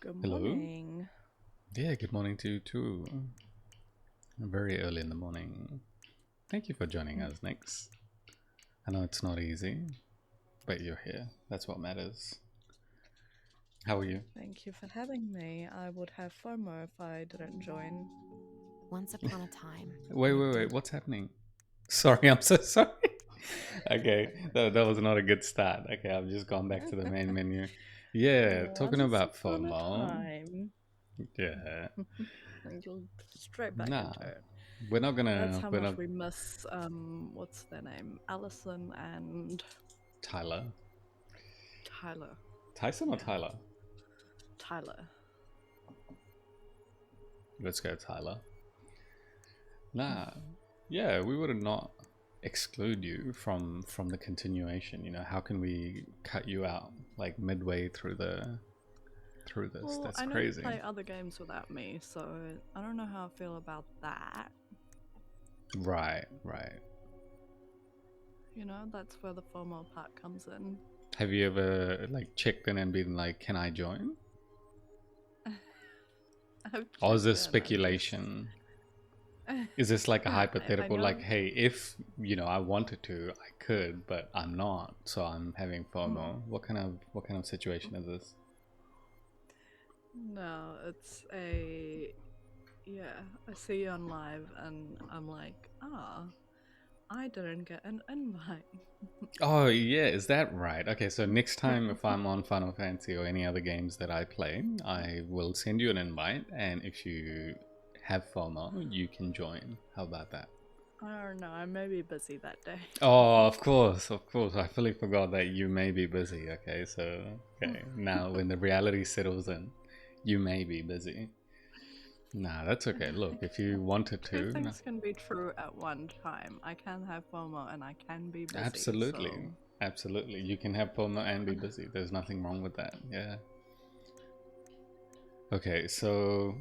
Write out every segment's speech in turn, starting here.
Good Hello. morning. Yeah, good morning to you too. Very early in the morning. Thank you for joining us, Nix. I know it's not easy, but you're here. That's what matters. How are you? Thank you for having me. I would have FOMO if I didn't join. Once upon a time. Wait. What's happening? Sorry, I'm so sorry. Okay, that was not a good start. Okay, I've just gone back to the main menu. Yeah, talking Once about upon a FOMO. time. Yeah. And you'll straight back Nah, into it. we're not That's gonna. how We're much not. we miss, what's their name? Allison and Tyler. Tyler. Tyson or Yeah, Tyler? Tyler. Let's go, Tyler. Nah, yeah, we would not exclude you from the continuation. You know, how can we cut you out like midway through this? Well, That's I know you crazy. play other games without me, so I don't know how I feel about that. Right. You know, that's where the FOMO part comes in. Have you ever like checked in and been like, "Can I join?" I've Or is checked this in, I just speculation? Is this like a yeah, I hypothetical? Like, know. hey, if I wanted to, I could, but I'm not, so I'm having Mm. FOMO. What kind of situation is this? No, it's a yeah. I see you on live, and I'm like, I didn't get an invite. Oh yeah, is that right? Okay, so next time if I'm on Final Fantasy or any other games that I play, I will send you an invite, and if you have FOMO, you can join. How about that? I don't know. I may be busy that day. Oh, of course. I fully forgot that you may be busy. Okay, so now when the reality settles in, you may be busy. Nah, that's okay. Look, if you wanted Two to, no, things can be true at one time. I can have FOMO and I can be busy. absolutely, So absolutely, you can have FOMO and be busy. There's nothing wrong with that. Yeah. Okay, so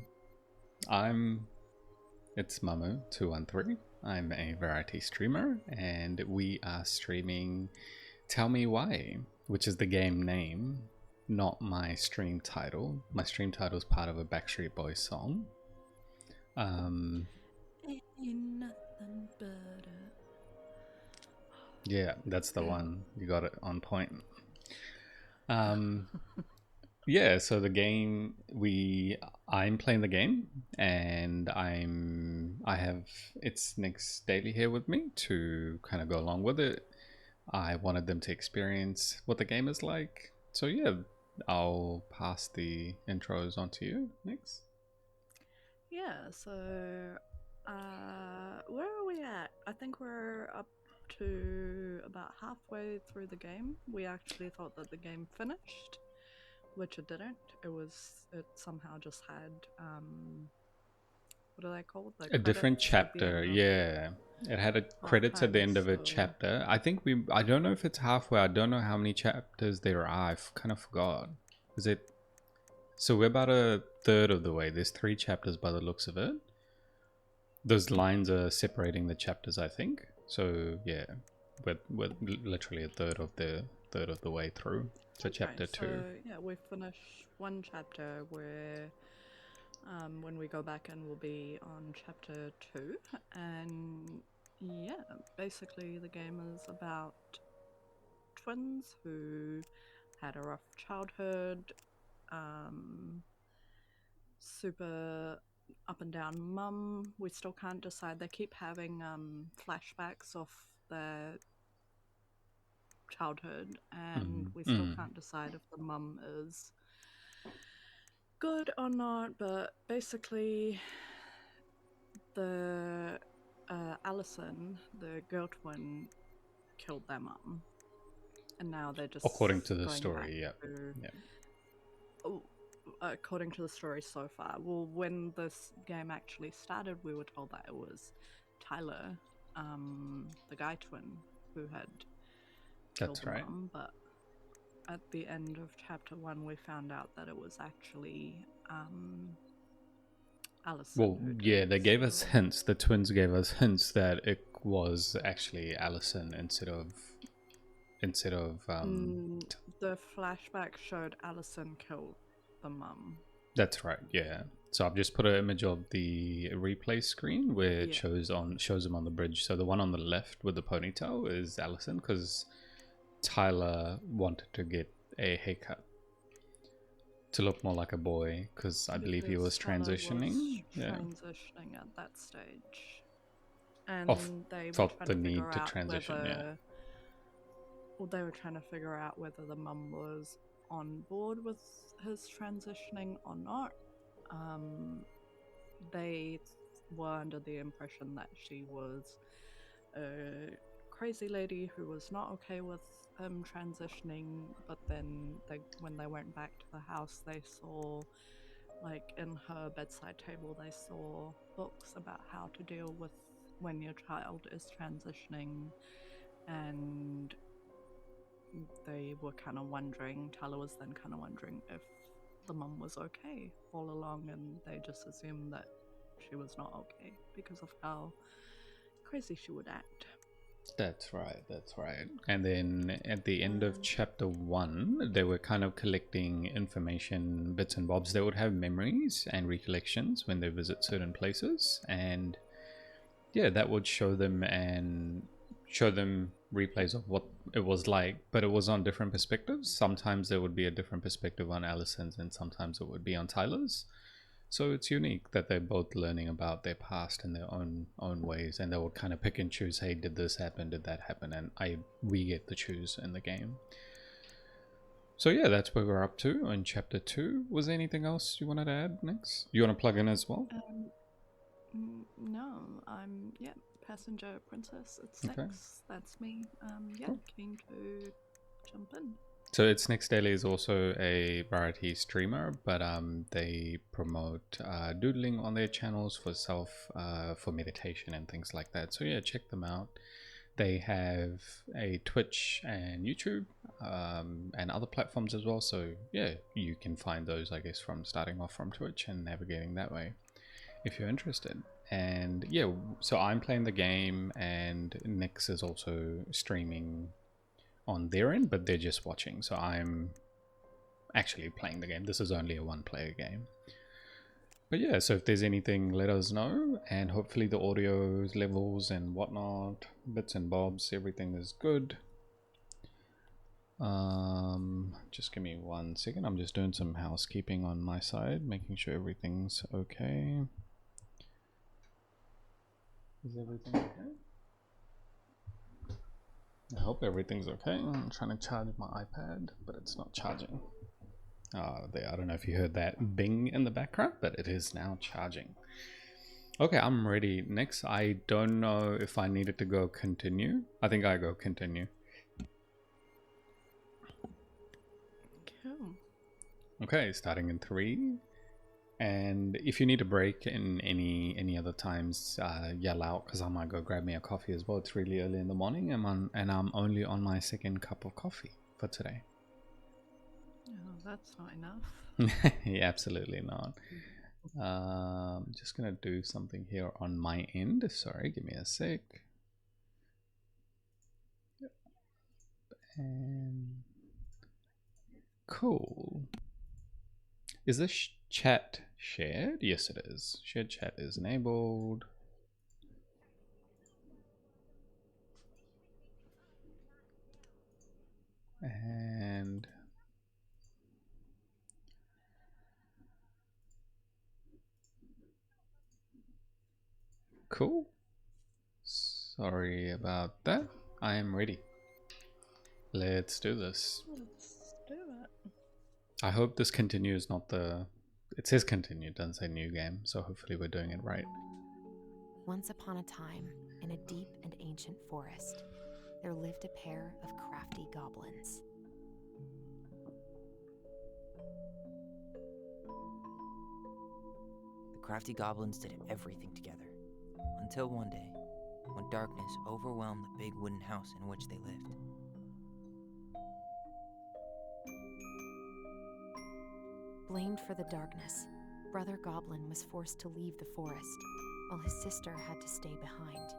I'm it's Mamu213. I'm a variety streamer and we are streaming Tell Me Why, which is the game name, not my stream title. My stream title is part of a Backstreet Boys song. Um ain't nothing but yeah, that's the one. You got it on point. Um yeah, so the game I'm playing the game and I have it's Nick's Daily here with me to kind of go along with it. I wanted them to experience what the game is like. So yeah, I'll pass the intros on to you, Nix. yeah. So where are we at? I think we're up to about halfway through the game. We actually thought that the game finished, which it didn't. It somehow just had what are they called? Like A different credits at the chapter, end of yeah. It had a part credits at the time. end of a So chapter. I don't know if it's halfway. I don't know how many chapters there are. I kind of forgot. Is it? So we're about a third of the way. There's 3 chapters by the looks of it. Those lines are separating the chapters, I think. So yeah, we're literally a third of the way through to okay, chapter so 2. yeah, we finished one chapter where when we go back and we'll be on chapter 2, and yeah, basically the game is about twins who had a rough childhood, super up and down mum. We still can't decide. They keep having flashbacks of their childhood, and we still can't decide if the mum is good or not. But basically, the Allison, the girl twin, killed their mum, and now they're just According to the going back story, yeah. to. Yeah. Oh, according to the story so far. Well, when this game actually started, we were told that it was Tyler, the guy twin, who had killed That's the right. mum, but at the end of chapter 1, we found out that it was actually Allison Well, who did yeah, it. they gave us So hints. The twins gave us hints that it was actually Allison instead of the flashback showed Allison killed the mum. That's right. Yeah. So I've just put an image of the replay screen where it Yeah. shows him on the bridge. So the one on the left with the ponytail is Allison because Tyler wanted to get a haircut to look more like a boy because I believe he was Tyler transitioning. was Yeah. transitioning at that stage, and Of they were felt trying the to need figure to out transition. Yeah. whether, well, they were trying to figure out whether the mum was on board with his transitioning or not. They were under the impression that she was a crazy lady who was not okay with him transitioning, but then when they went back to the house, they saw, like, in her bedside table, they saw books about how to deal with when your child is transitioning, and they were kind of wondering, Tyler was then kind of wondering if the mum was okay all along, and they just assumed that she was not okay because of how crazy she would act. That's right, that's right. And then at the end of chapter 1, they were kind of collecting information, bits and bobs. They would have memories and recollections when they visit certain places. And yeah, that would show them replays of what it was like, but it was on different perspectives. Sometimes there would be a different perspective on Allison's, and sometimes it would be on Tyler's. So it's unique that they're both learning about their past in their own ways, and they would kind of pick and choose. Hey, did this happen? Did that happen? And we get to choose in the game. So yeah, that's where we're up to in chapter 2. Was there anything else you wanted to add next? You want to plug in as well? No, I'm passenger princess. It's Okay. 6. That's me. Cool. Keen to jump in. So It's Next Daily is also a variety streamer, but they promote doodling on their channels for for meditation and things like that. So yeah, check them out. They have a Twitch and YouTube and other platforms as well. So yeah, you can find those, I guess, from starting off from Twitch and navigating that way if you're interested. And yeah, so I'm playing the game, and Nyx is also streaming on their end, but they're just watching. So I'm actually playing the game. This is only a 1-player game. But yeah, so if there's anything, let us know, and hopefully the audio levels and whatnot, bits and bobs, everything is good. Just give me 1 second. I'm just doing some housekeeping on my side, making sure everything's okay. Is everything okay? I hope everything's okay. I'm trying to charge my iPad, but it's not charging. There, I don't know if you heard that bing in the background, but it is now charging. Okay, I'm ready. Next, I don't know if I needed to go continue. I think I go continue. Cool. Okay, starting in 3. And if you need a break in any other times, yell out, because I might go grab me a coffee as well. It's really early in the morning, and I'm only on my 2nd cup of coffee for today. Oh, that's not enough. Yeah, absolutely not. Just gonna do something here on my end. Sorry, give me a sec. And cool. Is this chat shared? Yes, it is. Shared chat is enabled. And cool. Sorry about that. I am ready. Let's do this. Let's do it. I hope this continues, not the... It says continue, it doesn't say new game, so hopefully we're doing it right. Once upon a time, in a deep and ancient forest, there lived a pair of crafty goblins. The crafty goblins did everything together, until one day, when darkness overwhelmed the big wooden house in which they lived. Blamed for the darkness, Brother Goblin was forced to leave the forest, while his sister had to stay behind.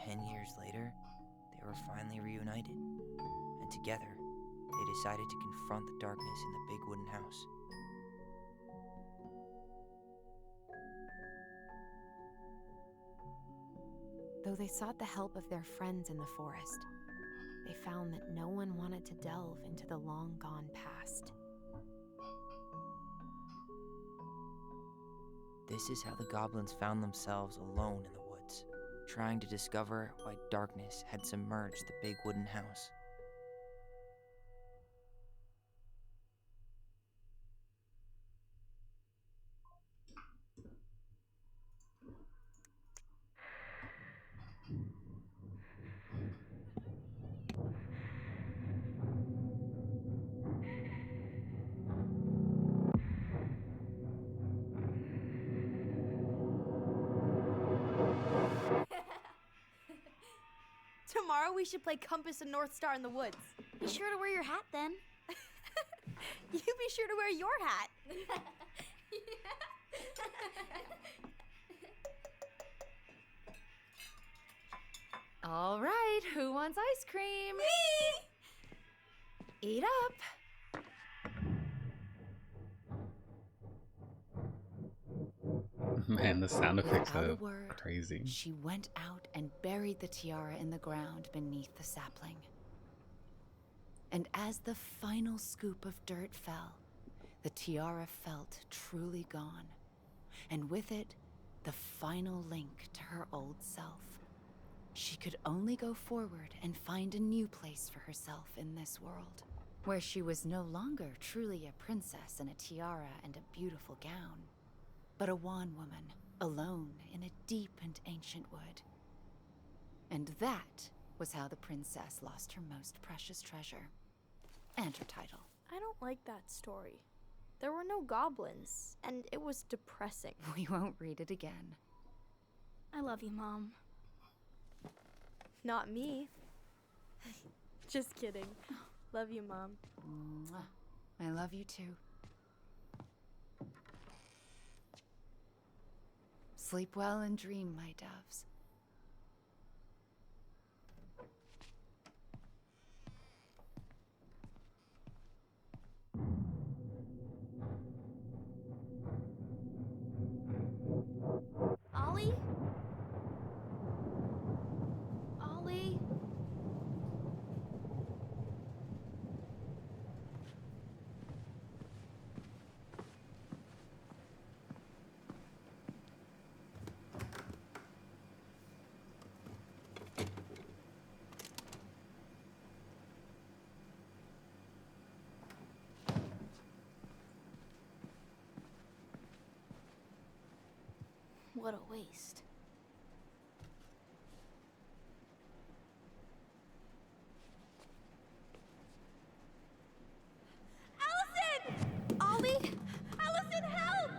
"10 years later, they were finally reunited, and together, they decided to confront the darkness in the big wooden house. Though they sought the help of their friends in the forest, they found that no one wanted to delve into the long-gone past. This is how the goblins found themselves alone in the woods, trying to discover why darkness had submerged the big wooden house. Tomorrow we should play Compass and North Star in the woods. Be sure to wear your hat then. You be sure to wear your hat. All right, who wants ice cream? Me! Eat up. Man, the sound effects Without a are word, crazy. She went out and buried the tiara in the ground beneath the sapling. And as the final scoop of dirt fell, the tiara felt truly gone, and with it, the final link to her old self. She could only go forward and find a new place for herself in this world, where she was no longer truly a princess in a tiara and a beautiful gown, but a wan woman, alone in a deep and ancient wood. And that was how the princess lost her most precious treasure, and her title. I don't like that story. There were no goblins, and it was depressing. We won't read it again. I love you, Mom. Not me. Just kidding. Love you, Mom. Mwah. I love you too. Sleep well and dream, my doves. Ollie? Ollie? What a waste. Allison! Ollie? Allison, help!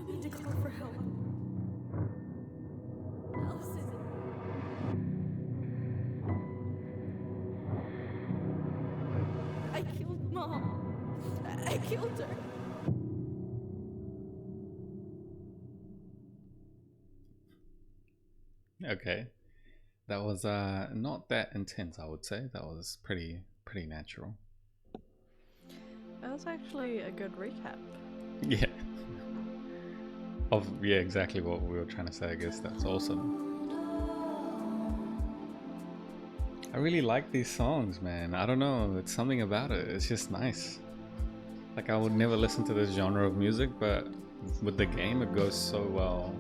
You need to call for help. Allison. I killed Mom. I killed her. Okay. That was not that intense, I would say. That was pretty natural. That was actually a good recap. Yeah. Yeah, exactly what we were trying to say. I guess that's awesome. I really like these songs, man. I don't know, it's something about it. It's just nice. Like, I would never listen to this genre of music, but with the game, it goes so well.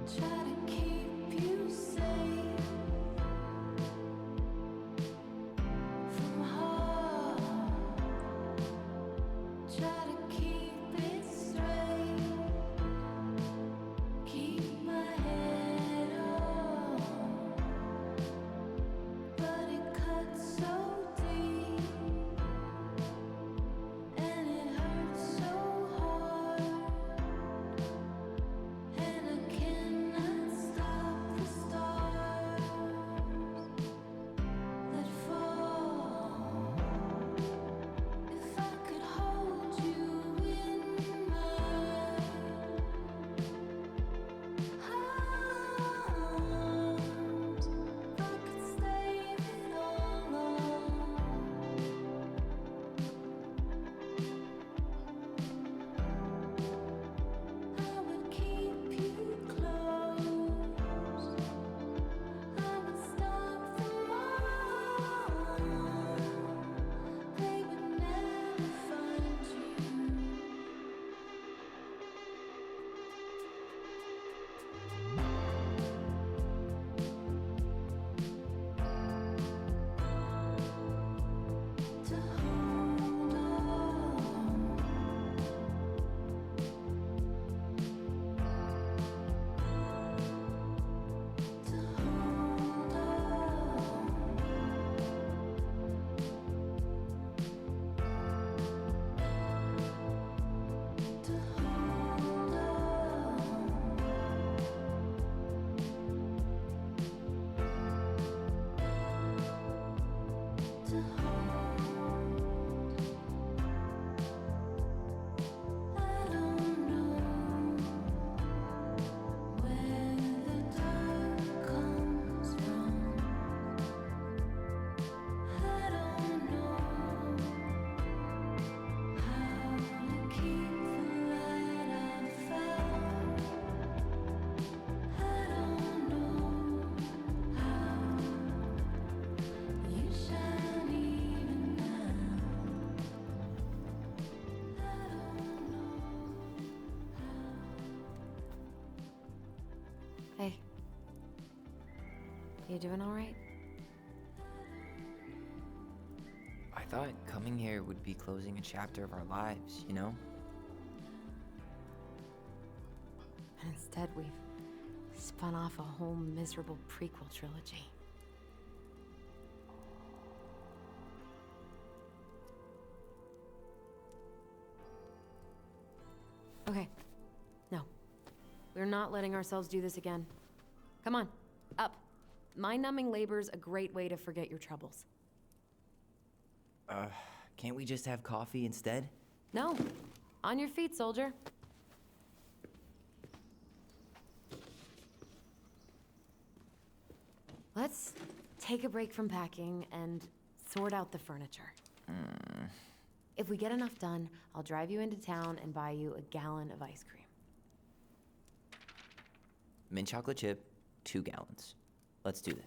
Hey. You doing alright? I thought coming here would be closing a chapter of our lives, you know? And instead, we've spun off a whole miserable prequel trilogy. Okay. No. We're not letting ourselves do this again. Come on, up. Mind-numbing labor's a great way to forget your troubles. Can't we just have coffee instead? No. On your feet, soldier. Let's take a break from packing and sort out the furniture. If we get enough done, I'll drive you into town and buy you a gallon of ice cream. Mint chocolate chip, 2 gallons. Let's do this.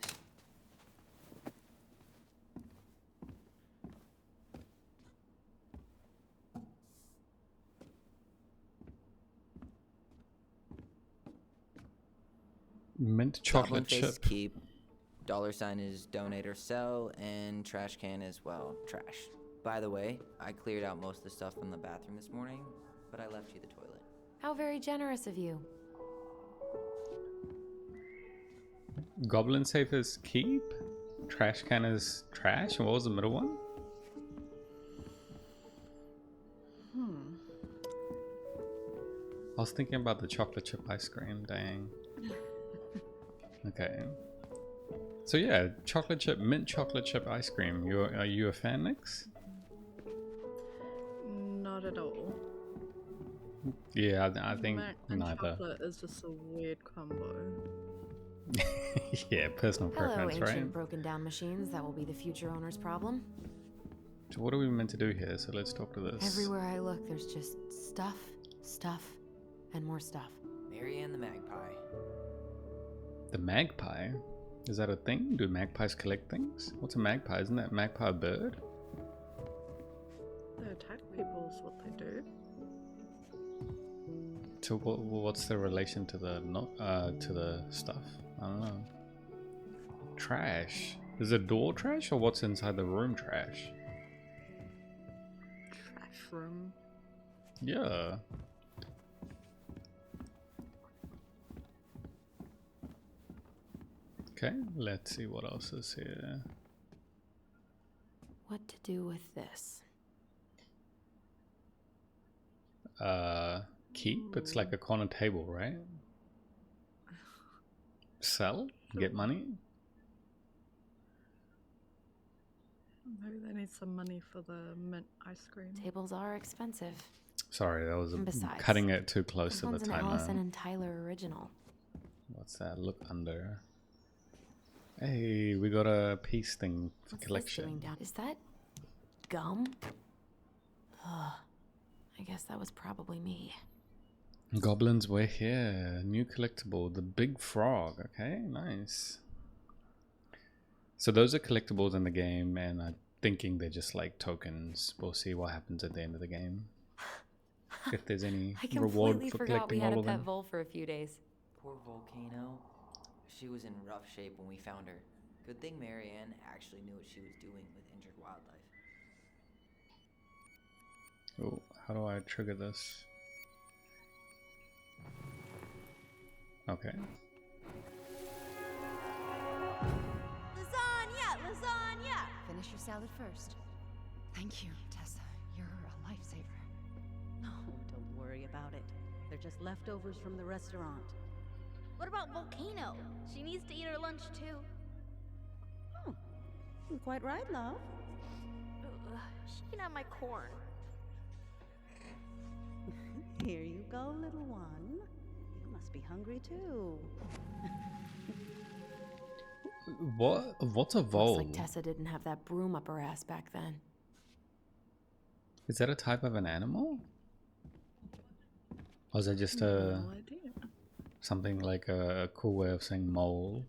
Mint chocolate Goblin face chip. is keep. $sign is donate or sell, and trash can is, well, trash. By the way, I cleared out most of the stuff from the bathroom this morning, but I left you the toilet. How very generous of you. Goblin safe is keep. Trash can is trash. And what was the middle one? I was thinking about the chocolate chip ice cream. Dang. Okay. So yeah, chocolate chip, mint chocolate chip ice cream. Are you a fan, Nix? Not at all. Yeah, I think Mac and neither. chocolate is just a weird combo. Yeah, personal Hello, preference, ancient right? broken down machines that will be the future owner's problem. So what are we meant to do here? So let's talk to this. Everywhere I look, there's just stuff, stuff, and more stuff. Mary Ann the Magpie. The magpie? Is that a thing? Do magpies collect things? What's a magpie? Isn't that magpie a bird? They attack people is what they do. So what's the relation to the to the stuff? I don't know. Trash. Is the door trash or what's inside the room trash? Trash room. Yeah. Okay, let's see what else is here. What to do with this? Keep? It's like a corner table, right? Sell? Get money? Maybe they need some money for the mint ice cream. Tables are expensive. Sorry, that was And besides, cutting it too close This to the one's an timer. Allison and Tyler original. What's that? Look under. Hey, we got a piece thing for What's this collection. doing down? Is that gum? Ugh. I guess that was probably me. Goblins, we're here. New collectible, the big frog. Okay, nice. So those are collectibles in the game, and I'm thinking they're just like tokens. We'll see what happens at the end of the game. If there's any I reward completely for forgot we collecting had all a of pet them. vole for a few days. Poor Volcano. She was in rough shape when we found her. Good thing Marianne actually knew what she was doing with injured wildlife. Oh, how do I trigger this? Okay. Lasagna! Lasagna! Finish your salad first. Thank you, Tessa. You're a lifesaver. No, don't worry about it. They're just leftovers from the restaurant. What about Volcano? She needs to eat her lunch too. Oh, you're quite right, love. Ugh, she can have my corn. Here you go, little one. You must be hungry too. What's a Looks vole? like Tessa didn't have that broom up her ass back then. Is that a type of an animal? Or is that just a No idea. something like a cool way of saying mole?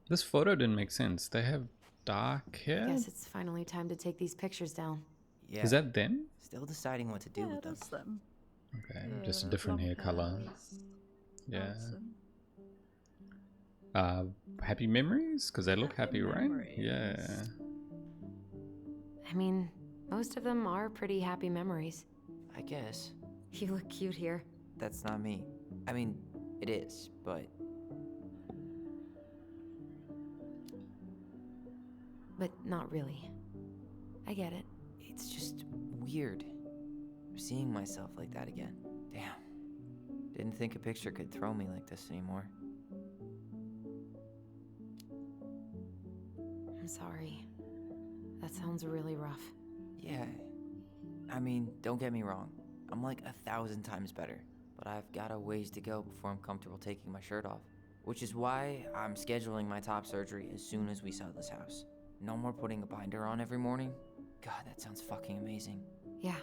This photo didn't make sense. They have dark hair. Guess it's finally time to take these pictures down. Yeah. Is that them? Still deciding what to do Yeah, with it them. is them. Okay, just a The different hair long color. hairs, Yeah. Allison. Happy memories? Because they look Happy happy, right? memories. Yeah. I mean, most of them are pretty happy memories. I guess. You look cute here. That's not me. I mean, it is, but But not really. I get it. it's just weird. Seeing myself like that again. Damn. Didn't think a picture could throw me like this anymore. I'm sorry. That sounds really rough. Yeah. I mean, don't get me wrong. I'm like 1,000 times better. But I've got a ways to go before I'm comfortable taking my shirt off. Which is why I'm scheduling my top surgery as soon as we sell this house. No more putting a binder on every morning. God, that sounds fucking amazing. Yeah,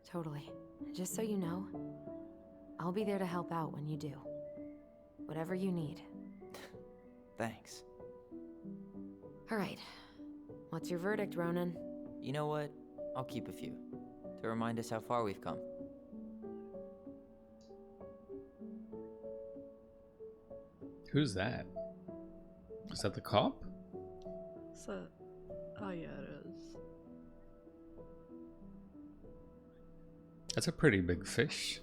totally. Just so you know, I'll be there to help out when you do. Whatever you need. Thanks. All right. What's your verdict, Ronan? You know what? I'll keep a few. To remind us how far we've come. Who's that? Is that the cop? So, oh yeah, it is. That's a pretty big fish.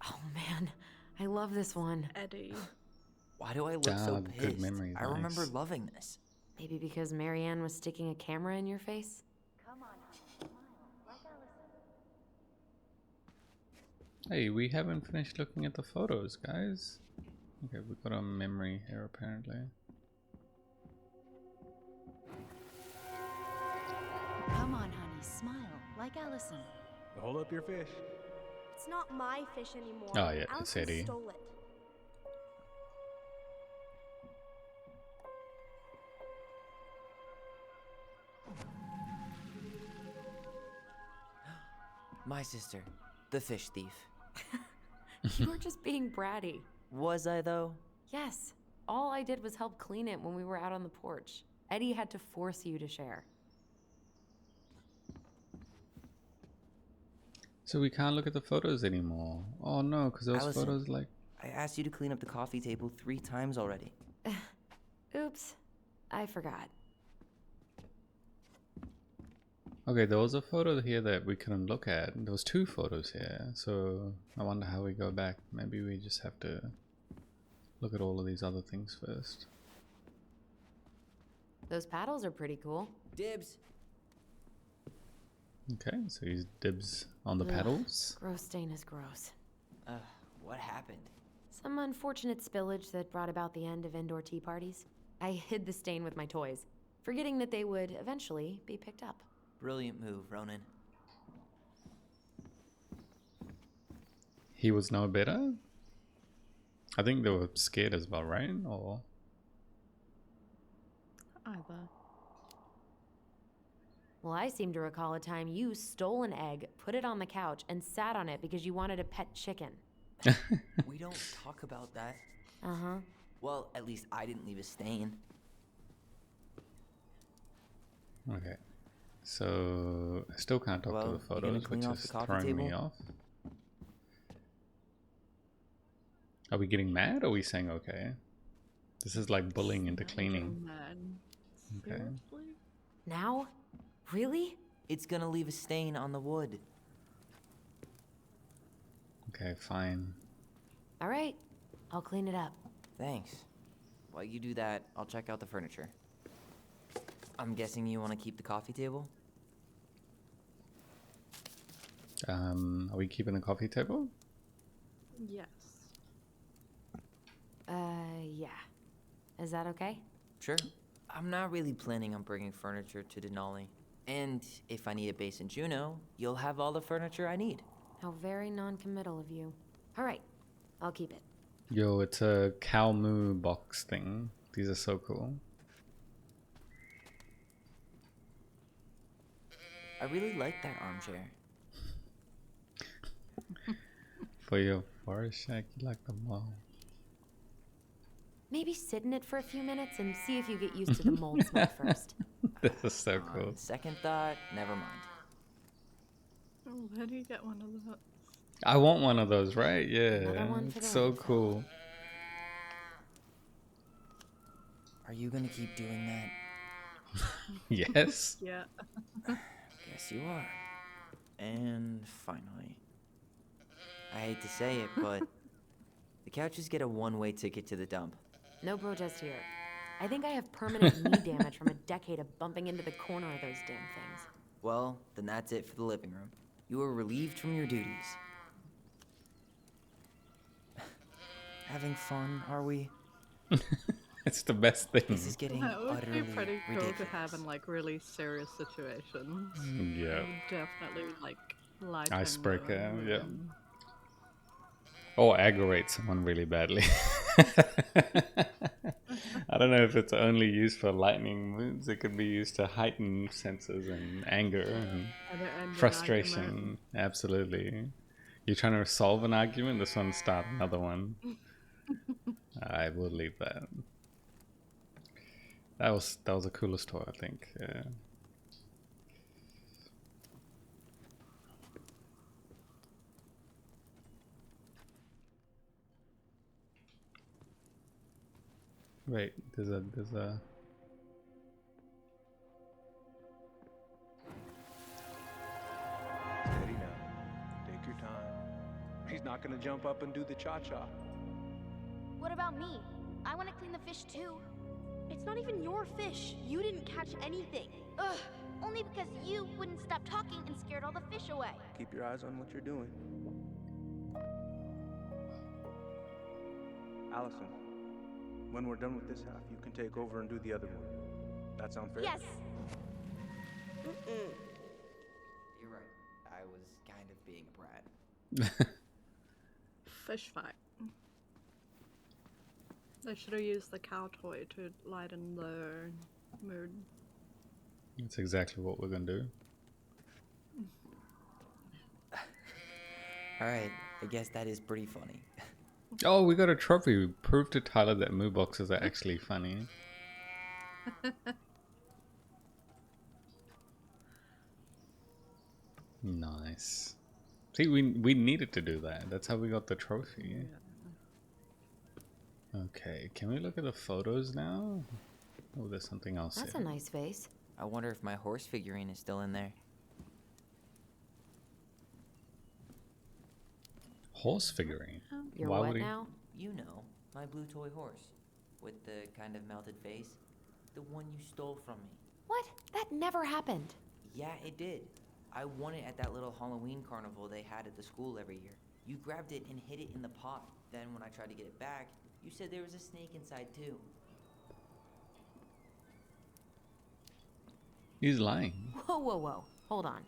Oh man, I love this one. Eddie. Why do I look so Ah, pissed? good memories, I remember nice. loving this. Maybe because Marianne was sticking a camera in your face? Hey, we haven't finished looking at the photos, guys. Okay, we've got a memory here apparently. Come on, honey, smile like Allison. Hold up your fish. It's not my fish anymore. Oh, yeah, it's Allison Eddie. stole it. My sister, the fish thief. You were just being bratty. Was I, though? Yes. All I did was help clean it when we were out on the porch. Eddie had to force you to share. So we can't look at the photos anymore. Oh no, because those Allison. photos like... I asked you to clean up the coffee table 3 times already. Oops. I forgot. Okay, there was a photo here that we couldn't look at. There was 2 photos here. So I wonder how we go back. Maybe we just have to look at all of these other things first. Those paddles are pretty cool. Dibs! Okay, so he's dibs on the Ugh, paddles. Gross stain is gross. What happened? Some unfortunate spillage that brought about the end of indoor tea parties. I hid the stain with my toys, forgetting that they would eventually be picked up. Brilliant move, Ronan. He was no better? I think they were scared as well, right? Or... Either. Well, I seem to recall a time you stole an egg, put it on the couch, and sat on it because you wanted a pet chicken. We don't talk about that. Uh-huh. Well, at least I didn't leave a stain. Okay. So I still can't talk Well, to you the gonna photos, clean which off is the coffee throwing me table? off. Are we getting mad or are we saying okay? This is like bullying into cleaning. Man. Okay. Seriously? Now? Really? It's gonna leave a stain on the wood. Okay, fine. All right. I'll clean it up. Thanks. While you do that, I'll check out the furniture. I'm guessing you want to keep the coffee table? Are we keeping the coffee table? Yes. Yeah. Is that okay? Sure. I'm not really planning on bringing furniture to Denali. And if I need a base in Juneau, you'll have all the furniture I need. How very non-committal of you. All right. I'll keep it. Yo, it's a cow moo box thing. These are so cool. I really like that armchair. For your forest shack, you like them all. Maybe sit in it for a few minutes and see if you get used to the mold smell first. This is so cool. On second thought, never mind. Oh, where do you get one of those? I want one of those, right? Yeah, Another one for it's the so landfill. cool. Are you gonna keep doing that? Yes. Yeah. Guess you are. And finally. I hate to say it, but the couches get a one-way ticket to the dump. No protest here. I think I have permanent knee damage from a decade of bumping into the corner of those damn things. Well, then that's it for the living room. You are relieved from your duties. Having fun, are we? It's the best thing. This is getting That would utterly be pretty cool ridiculous. to have in like really serious situations. Yeah. Definitely like light Icebreaker, yeah. Or aggravate someone really badly. I don't know if it's only used for lightning moods. It could be used to heighten senses and anger and frustration. Absolutely. You're trying to solve an argument, this one start another one. I will leave that. That was the coolest toy, I think. Yeah. Wait, there's a Steady now. Take your time. He's not gonna jump up and do the cha-cha. What about me? I want to clean the fish too. It's not even your fish. You didn't catch anything. Ugh. Only because you wouldn't stop talking and scared all the fish away. Keep your eyes on what you're doing. Allison, when we're done with this half, you can take over and do the other one. That sound fair? Yes. You're right. I was kind of being a brat. Fish fight. They should have used the cow toy to lighten the mood. That's exactly what we're gonna do. Alright, I guess that is pretty funny. Oh, we got a trophy. Prove to Tyler that moo boxes are actually funny. Nice. See, we needed to do that. That's how we got the trophy. Okay, can we look at the photos now? Oh, there's something else That's here. a nice face. I wonder if my horse figurine is still in there. Horse figurine. You're Why what would he? now? You know, my blue toy horse. With the kind of melted face. The one you stole from me. What? That never happened. Yeah, it did. I won it at that little Halloween carnival they had at the school every year. You grabbed it and hid it in the pot. Then when I tried to get it back, you said there was a snake inside too. He's lying. Whoa, whoa, whoa. Hold on.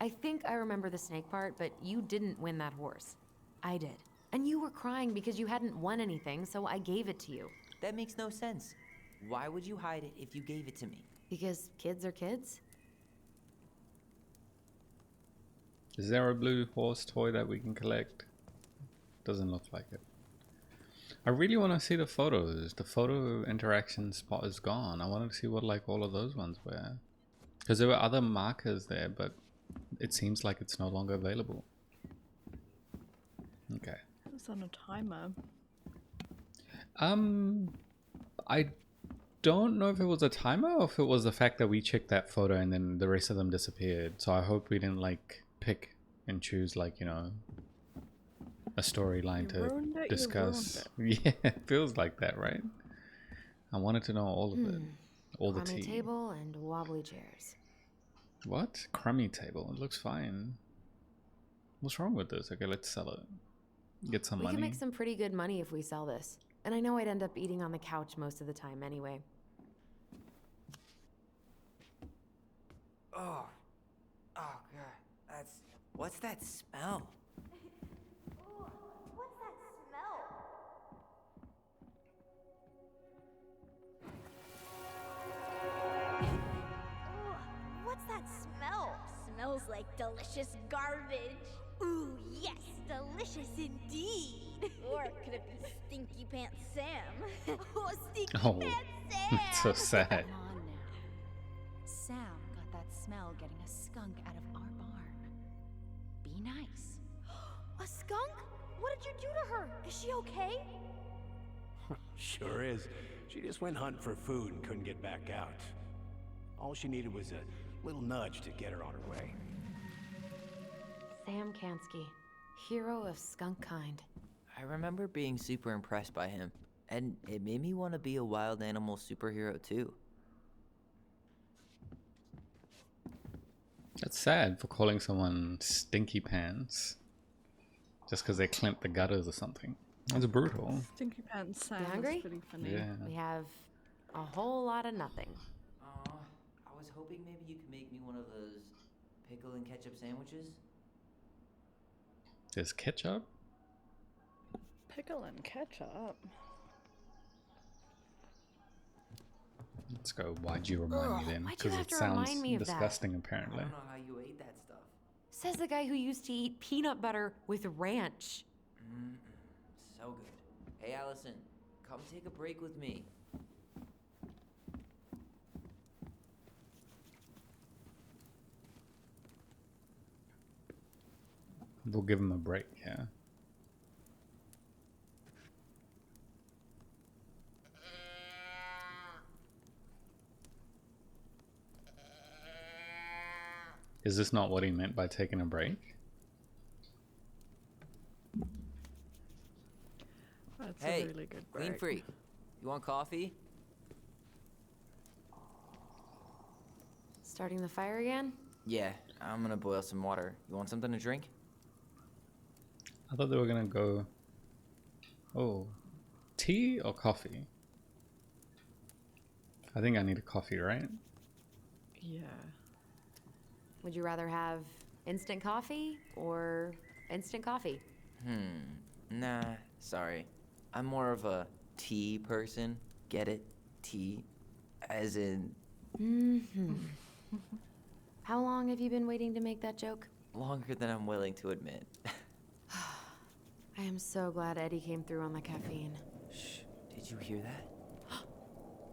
I think I remember the snake part, but you didn't win that horse. I did. And you were crying because you hadn't won anything, so I gave it to you. That makes no sense. Why would you hide it if you gave it to me? Because kids are kids? Is there a blue horse toy that we can collect? Doesn't look like it. I really want to see the photos. The photo interaction spot is gone. I wanted to see what like all of those ones were. Because there were other markers there, but it seems like it's no longer available. Okay. It was on a timer. I don't know if it was a timer or if it was the fact that we checked that photo and then the rest of them disappeared. So I hope we didn't like pick and choose like, you know, a storyline You to ruined it, discuss. Yeah, it feels like that, right? I wanted to know all of it. All the Crummy tea. table and wobbly chairs. What? Crummy table. It looks fine. What's wrong with this? Okay, let's sell it. Get some We money. can make some pretty good money if we sell this. And I know I'd end up eating on the couch most of the time anyway. Oh. Oh, God. What's that smell? Ooh, what's that smell? Ooh, what's that smell? Smells like delicious garbage. Ooh, yes, delicious indeed. Or could it be Stinky Pants Sam? Oh, Stinky Oh, Pants Sam! it's so sad. Come on now. Sam got that smell getting a skunk out of our barn. Be nice. A skunk? What did you do to her? Is she okay? Sure is. She just went hunting for food and couldn't get back out. All she needed was a little nudge to get her on her way. Sam Kansky, hero of skunk kind. I remember being super impressed by him, and it made me want to be a wild animal superhero too. That's sad for calling someone stinky pants just because they clamped the gutters or something. That's brutal. Stinky Pants Sam You hungry? is pretty funny. Yeah. We have a whole lot of nothing. I was hoping maybe you could make me one of those pickle and ketchup sandwiches. There's ketchup? Pickle and ketchup. Let's go. Why'd you remind me then? why'd you Because have it to sounds remind me of that? disgusting, I apparently. don't know how you ate that stuff. Says the guy who used to eat peanut butter with ranch. So good. Hey, Allison, come take a break with me. We'll give him a break, yeah. Is this not what he meant by taking a break? That's Hey, a really good Clean break. freak. You want coffee? Starting the fire again? Yeah, I'm gonna boil some water. You want something to drink? I thought they were gonna go... Oh. Tea or coffee? I think I need a coffee, right? Yeah. Would you rather have instant coffee or instant coffee? Nah, sorry. I'm more of a tea person. Get it? Tea. As in, How long have you been waiting to make that joke? longer than I'm willing to admit. I am so glad Eddie came through on the caffeine. Shh, did you hear that?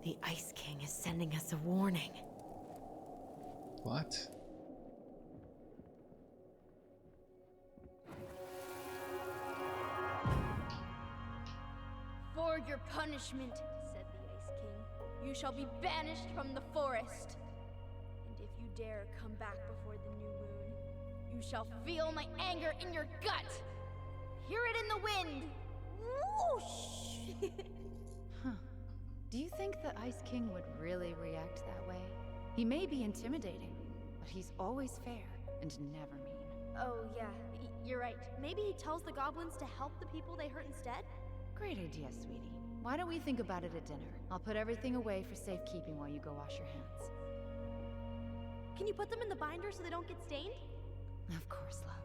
The Ice King is sending us a warning. What? For your punishment, said the Ice King, you shall be banished from the forest. And if you dare come back before the new moon, you shall feel my anger in your gut. Hear it in the wind. Whoosh! Do you think the Ice King would really react that way? He may be intimidating, but he's always fair and never mean. Oh, yeah, you're right. Maybe he tells the goblins to help the people they hurt instead? Great idea, sweetie. Why don't we think about it at dinner? I'll put everything away for safekeeping while you go wash your hands. Can you put them in the binder so they don't get stained? Of course, love.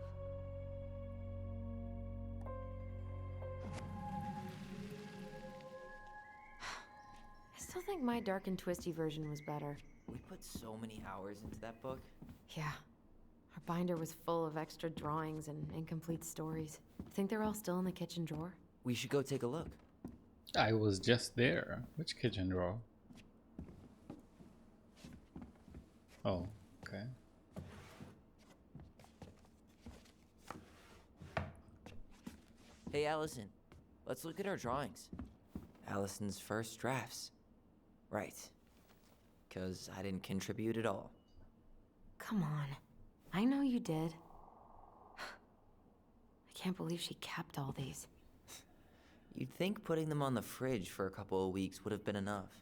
I still think my dark and twisty version was better. We put so many hours into that book. Yeah. Our binder was full of extra drawings and incomplete stories. Think they're all still in the kitchen drawer? We should go take a look. I was just there. Which kitchen drawer? Oh, okay. Hey, Allison. Let's look at our drawings. Allison's first drafts. Right. 'Cause I didn't contribute at all. Come on. I know you did. I can't believe she kept all these. You'd think putting them on the fridge for a couple of weeks would have been enough.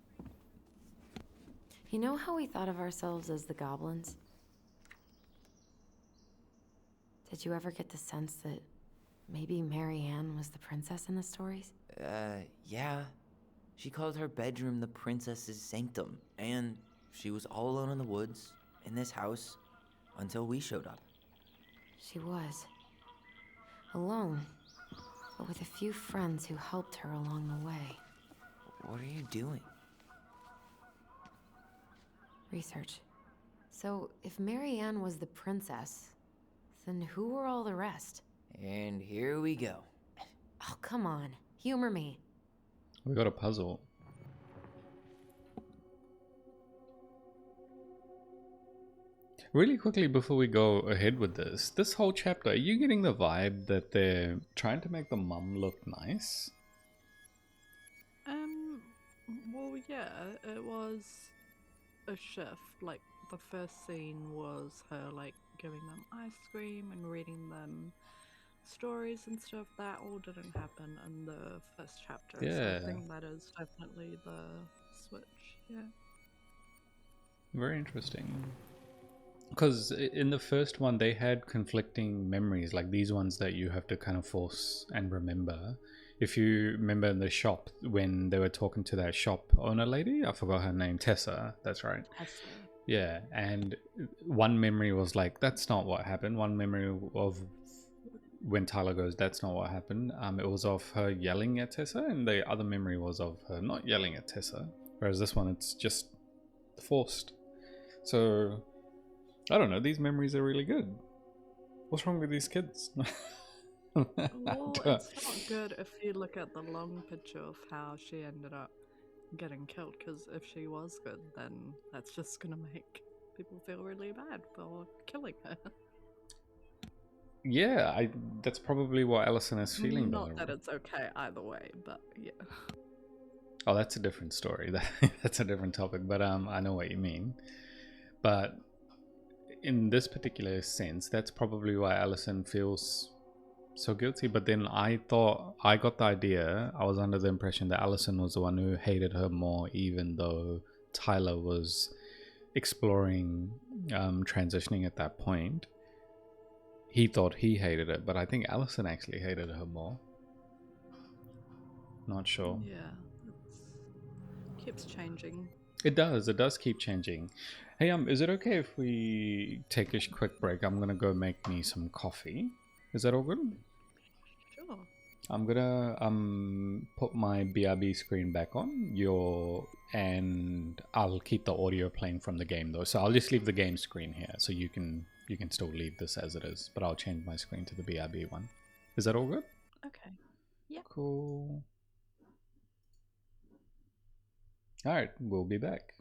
You know how we thought of ourselves as the goblins? Did you ever get the sense that maybe Marianne was the princess in the stories? Yeah. She called her bedroom the princess's sanctum, and she was all alone in the woods, in this house, until we showed up. She was. Alone, but with a few friends who helped her along the way. What are you doing? Research. So, if Marianne was the princess, then who were all the rest? And here we go. Oh, come on. Humor me. We got a puzzle. Really quickly before we go ahead with this whole chapter, are you getting the vibe that they're trying to make the mum look nice? Well, yeah, it was a shift. Like, the first scene was her, like, giving them ice cream and reading them stories and stuff. That all didn't happen in the first chapter. Yeah. So I think that is definitely the switch, yeah. Very interesting. Because in the first one, they had conflicting memories, like these ones that you have to kind of force and remember. If you remember in the shop, when they were talking to that shop owner lady, I forgot her name, Tessa, that's right. Yeah, and one memory was like, that's not what happened. One memory of when Tyler goes, that's not what happened. It was of her yelling at Tessa, and the other memory was of her not yelling at Tessa. Whereas this one, it's just forced. So, I don't know, these memories are really good. What's wrong with these kids? Well, it's not good if you look at the long picture of how she ended up getting killed, because if she was good, then that's just gonna make people feel really bad for killing her. Yeah, that's probably what Allison is feeling. Not that it's okay either way, but yeah. Oh, that's a different story. That's a different topic, but I know what you mean. But in this particular sense, that's probably why Allison feels so guilty. But then I thought, I got the idea, I was under the impression that Allison was the one who hated her more, even though Tyler was exploring transitioning at that point. He thought he hated it, but I think Allison actually hated her more. Not sure. Yeah, it keeps changing. It does keep changing. Hey, is it okay if we take a quick break? I'm gonna go make me some coffee. Is that all good? Sure. I'm gonna put my BRB screen back on and I'll keep the audio playing from the game though. So I'll just leave the game screen here, so you can still leave this as it is, but I'll change my screen to the BRB one. Is that all good? Okay. Yeah. Cool. All right, we'll be back.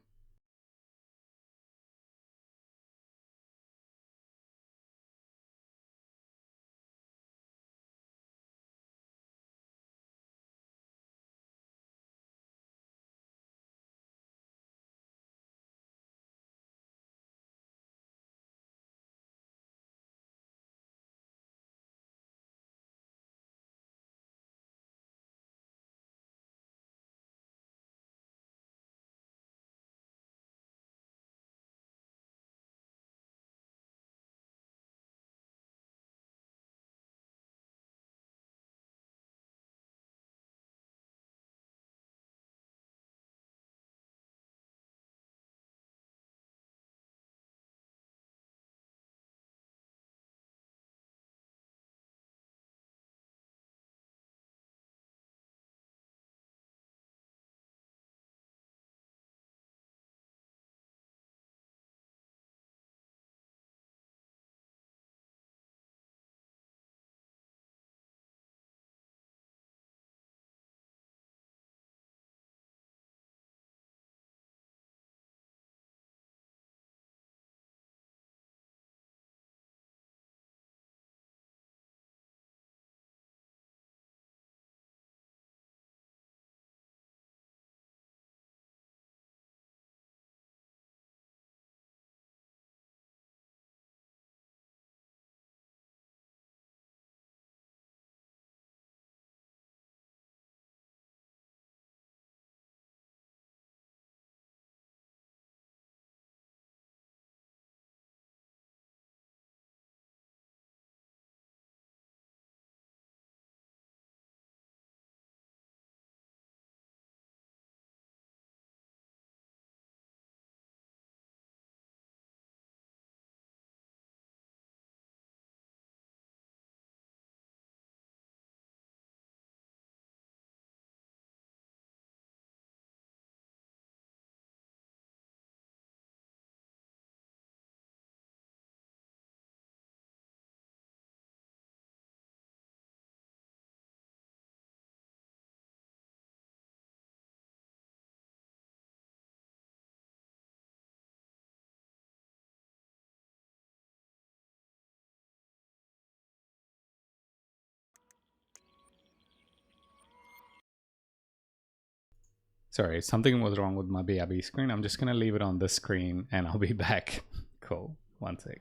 Sorry, something was wrong with my BRB screen. I'm just gonna leave it on this screen and I'll be back. Cool. One sec.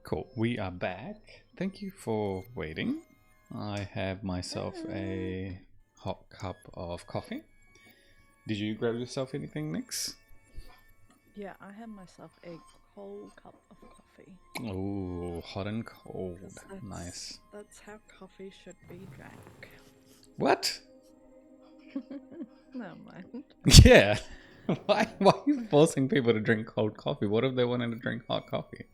Cool. We are back. Thank you for waiting. I have myself a hot cup of coffee. Did you grab yourself anything, Nix? Yeah, I have myself a cold cup of coffee. Oh, hot and cold. 'Cause that's- Nice. That's how coffee should be drank. What? No mind. Yeah. Why are you forcing people to drink cold coffee? What if they wanted to drink hot coffee?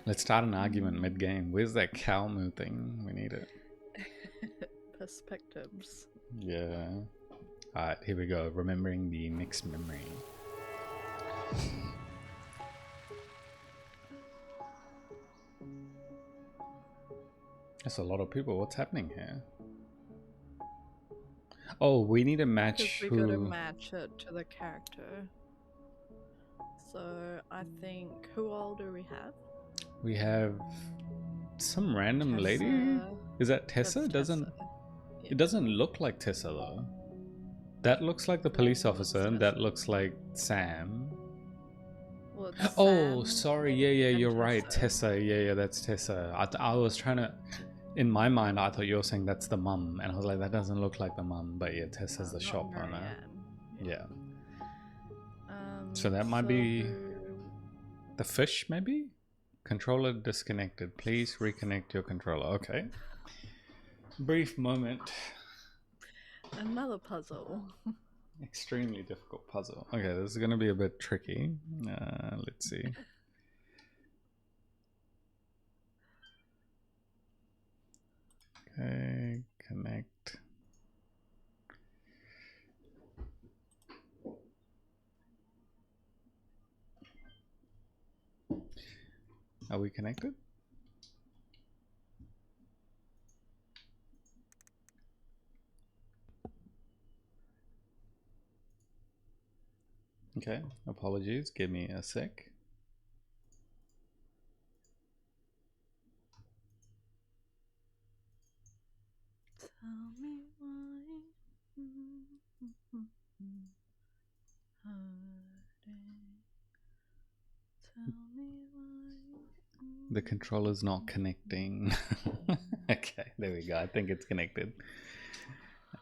Let's start an argument mid-game. Where's that cow moo thing? We need it. Perspectives. Yeah. Alright, here we go. Remembering the Nix memory. That's a lot of people. What's happening here? Oh, we need to match Because we gotta match it to the character. So I think, who all do we have? We have some random lady. Tessa. Is that Tessa? That's Doesn't Tessa. it doesn't look like Tessa though. That looks like the police officer, and that looks like Sam. Well, it's Oh, Sam sorry. Yeah, and you're right. Tessa. Tessa. Yeah, that's Tessa. I was trying to. In my mind, I thought you were saying that's the mum, and I was like, that doesn't look like the mum. But yeah, Tessa's No, the not shop owner. Marianne. Yeah. So that might be the fish, maybe? Controller disconnected. Please reconnect your controller. Okay. Brief moment. Another puzzle. Extremely difficult puzzle. Okay, this is going to be a bit tricky. Let's see. Okay, connect. Are we connected? Okay, apologies. Give me a sec. Tell me why. Tell me why. The controller's not connecting. Okay, there we go. I think it's connected.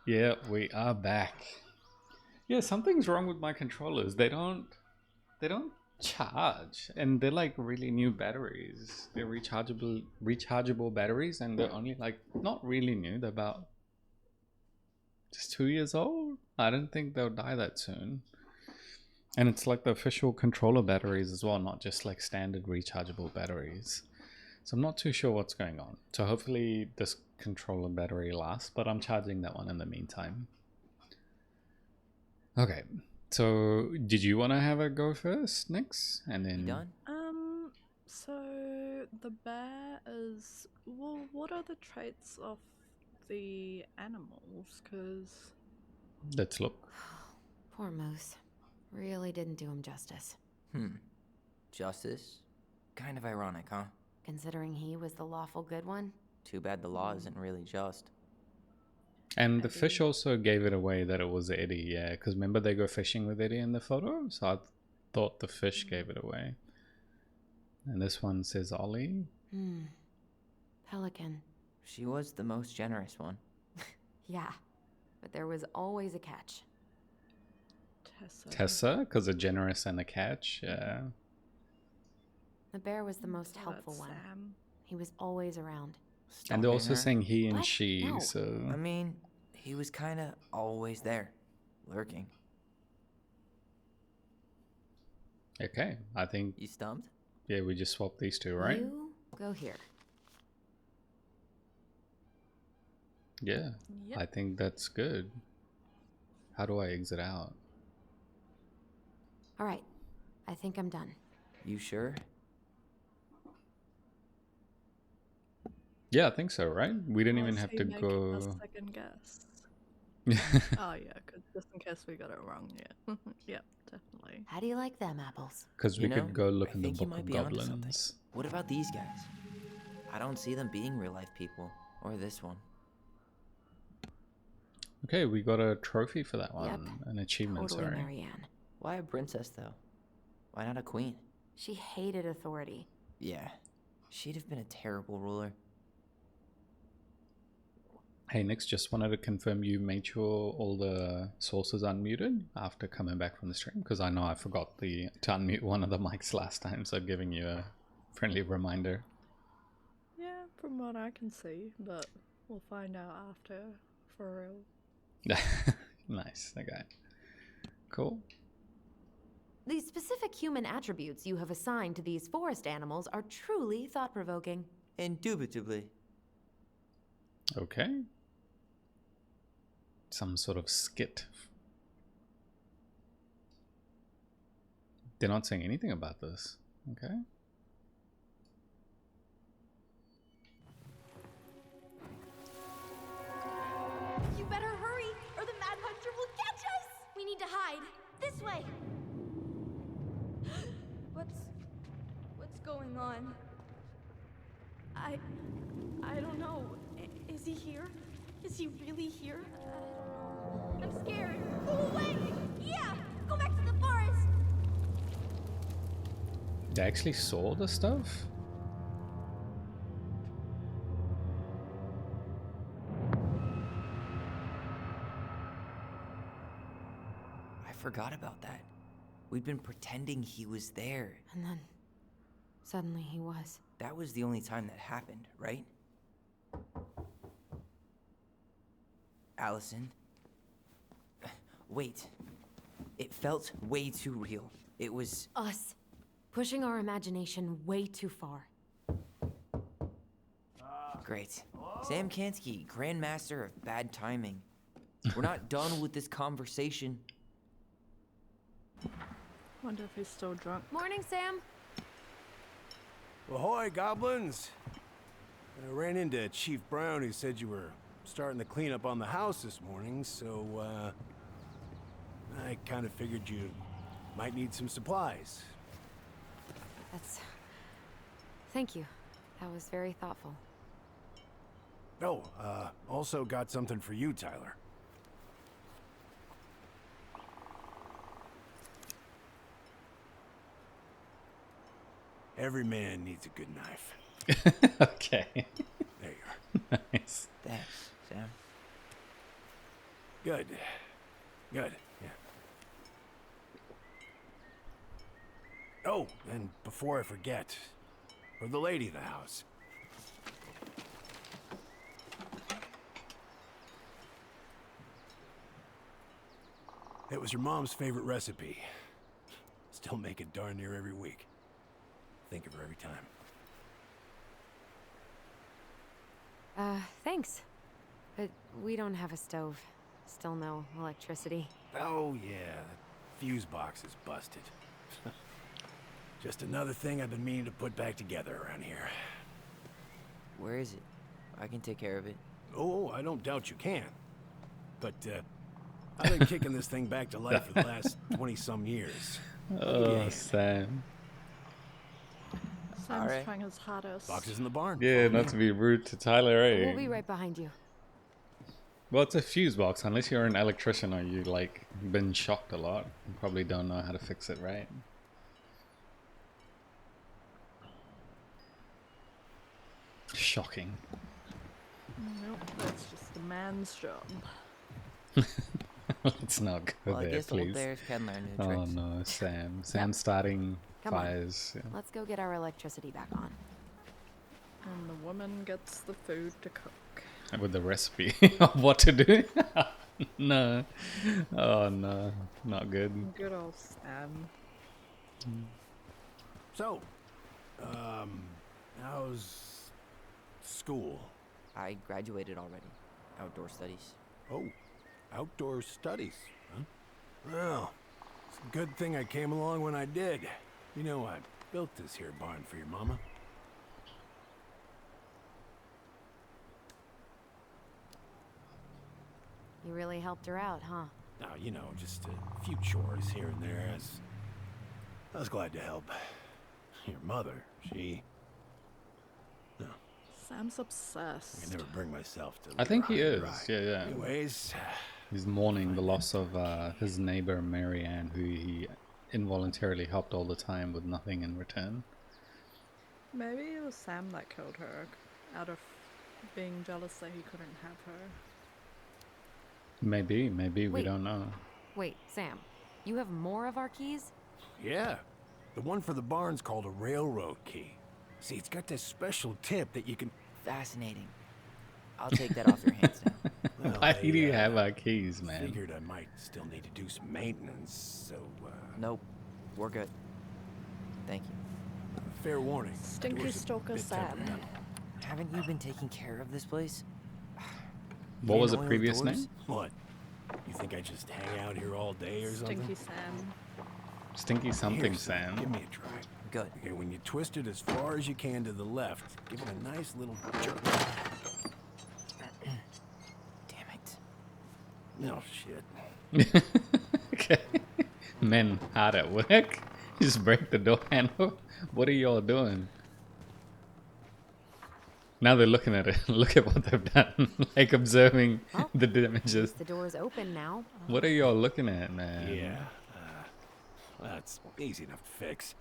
Yeah, we are back. Yeah, something's wrong with my controllers. They don't charge, and they're like really new batteries. They're rechargeable batteries, and they're only like not really new. They're about just 2 years old. I don't think they'll die that soon. And it's like the official controller batteries as well, not just like standard rechargeable batteries. So I'm not too sure what's going on. So hopefully this controller battery lasts, but I'm charging that one in the meantime. Okay, so did you want to have a go first, Nix? And then You done? So the bear is, well, what are the traits of the animals? Because let's look. Poor Moose. Really didn't do him justice. Justice? Kind of ironic, huh? Considering he was the lawful good one. Too bad the law isn't really just. And the fish also gave it away that it was Eddie, yeah, because remember they go fishing with Eddie in the photo? So I thought the fish gave it away. And this one says Ollie. Pelican. She was the most generous one. Yeah, but there was always a catch. Tessa, because a generous and a catch, yeah. The bear was the most Oh, helpful that's one. Sam. He was always around. And they're Stalking also her? saying he and What? she, No. so... I mean, he was kind of always there, lurking. Okay, I think, You stumped? yeah, we just swapped these two, right? You go here. Yeah, Yep. I think that's good. How do I exit out? All right, I think I'm done. You sure? Yeah, I think so, right? We didn't even Was have he to making go... a second guess? Oh yeah, 'cause just in case we got it wrong, yeah. Yep, definitely. How do you like them apples? Because we You know, could go look I in the think you Book might of be onto something. Goblins. What about these guys? I don't see them being real-life people. Or this one. Okay, we got a trophy for that one. Yep, An achievement, Totally sorry. Marianne. Why a princess, though? Why not a queen? She hated authority. Yeah. She'd have been a terrible ruler. Hey, Nix, just wanted to confirm you made sure all the sources unmuted after coming back from the stream, because I know I forgot to unmute one of the mics last time, so giving you a friendly reminder. Yeah, from what I can see, but we'll find out after, for real. Nice, okay. Cool. The specific human attributes you have assigned to these forest animals are truly thought-provoking. Indubitably. Okay. Some sort of skit. They're not saying anything about this. Okay. You better hurry, or the Mad Hunter will catch us! We need to hide. This way! What's going on? I don't know. Is he here? Is he really here? I'm scared. Go away! Yeah! Go back to the forest! They actually saw the stuff? I forgot about that. We'd been pretending he was there. And then, suddenly he was. That was the only time that happened, right? Allison? Wait. It felt way too real. It was... Us. Pushing our imagination way too far. Great. Sam Kansky, Grandmaster of Bad Timing. We're not done with this conversation. Wonder if he's still drunk. Morning, Sam. Ahoy, goblins! I ran into Chief Brown, who said you were starting the cleanup on the house this morning, so, I kind of figured you might need some supplies. Thank you. That was very thoughtful. Oh, also got something for you, Tyler. Every man needs a good knife. Okay. There you are. Nice. Thanks, Sam. Good. Good, yeah. Oh, and before I forget, for the lady of the house. It was your mom's favorite recipe. Still make it darn near every week. Think of her every time. Thanks. But we don't have a stove. Still no electricity. Oh yeah, that fuse box is busted. Just another thing I've been meaning to put back together around here. Where is it? I can take care of it. Oh, I don't doubt you can. But, I've been kicking this thing back to life for the last 20-some years. Oh, Sam. Sam's Alright. trying his hardest. Box is in the barn. Yeah, not to be rude to Tyler, eh? We'll be right behind you. Well, it's a fuse box. Unless you're an electrician or you, like, been shocked a lot. You probably don't know how to fix it, right? Shocking. Nope, that's just a man's job. Let's not go Well, I there, guess old please. bears can learn new Oh tricks. no, Sam. Sam's starting Come on. fires. Yeah. Let's go get our electricity back on. And the woman gets the food to cook. With the recipe of what to do. No. Oh no, not good. Good old Sam. So, how's school? I graduated already. Outdoor studies. Oh, outdoor studies, huh? Well, it's a good thing I came along when I did. You know, I built this here barn for your mama. You really helped her out, huh? Now, you know, just a few chores here and there. I was glad to help. Your mother, she... No, Sam's I obsessed. can never bring myself to... I think he leave her is. high and dry. Yeah, yeah. Anyways, He's mourning the loss of his neighbor Marianne, who he involuntarily helped all the time with nothing in return. Maybe it was Sam that killed her, out of being jealous that he couldn't have her. Maybe we Wait. don't know. Wait, Sam, you have more of our keys? Yeah. The one for the barn's called a railroad key. See, it's got this special tip that you can... Fascinating. I'll take that off your hands now. Well, Why do you have our keys, man? Figured I might still need to do some maintenance, so, Nope. We're good. Thank you. fair warning. Stinky Door's a Stalker bit Sam. temperamental. Haven't you been taking care of this place? What was the Oil previous doors? name? What? You think I just hang out here all day or something? Stinky Sam. Stinky something Here, Sam. Give me a try. Good. Okay, when you twist it as far as you can to the left, give it a nice little jerk. Damn it. No shit. Okay. Men hard at work. Just break the door handle. What are y'all doing? Now they're looking at it. Look at what they've done. Like observing Oh. the damages. The door's open now. What are y'all looking at, man? Yeah. That's easy enough to fix.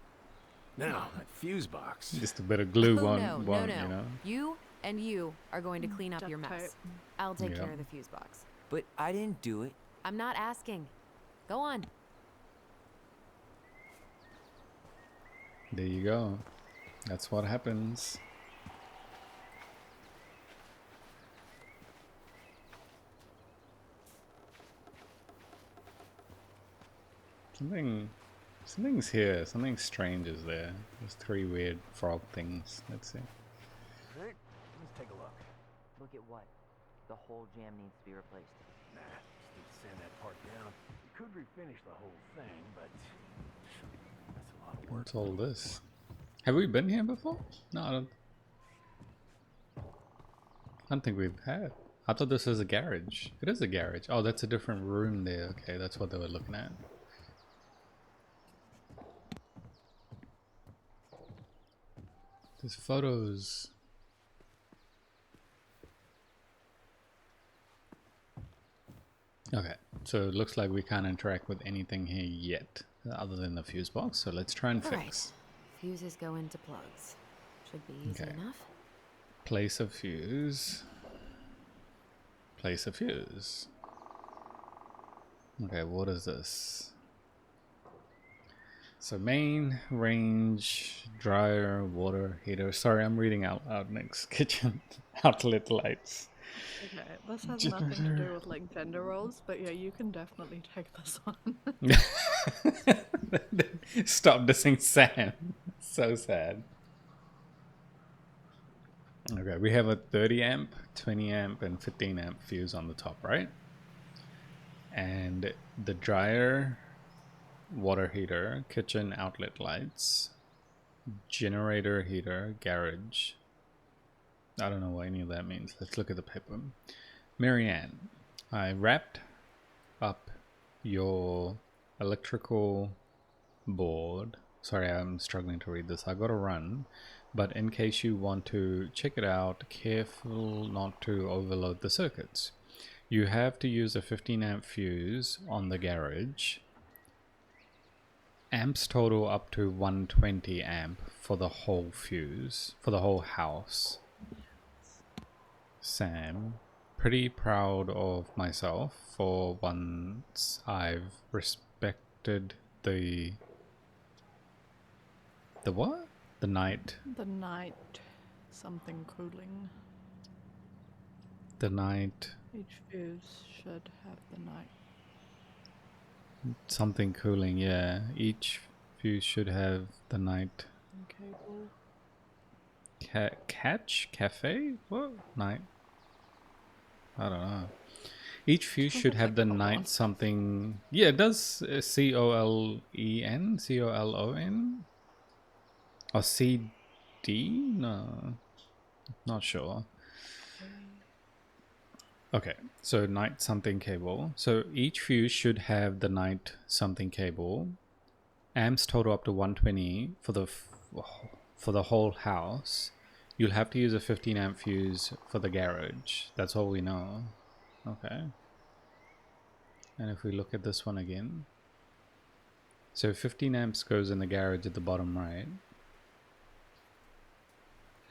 Now, that fuse box. Just a bit of glue Oh, won't, no, won't, no, no. you know? You and you are going to clean up Duct your mess. tape. I'll take Yeah. care of the fuse box. But I didn't do it. I'm not asking. Go on. There you go. That's what happens. Something's here. Something strange is there. There's 3 weird frog things. Let's see. Right, let's take a look. Look at what? The whole jam needs to be replaced. Nah, just need to sand that part down. You could refinish the whole thing, but that's a lot of work. What's all this? Have we been here before? No, I don't think we've had. I thought this was a garage. It is a garage. Oh, that's a different room there. Okay, that's what they were looking at. There's photos. Okay, so it looks like we can't interact with anything here yet, other than the fuse box. So let's try and All right. fix. Fuses go into plugs. Should be easy Okay. enough. Place a fuse. Place a fuse. Okay, what is this? So main, range, dryer, water heater. Sorry, I'm reading out loud next. Kitchen outlet lights. Okay, this has nothing to do with like gender roles, but yeah, you can definitely take this one. Stop dissing Sam. So sad. Okay, we have a 30 amp, 20 amp, and 15 amp fuse on the top, right? And the dryer, water heater, kitchen outlet lights, generator heater, garage. I don't know what any of that means. Let's look at the paper. Marianne, I wrapped up your electrical board. Sorry, I'm struggling to read this. I gotta run. But in case you want to check it out, careful not to overload the circuits. You have to use a 15 amp fuse on the garage. Amps total up to 120 amp for the whole fuse, for the whole house. Sam, pretty proud of myself for once I've respected the what? The night. The night something cooling. The night Each fuse should have the night. something cooling, yeah. Each fuse should have the night Cable. catch cafe? What? Night. I don't know. Each fuse should have the night something. Yeah, it does COLEN? COLON? Or CD? No. Not sure. Okay, so night something cable. So each fuse should have the night something cable. Amps total up to 120 for the whole house. You'll have to use a 15 amp fuse for the garage. That's all we know. Okay. And if we look at this one again. So 15 amps goes in the garage at the bottom right.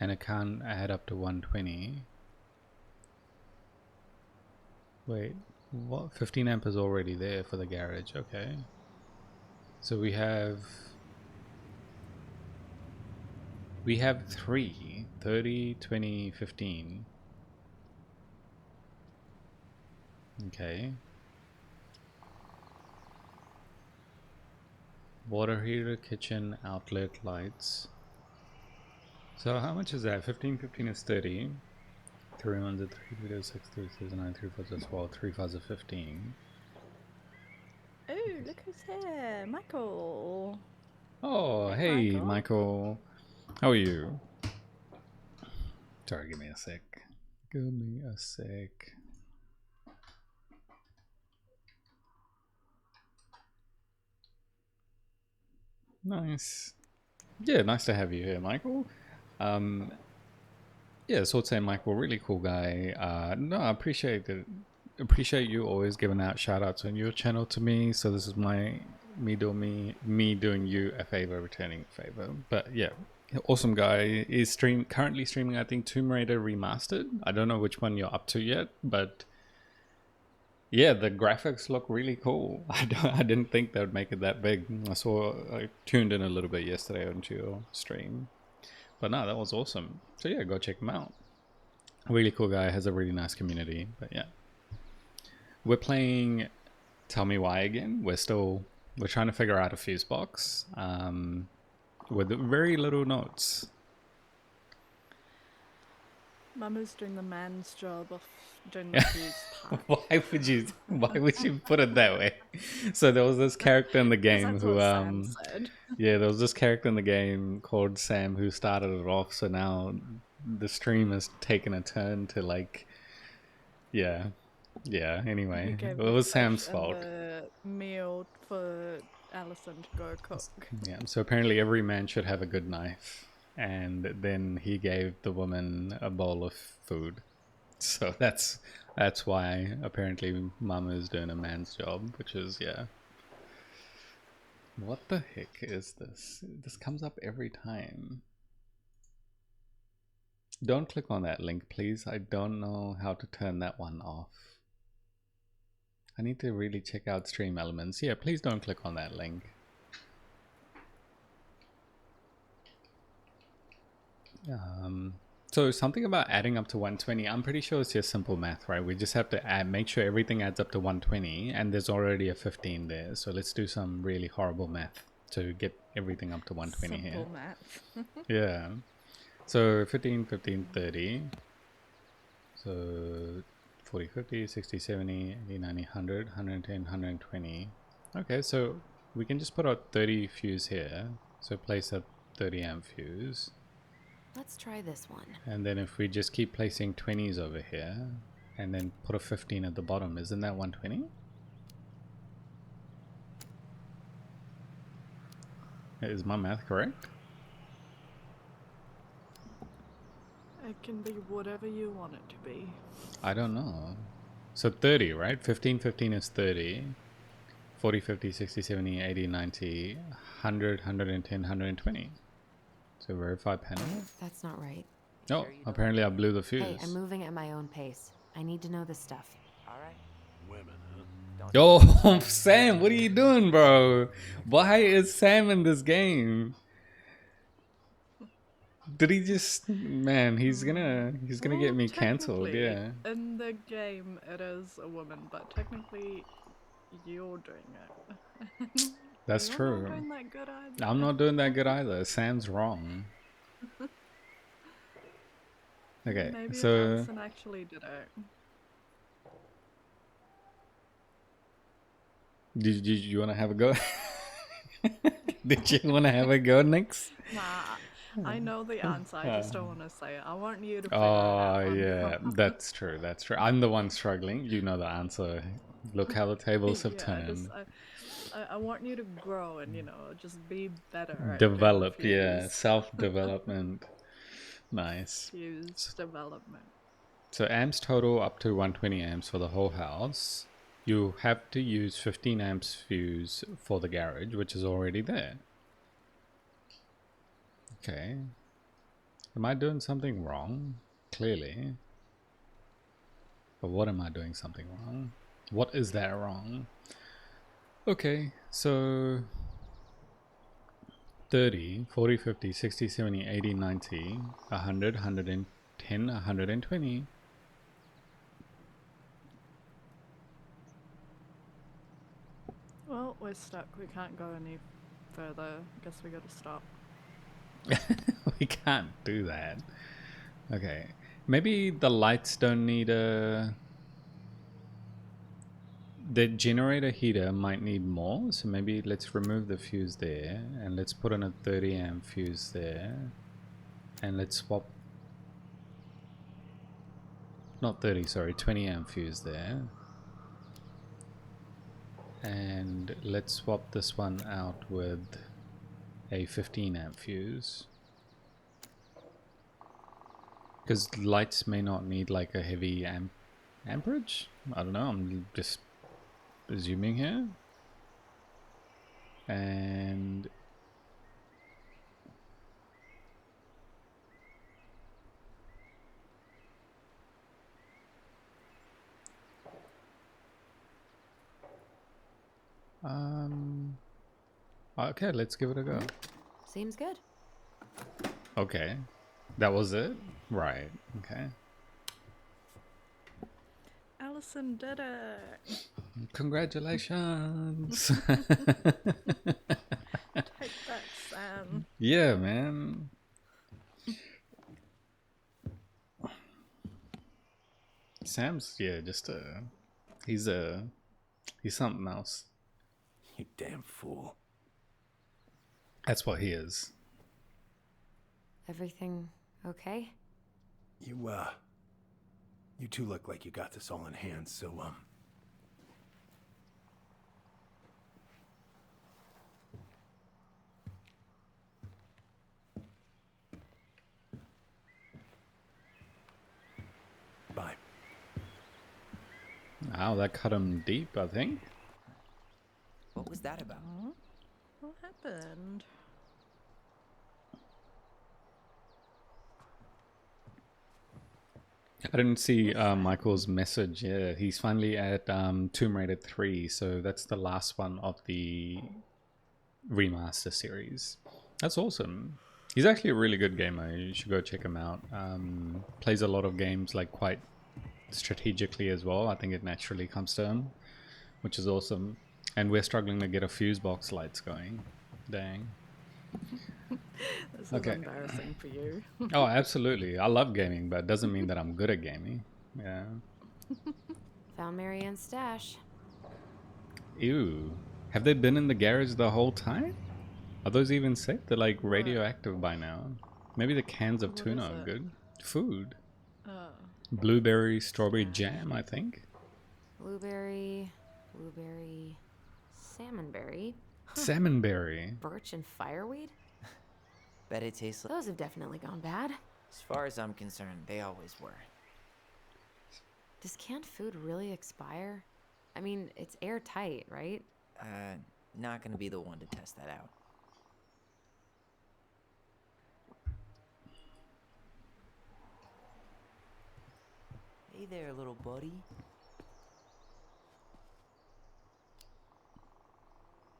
and it can't add up to 120. Wait, what? 15 amp is already there for the garage. Okay. So we have 3, 30, 20, 15. Okay. Water heater, kitchen, outlet, lights. So how much is that? 15 is 30. 3 ones are 3, 3 6, 3 6, 9, 3 4 is 12, 3 5 is 15. Oh, look who's here, Michael. Oh, hey, Michael. How are you? Sorry, give me a sec. Give me a sec. Nice. Yeah, nice to have you here, Michael. Yeah, Sword Saint Michael, really cool guy. No, I appreciate it. Appreciate you always giving out shout outs on your channel to me. So this is me doing you a favor, returning a favor. But yeah, awesome guy. Is currently streaming, I think, Tomb Raider Remastered. I don't know which one you're up to yet, but yeah, the graphics look really cool. I didn't think they would make it that big. I tuned in a little bit yesterday onto your stream. But no, that was awesome. So yeah, go check him out. Really cool guy, has a really nice community. But yeah, we're playing Tell Me Why again. We're trying to figure out a fuse box with very little notes. Mama's doing the man's job of doing the fuse part. Why would you put it that way? So there was this character in the game who Sam said. yeah, there was this character in the game called Sam who started it off, so now the stream has taken a turn to like yeah, anyway. It was Sam's fault. The meal for Allison to go cook. Yeah, so apparently every man should have a good knife. And then he gave the woman a bowl of food. So that's why apparently Mama is doing a man's job, which is, yeah. What the heck is this? This comes up every time. Don't click on that link, please. I don't know how to turn that one off. I need to really check out Stream Elements. Yeah, please don't click on that link. So something about adding up to 120, I'm pretty sure it's just simple math, right? We just have to make sure everything adds up to 120, and there's already a 15 there. So let's do some really horrible math to get everything up to 120 simple here. Math. Yeah. So 15, 15, 30. So 40, 50, 60, 70, 80, 90, 100, 110, 120. Okay, so we can just put our 30 fuse here. So place a 30 amp fuse. Let's try this one. And then if we just keep placing 20s over here and then put a 15 at the bottom, isn't that 120? Is my math correct? It can be whatever you want it to be. I don't know. So 30, right? 15, 15 is 30. 40, 50, 60, 70, 80, 90, 100, 110, 120. So verify panel. That's not right. Oh, apparently I blew the fuse. Hey, I'm moving at my own pace. I need to know this stuff. Alright. Women, huh? Yo, Sam, what are you doing, bro? Why is Sam in this game? Did he just... Man, he's gonna get me cancelled, yeah. In the game, it is a woman, but technically, you're doing it. That's You're true. not doing that good either. I'm not doing that good either. Sam's wrong. Okay, Maybe so... Allison actually did it. Did you want to have a go? Did you want to have a go next? Nah, I know the answer. I just don't want to say it. I want you to figure Oh, it out. yeah, that's true. That's true. I'm the one struggling. You know the answer. Look how the tables have turned. I want you to grow and, you know, just be better. at Develop, doing yeah. fuse. Self-development. Nice. Fuse development. So amps total up to 120 amps for the whole house. You have to use 15 amps fuse for the garage, which is already there. Okay. Am I doing something wrong? Clearly. But what am I doing something wrong? What is that wrong? Okay, so 30, 40, 50, 60, 70, 80, 90, 100, 110, 120. Well, we're stuck. We can't go any further. Guess we gotta stop. We can't do that. Okay. Maybe the lights don't need a... The generator heater might need more, so maybe let's remove the fuse there and let's put in a 30 amp fuse there. And let's swap... Not 30, sorry, 20 amp fuse there. And let's swap this one out with a 15 amp fuse. Because lights may not need like a heavy amperage? I don't know, I'm just assuming here. And okay, let's give it a go. Seems good. Okay, that was it? Right, okay. Allison did it! Congratulations! Take that, Sam. Yeah, man. Sam's, yeah, just he's something else. You damn fool. That's what he is. Everything okay? You two look like you got this all in hand, so, bye. Wow, that cut him deep, I think. What was that about? What happened? I didn't see Michael's message. Yeah, he's finally at Tomb Raider 3, so that's the last one of the remaster series. That's awesome. He's actually a really good gamer. You should go check him out. Plays a lot of games like quite strategically as well. I think it naturally comes to him, which is awesome. And we're struggling to get a fuse box lights going. Dang. This is Okay. embarrassing for you. Oh, absolutely. I love gaming, but it doesn't mean that I'm good at gaming. Yeah. Found Marianne's stash. Ew. Have they been in the garage the whole time? Are those even safe? They're like radioactive by now. Maybe the cans of What tuna is are it? good. Food. Oh. Blueberry, strawberry jam, I think. Blueberry, salmonberry, Salmonberry. birch, and fireweed? Bet it tastes like... Those have definitely gone bad. As far as I'm concerned, they always were. Does canned food really expire? I mean, it's airtight, right? Not gonna be the one to test that out. Hey there, little buddy.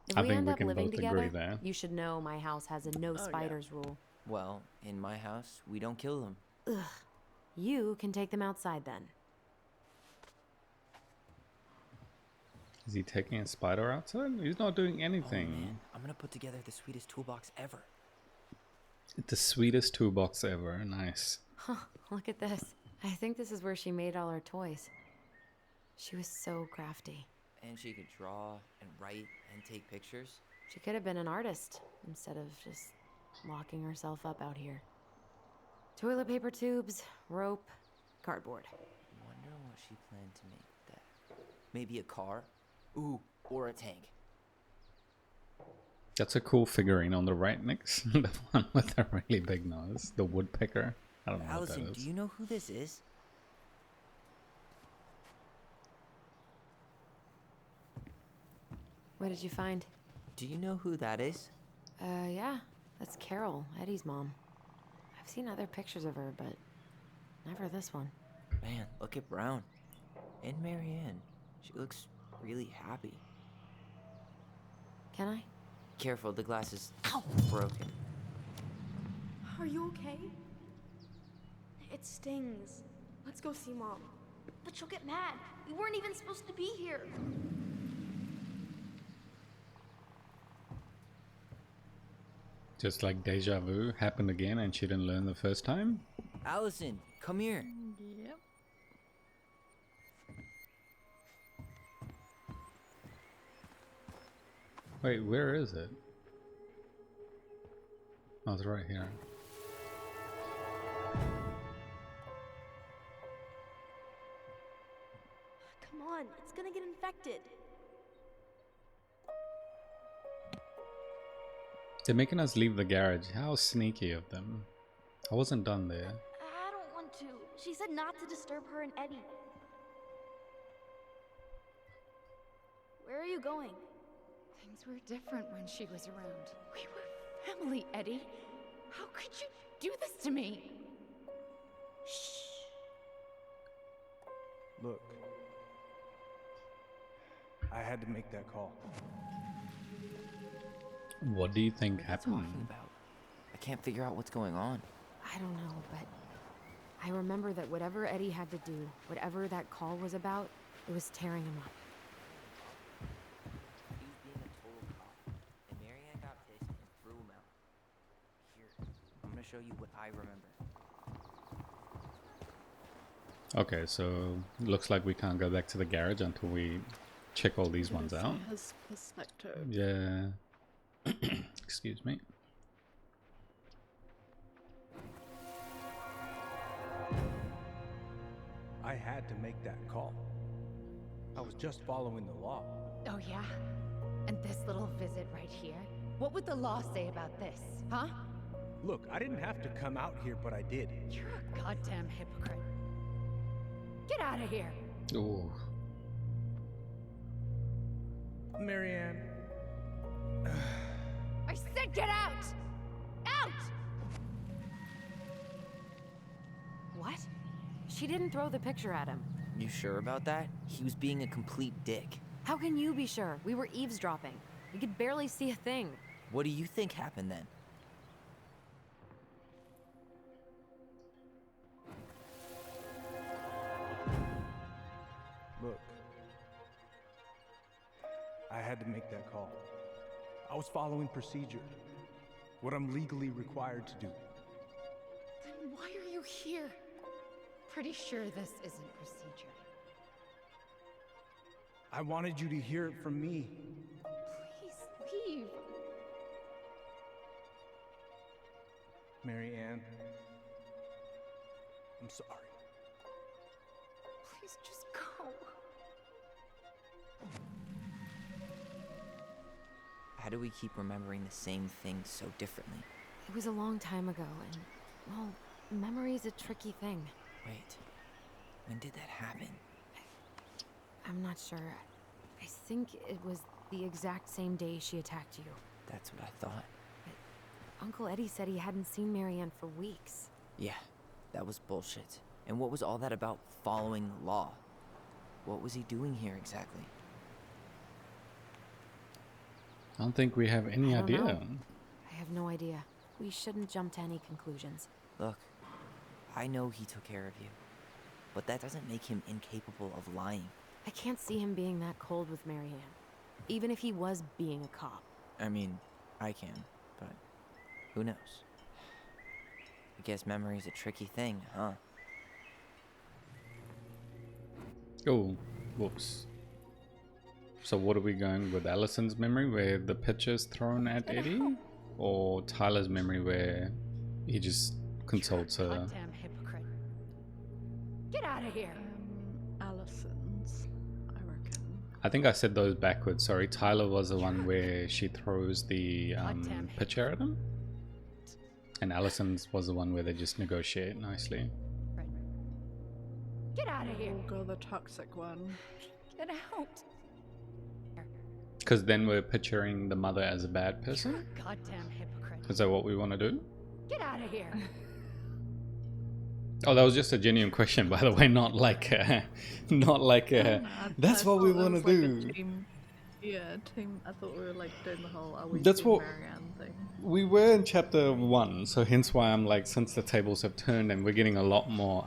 If I we think end we up can living both agree together, there. you should know my house has a no yeah. spiders rule. Well, in my house, we don't kill them. Ugh. You can take them outside then. Is he taking a spider outside? He's not doing anything. Oh, man. I'm gonna put together the sweetest toolbox ever. The sweetest toolbox ever. Nice. Huh, look at this. I think this is where she made all her toys. She was so crafty. And she could draw and write and take pictures. She could have been an artist instead of just locking herself up out here. Toilet paper tubes, rope, cardboard. Wonder what she planned to make with that. Maybe a car? Ooh, or a tank. That's a cool figurine on the right, Nix. The one with the really big nose. The woodpecker. I don't know Allison, what that do is. you know who this is? What did you find? Do you know who that is? Yeah, that's Carol, Eddie's mom. I've seen other pictures of her, but never this one. Man, look at Brown. And Marianne. She looks really happy. Can I? Careful, the glass is broken. Are you okay? It stings. Let's go see Mom. But she'll get mad. We weren't even supposed to be here. Just like deja vu happened again and she didn't learn the first time. Allison, come here. Yep. Wait, where is it? Oh, it's right here. Come on, it's gonna get infected. They're making us leave the garage. How sneaky of them. I wasn't done there. I don't want to. She said not to disturb her and Eddie. Where are you going? Things were different when she was around. We were family, Eddie. How could you do this to me? Shh. Look. I had to make that call. What do you think What are you happened? talking about? I can't figure out what's going on. I don't know, but I remember that whatever Eddie had to do, whatever that call was about, it was tearing him up. He was being a total cop, and Marianne got pissed and threw him out. Here, I'm gonna show you what I remember. Okay, so looks like we can't go back to the garage until we check all these ones out. His perspective. Yeah. Excuse me. I had to make that call. I was just following the law. Oh, yeah? And this little visit right here? What would the law say about this, huh? Look, I didn't have to come out here, but I did. You're a goddamn hypocrite. Get out of here! Ooh. Marianne. I said get out! Out! What? She didn't throw the picture at him. You sure about that? He was being a complete dick. How can you be sure? We were eavesdropping. We could barely see a thing. What do you think happened then? Look. I had to make that call. I was following procedure. What I'm legally required to do. Then why are you here? Pretty sure this isn't procedure. I wanted you to hear it from me. Please leave. Marianne. I'm sorry. Please just go. How do we keep remembering the same things so differently? It was a long time ago, and, well, memory's a tricky thing. Wait, when did that happen? I'm not sure. I think it was the exact same day she attacked you. That's what I thought. Uncle Eddie said he hadn't seen Marianne for weeks. Yeah, that was bullshit. And what was all that about following the law? What was he doing here exactly? I don't think we have any I don't idea. know. I have no idea. We shouldn't jump to any conclusions. Look, I know he took care of you, but that doesn't make him incapable of lying. I can't see him being that cold with Marianne, even if he was being a cop. I mean, I can, but who knows? I guess memory's a tricky thing, huh? Oh, whoops. So what are we going with? Allison's memory where the picture's thrown at Eddie? Or Tyler's memory where he just consults her? Goddamn hypocrite. Get out of here. Allison's, I reckon. I think I said those backwards. Sorry, Tyler was the one where she throws the Goddamn picture at him. And Allison's was the one where they just negotiate nicely. Get out of here. We'll go the toxic one. Get out. Because then we're picturing the mother as a bad You're person? a goddamn hypocrite. Is that what we want to do? Get out of here. Oh, that was just a genuine question, by the way. Not like, not like. That's what we want to do. Team. I thought we were like doing the whole "Are we That's Team what Marianne" thing. we were in chapter 1, so hence why I'm like, since the tables have turned and we're getting a lot more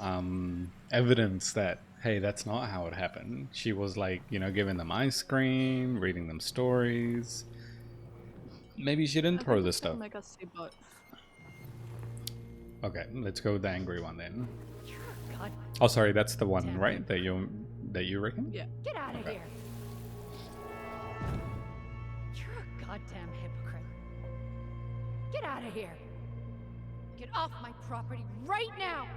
evidence that hey, that's not how it happened. She was like, you know, giving them ice cream, reading them stories. Maybe she didn't throw this stuff. Make us see both. Okay, let's go with the angry one then. God. Oh, sorry, that's the one, right? That you reckon? Yeah. Get out of here. You're a goddamn hypocrite. Get out of here. Get off my property right now.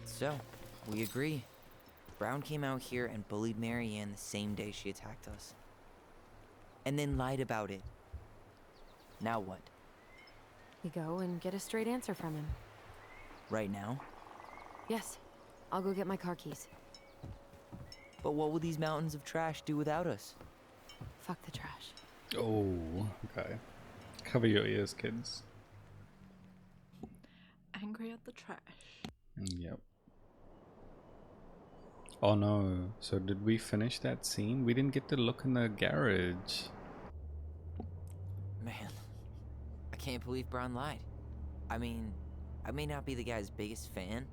So, we agree. Brown came out here and bullied Marianne the same day she attacked us. And then lied about it. Now what? We go and get a straight answer from him. Right now? Yes. I'll go get my car keys. But what will these mountains of trash do without us? Fuck the trash. Oh, okay. Cover your ears, kids. Angry at the trash. Yep. Oh no, so did we finish that scene? We didn't get to look in the garage. Man, I can't believe Brown lied. I mean, I may not be the guy's biggest fan,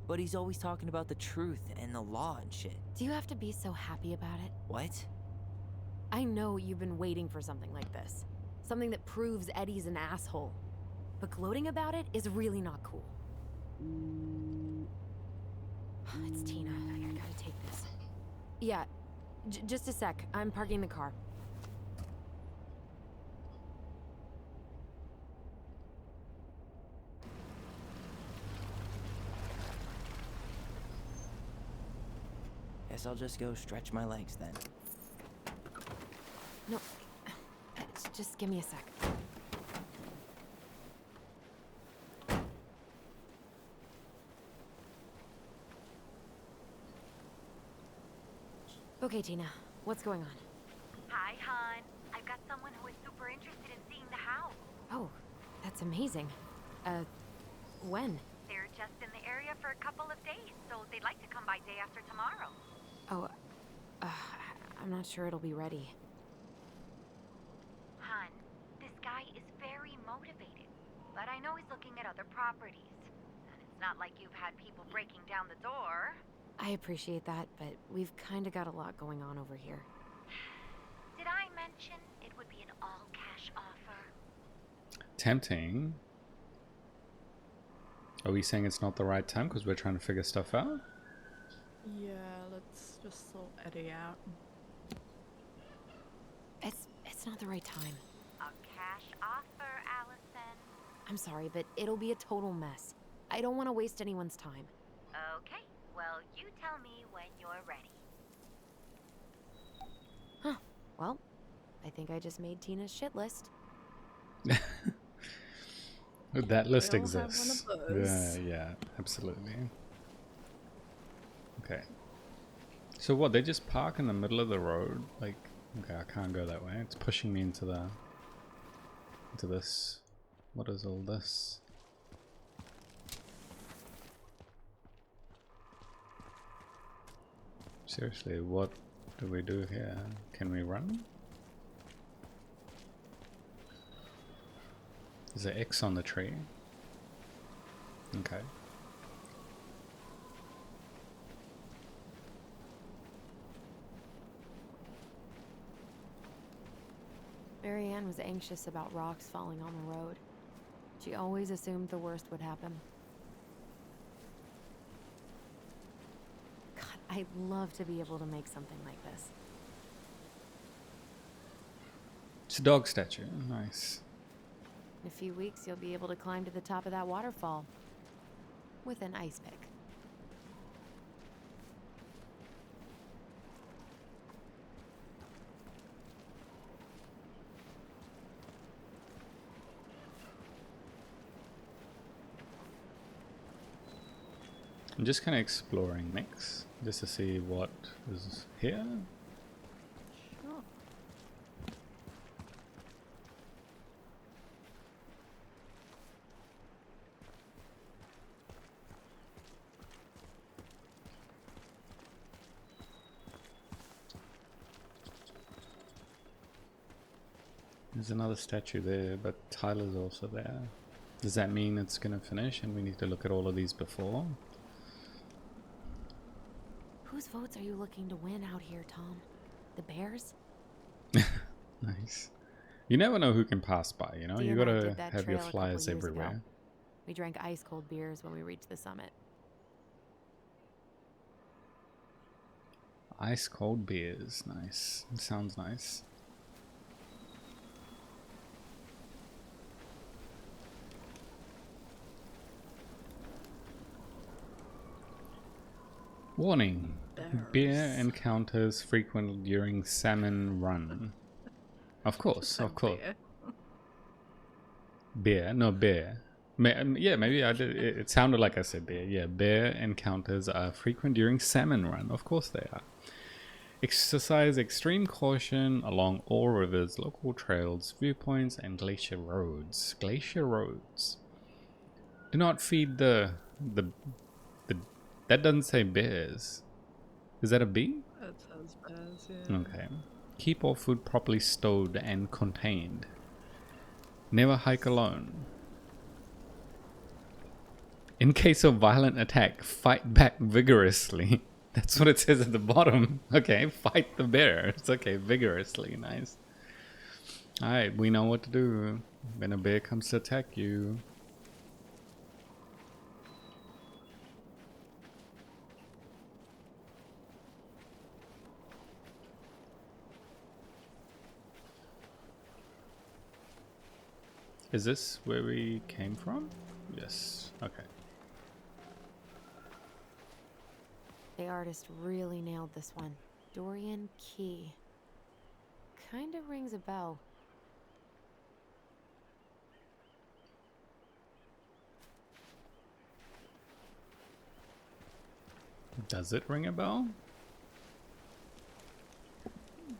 but he's always talking about the truth and the law and shit. Do you have to be so happy about it? What? I know you've been waiting for something like this. Something that proves Eddie's an asshole. But gloating about it is really not cool. It's Tina. I gotta take this. Yeah, just a sec. I'm parking the car. Guess I'll just go stretch my legs then. No, just give me a sec. Okay, Tina, what's going on? Hi, hon. I've got someone who is super interested in seeing the house. Oh, that's amazing. When? They're just in the area for a couple of days, so they'd like to come by day after tomorrow. Oh, I'm not sure it'll be ready. Hon, this guy is very motivated, but I know he's looking at other properties. And it's not like you've had people breaking down the door. I appreciate that, but we've kinda got a lot going on over here. Did I mention it would be an all-cash offer? Tempting. Are we saying it's not the right time because we're trying to figure stuff out? Yeah, let's just sort Eddie out. It's not the right time. A cash offer, Allison. I'm sorry, but it'll be a total mess. I don't want to waste anyone's time. Okay, well, you tell me when you're ready. Huh. Well, I think I just made Tina's shit list. That list We all have exists. one of those. Yeah, absolutely. Okay. So what, they just park in the middle of the road? Like, okay, I can't go that way. It's pushing me into this. What is all this? Seriously, what do we do here? Can we run? There's an X on the tree. Okay. Marianne was anxious about rocks falling on the road. She always assumed the worst would happen. God, I'd love to be able to make something like this. It's a dog statue. Nice. In a few weeks, you'll be able to climb to the top of that waterfall. With an ice pick. I'm just kind of exploring next, just to see what is here. There's another statue there, but Tyler's also there. Does that mean it's gonna finish and we need to look at all of these before? Whose votes are you looking to win out here, Tom? The Bears? Nice. You never know who can pass by, you know? Dee You and I gotta did that have your trail a couple flyers years ago. everywhere. We drank ice-cold beers when we reached the summit. Ice cold beers. Nice. Sounds nice. Warning. Beer encounters frequent during salmon run. Of course, of course. Beer, no bear. Yeah, maybe I did. It sounded like I said bear. Yeah, bear encounters are frequent during salmon run. Of course they are. Exercise extreme caution along all rivers, local trails, viewpoints, and glacier roads. Glacier roads. Do not feed the. That doesn't say bears. Is that a bee? It says bears, yeah. Okay. Keep all food properly stowed and contained. Never hike alone. In case of violent attack, fight back vigorously. That's what it says at the bottom. Okay, fight the bear. It's okay, vigorously. Nice. Alright, we know what to do when a bear comes to attack you. Is this where we came from? Yes. Okay. The artist really nailed this one. Dorian Key. Kinda rings a bell. Does it ring a bell?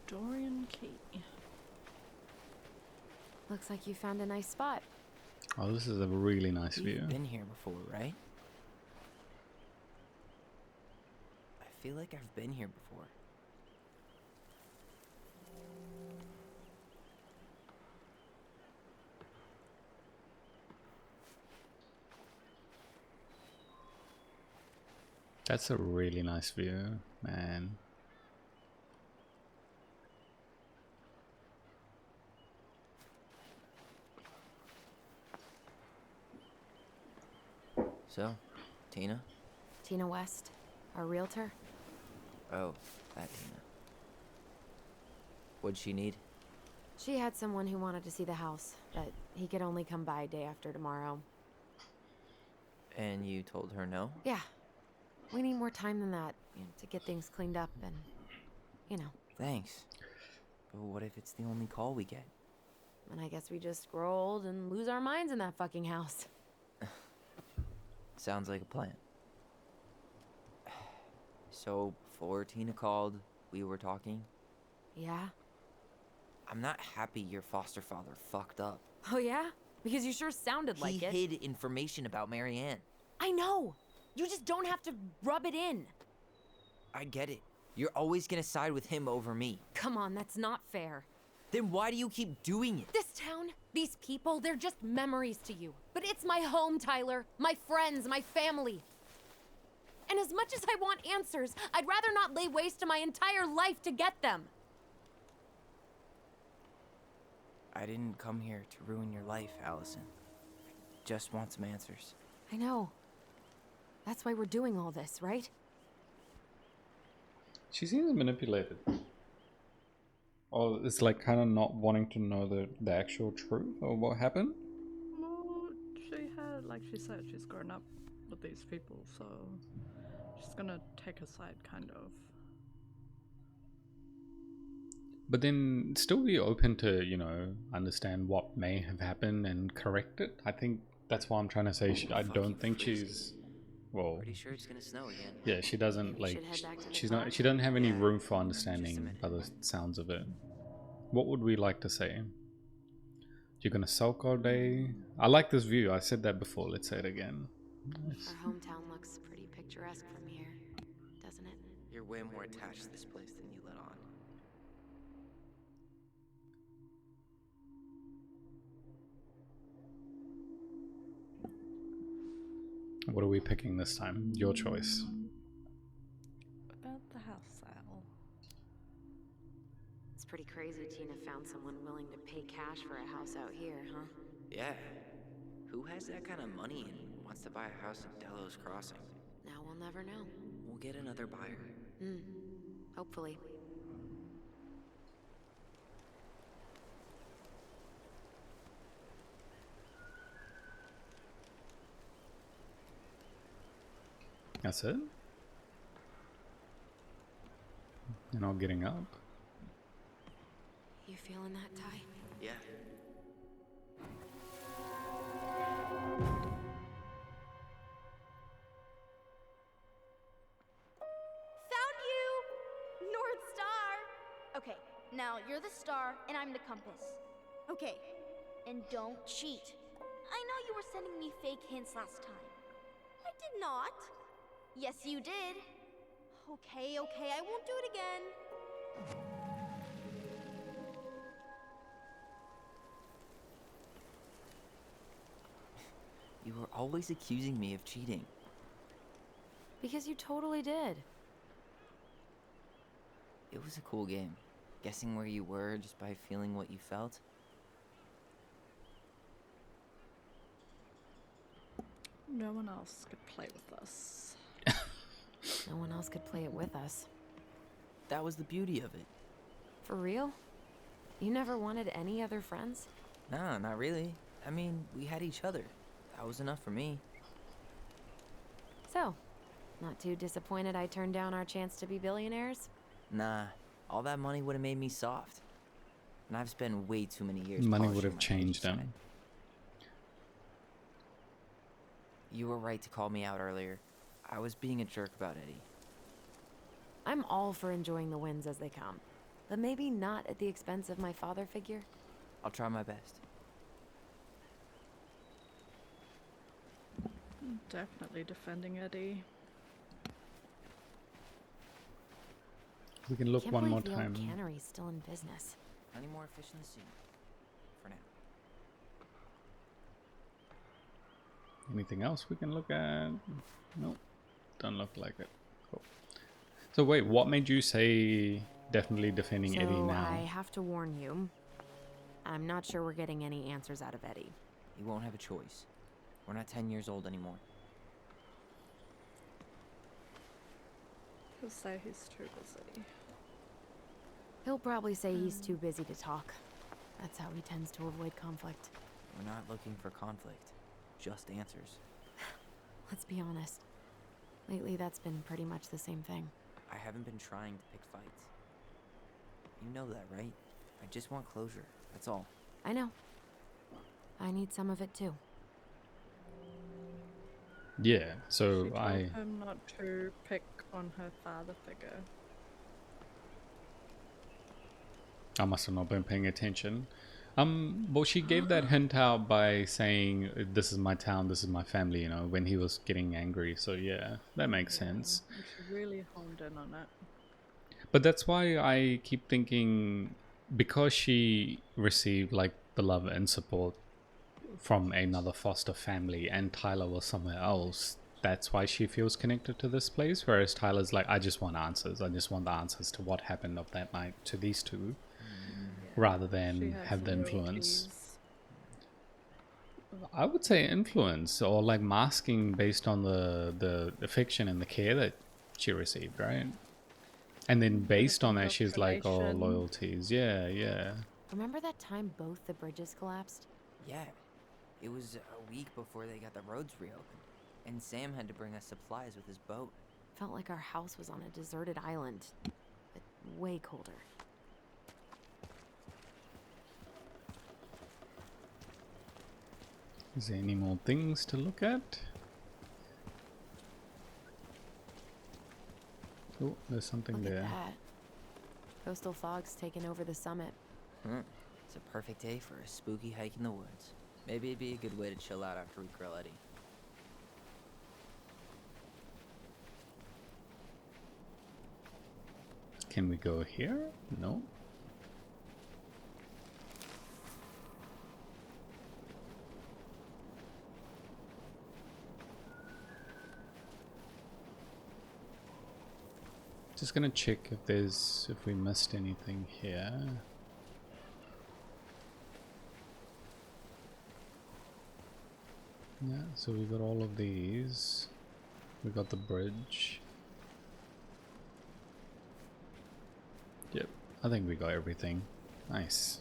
Dorian Key. Looks like you found a nice spot. Oh, this is a really nice view. You've been here before, right? I feel like I've been here before. That's a really nice view, man. So, Tina? Tina West, our realtor. Oh, that Tina. What'd she need? She had someone who wanted to see the house, but he could only come by day after tomorrow. And you told her no? Yeah. We need more time than that, to get things cleaned up and, Thanks. But what if it's the only call we get? And I guess we just grow old and lose our minds in that fucking house. Sounds like a plan. So, before Tina called, we were talking. Yeah? I'm not happy your foster father fucked up. Oh yeah? Because you sure sounded like it. He hid information about Marianne. I know! You just don't have to rub it in. I get it. You're always gonna side with him over me. Come on, that's not fair. Then why do you keep doing it? This town, these people, they're just memories to you. But it's my home, Tyler. My friends, my family. And as much as I want answers, I'd rather not lay waste to my entire life to get them. I didn't come here to ruin your life, Allison. I just want some answers. I know. That's why we're doing all this, right? She seems manipulated. Or it's like kind of not wanting to know the actual truth of what happened. Well, she had, like she said, she's grown up with these people, so she's gonna take a side, kind of. But then still be open to, understand what may have happened and correct it. I think that's why I'm trying to say I don't think she's... Well, Pretty sure it's gonna snow again. yeah, she doesn't Maybe we should head back to the she car? doesn't have any Yeah, room for just a understanding minute. by the sounds of it. What would we like to say? You're gonna sulk all day? I like this view. I said that before. Let's say it again. Nice. Our hometown looks pretty picturesque from here, doesn't it? You're way more attached to this place than you let on. What are we picking this time? Your choice. About the house sale. It's pretty crazy Tina found someone willing to pay cash for a house out here, huh? Yeah. Who has that kind of money and wants to buy a house in Delos Crossing? Now we'll never know. We'll get another buyer. Hopefully. That's it? You're not getting up? You feeling that, Ty? Yeah. Found you! North Star! Okay, now you're the star and I'm the compass. Okay, and don't cheat. I know you were sending me fake hints last time. I did not. Yes, you did. Okay, I won't do it again. You were always accusing me of cheating. Because you totally did. It was a cool game. Guessing where you were just by feeling what you felt. No one else could play with us. No one else could play it with us. That was the beauty of it. For real? You never wanted any other friends? Nah, not really. I mean, we had each other. That was enough for me. So, not too disappointed I turned down our chance to be billionaires? Nah, all that money would have made me soft. And I've spent way too many years Money polishing would have my changed side. him. You were right to call me out earlier. I was being a jerk about Eddie. I'm all for enjoying the wins as they come. But maybe not at the expense of my father figure? I'll try my best. Definitely defending Eddie. We can look Can't one more believe the old time. cannery's still in business. Plenty more fish in the sea. For now. Anything else we can look at? Nope. Don't look like it. Cool. So wait, what made you say definitely defending So Eddie now? I have to warn you. I'm not sure we're getting any answers out of Eddie. You won't have a choice. We're not 10 years old anymore. He'll say he's too busy. He'll probably say he's too busy to talk. That's how he tends to avoid conflict. We're not looking for conflict. Just answers. Let's be honest. Lately, that's been pretty much the same thing. I haven't been trying to pick fights. You know that, right? I just want closure. That's all. I know. I need some of it too. Yeah, so She told I him not to pick on her father figure. must have not been paying attention. Well, she gave that hint out by saying, "This is my town, this is my family," you know, when he was getting angry. So yeah, that makes sense. And she really honed in on it. But that's why I keep thinking, because she received like the love and support from another foster family and Tyler was somewhere else, that's why she feels connected to this place, whereas Tyler's like, I just want answers. I just want the answers to what happened of that night to these two, rather She than has have the influence. loyalties. I would say influence, or like masking based on the affection and the care that she received, right? And then based on that, she's like, oh, Indoctrination. loyalties. Yeah. Remember that time both the bridges collapsed? Yeah. It was a week before they got the roads reopened. And Sam had to bring us supplies with his boat. Felt like our house was on a deserted island, but way colder. Is there any more things to look at? Oh, there's something Look there. at that. Coastal fog's taken over the summit. It's a perfect day for a spooky hike in the woods. Maybe it'd be a good way to chill out after we grill Eddie. Can we go here? No. Just gonna check if we missed anything here. Yeah, so we got all of these. We got the bridge. Yep, I think we got everything. Nice.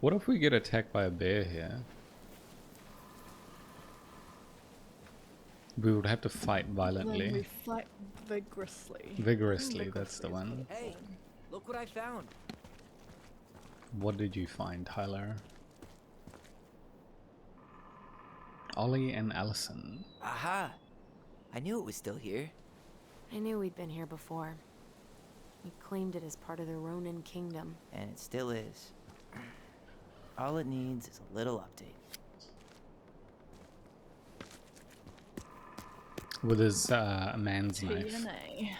What if we get attacked by a bear here? We would have to fight Then we violently. fight vigorously. Vigorously, that's the one. Hey, look what I found. What did you find, Tyler? Ollie and Allison. Aha! I knew it was still here. I knew we'd been here before. We claimed it as part of the Ronin kingdom. And it still is. All it needs is a little update. With his man's knife. TNA.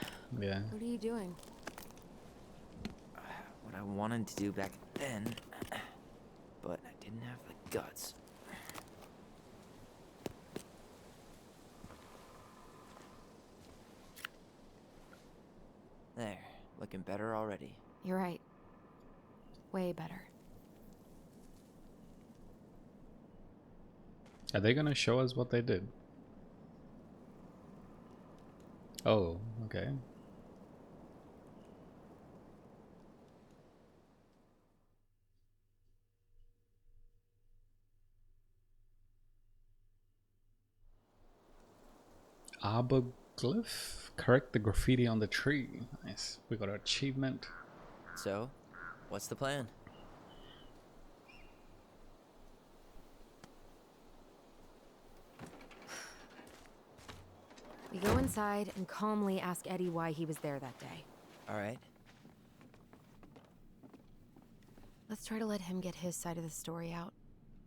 Yeah. What are you doing? What I wanted to do back then, but I didn't have the guts. There, looking better already. You're right. Way better. Are they gonna show us what they did? Oh, okay. Arboglyph? Correct the graffiti on the tree. Nice. We got our achievement. So, what's the plan? We go inside and calmly ask Eddie why he was there that day. Alright. Let's try to let him get his side of the story out,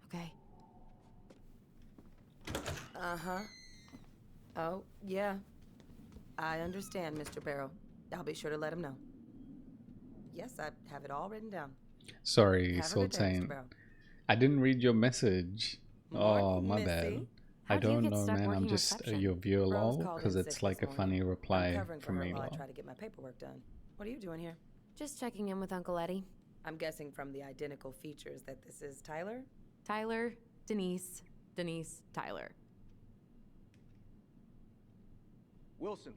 okay? Uh-huh. Oh, yeah. I understand, Mr. Barrow. I'll be sure to let him know. Yes, I have it all written down. Sorry, Have a good day, Mr. Sultan. Barrow. I didn't read your message. Oh, my Missy. bad. I How'd you don't get know, stuck man. I'm working just reception? your viewer Rose lol called because in it's sick like a this funny morning. reply I'm covering for for her me while I lol. try to get my paperwork done. What are you doing here? Just checking in with Uncle Eddie. I'm guessing from the identical features that this is Tyler? Tyler, Denise, Tyler. Wilson,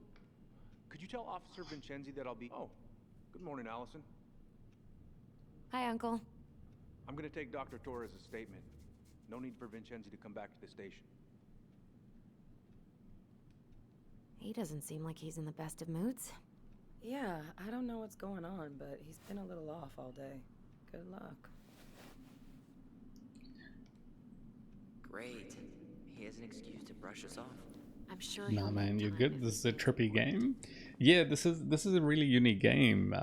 could you tell Officer Vincenzi that I'll be... Oh, good morning, Allison. Hi, Uncle. I'm gonna take Dr. Torres' statement. No need for Vincenzi to come back to the station. He doesn't seem like he's in the best of moods. Yeah, I don't know what's going on, but he's been a little off all day. Good luck. Great. He has an excuse to brush us off. I'm sure Nah, he'll man, make you're time good. if This is he a feels trippy like it. game. Yeah, this is a really unique game.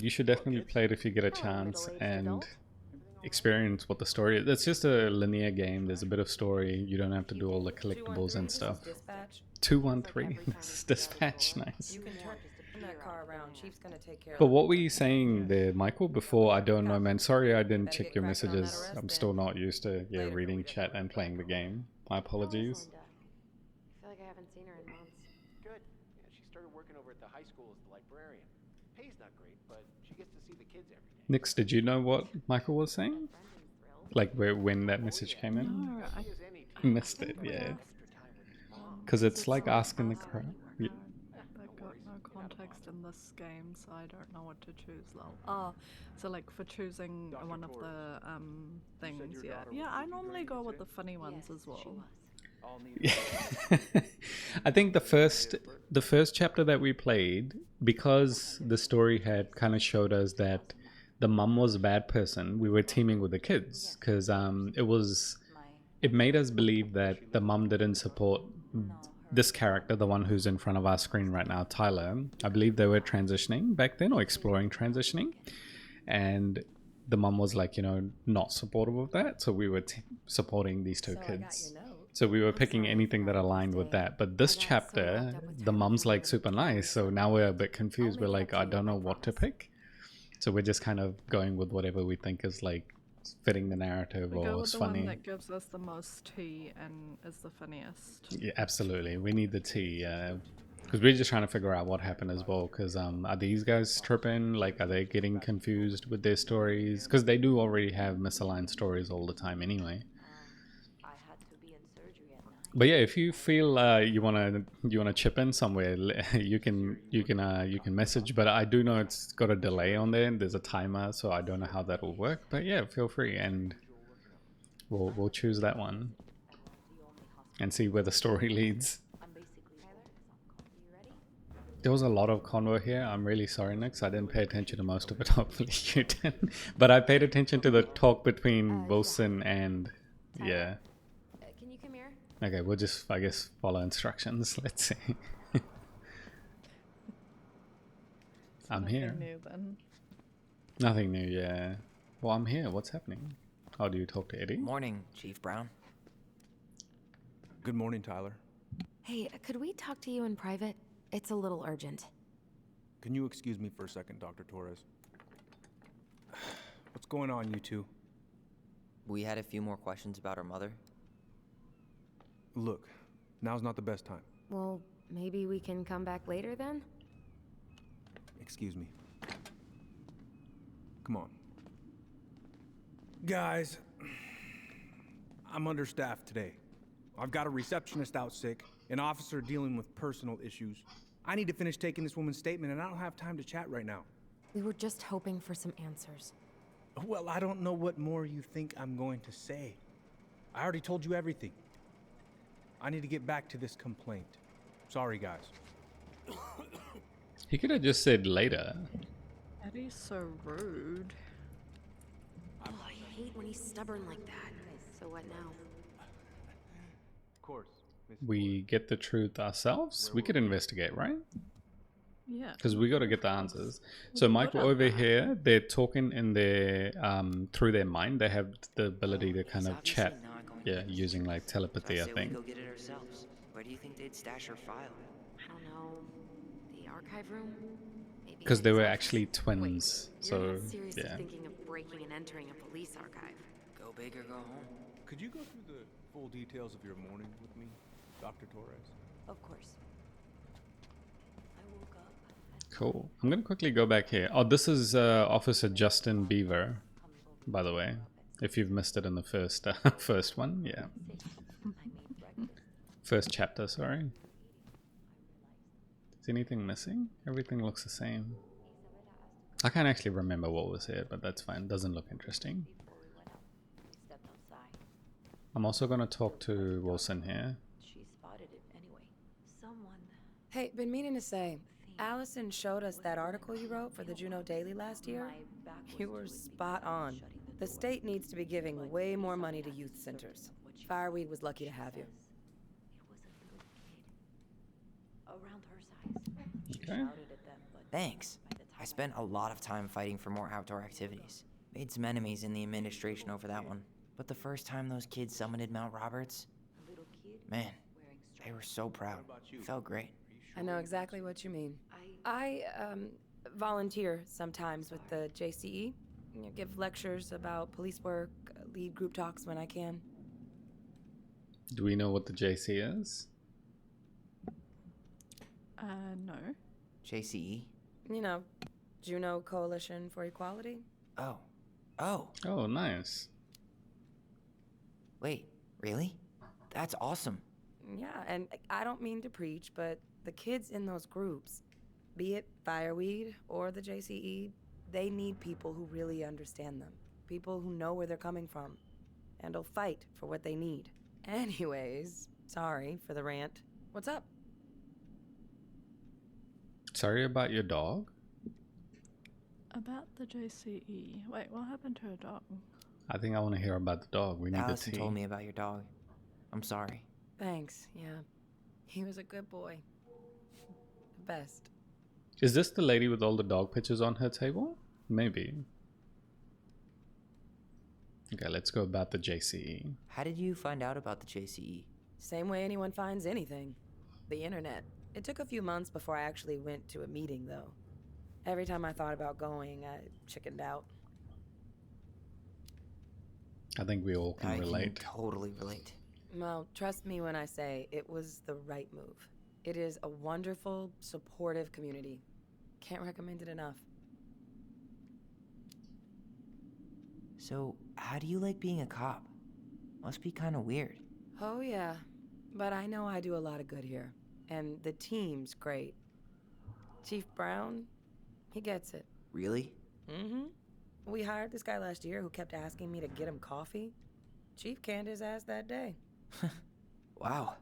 You should definitely play it if you get a chance and experience what the story is. It's just a linear game. There's a bit of story. You don't have to do all the collectibles and stuff. 213. This is Dispatch. Nice. You can turn that car around. Chief's gonna take care But of what were you saying there, Michael? Before, I don't know, man. Sorry, I didn't check your messages. I'm still not used to reading chat and playing the game. My apologies. I feel like I haven't seen her in months. Good. Yeah, she started working over at the high school as the librarian. Pay's not great, but she gets to see the kids every day. Nix, did you know what Michael was saying? Like when that message came in? No, I Missed it, yeah. Because it's like asking the crowd. Yeah. I've got no context in this game, so I don't know what to choose, lol. Oh, so like for choosing one of the things, yeah. Yeah, I normally go with the funny ones as well. I think the first chapter that we played, because the story had kind of showed us that the mum was a bad person, we were teaming with the kids because it made us believe that the mum didn't support this character, the one who's in front of our screen right now, Tyler. I believe they were transitioning back then or exploring transitioning, and the mum was like, not supportive of that, so we were supporting these two kids. So we were picking anything that aligned with that. But this chapter, the mum's like super nice, so now we're a bit confused. We're like, I don't know what to pick. So we're just kind of going with whatever we think is like fitting the narrative We go or with is the funny. one that gives us the most tea and is the funniest. Yeah, absolutely. We need the tea. Because we're just trying to figure out what happened as well. Because are these guys tripping? Like, are they getting confused with their stories? Because they do already have misaligned stories all the time anyway. But yeah, if you feel you wanna chip in somewhere, you can message. But I do know it's got a delay on there, and there's a timer, so I don't know how that will work. But yeah, feel free, and we'll choose that one and see where the story leads. There was a lot of convo here. I'm really sorry, Nix. I didn't pay attention to most of it. Hopefully you did. But I paid attention to the talk between Wilson and yeah. Can you come here? Okay, we'll just, I guess, follow instructions. Let's see. I'm here. Nothing new then. Nothing new, yeah. Well, I'm here. What's happening? Oh, do you talk to Eddie? Morning, Chief Brown. Good morning, Tyler. Hey, could we talk to you in private? It's a little urgent. Can you excuse me for a second, Dr. Torres? What's going on, you two? We had a few more questions about our mother. Look, now's not the best time. Well, maybe we can come back later then? Excuse me. Come on. Guys, I'm understaffed today. I've got a receptionist out sick, an officer dealing with personal issues. I need to finish taking this woman's statement, and I don't have time to chat right now. We were just hoping for some answers. Well, I don't know what more you think I'm going to say. I already told you everything. I need to get back to this complaint. Sorry, guys. He could have just said later. Eddie's so rude. Oh, I hate when he's stubborn like that. So what now? Of course. We get the truth ourselves. We could investigate, right? Yeah. Because we got to get the answers. So Michael over here, they're talking in their through their mind. They have the ability to kind of chat, yeah, using like telepathy, I think. We go get it ourselves. Where do you think they'd stash her file? I don't know. The archive room? Maybe Because they in were his actually office? twins. Wait, So you're not seriously yeah. thinking of breaking and entering a police archive? Go big or go home. Could you go through the full details of your morning with me, Dr. Torres? Of course. I woke up. Cool. I'm gonna quickly go back here. Oh, this is Officer Justin Beaver, by the way. If you've missed it in the first first one, yeah. First chapter, sorry. Is anything missing? Everything looks the same. I can't actually remember what was here, but that's fine. Doesn't look interesting. I'm also gonna talk to Wilson here. She spotted it anyway. Someone. Hey, been meaning to say, Allison showed us that article you wrote for the Juneau Daily last year. You were spot on. The state needs to be giving way more money to youth centers. Fireweed was lucky to have you. It was a little kid. Around her size. She Okay. shouted at them, but Thanks. I spent a lot of time fighting for more outdoor activities. Made some enemies in the administration over that one. But the first time those kids summited Mount Roberts, a little kid man, they were so proud. It felt great. I know exactly what you mean. I volunteer sometimes with the JCE. You know, give lectures about police work, lead group talks when I can. Do we know what the JC is? No. JCE? You know, Juneau Coalition for Equality. Oh. Oh. Oh, nice. Wait, really? That's awesome. Yeah, and I don't mean to preach, but the kids in those groups, be it Fireweed or the JCE, they need people who really understand them. People who know where they're coming from and will fight for what they need. Anyways, sorry for the rant. What's up? Sorry about your dog? About the JCE. Wait, what happened to a dog? I think I want to hear about the dog. We need Allison the tea. told me about your dog. I'm sorry. Thanks, yeah. He was a good boy. The best. Is this the lady with all the dog pictures on her table? Maybe. Okay, let's go about the JCE. How did you find out about the JCE? Same way anyone finds anything. The internet. It took a few months before I actually went to a meeting, though. Every time I thought about going, I chickened out. I think we all can I relate. can totally relate. Well, trust me when I say it was the right move. It is a wonderful, supportive community. Can't recommend it enough. So, how do you like being a cop? Must be kind of weird. Oh, yeah. But I know I do a lot of good here. And the team's great. Chief Brown, he gets it. Really? Mm-hmm. We hired this guy last year who kept asking me to get him coffee. Chief canned his ass that day. Wow.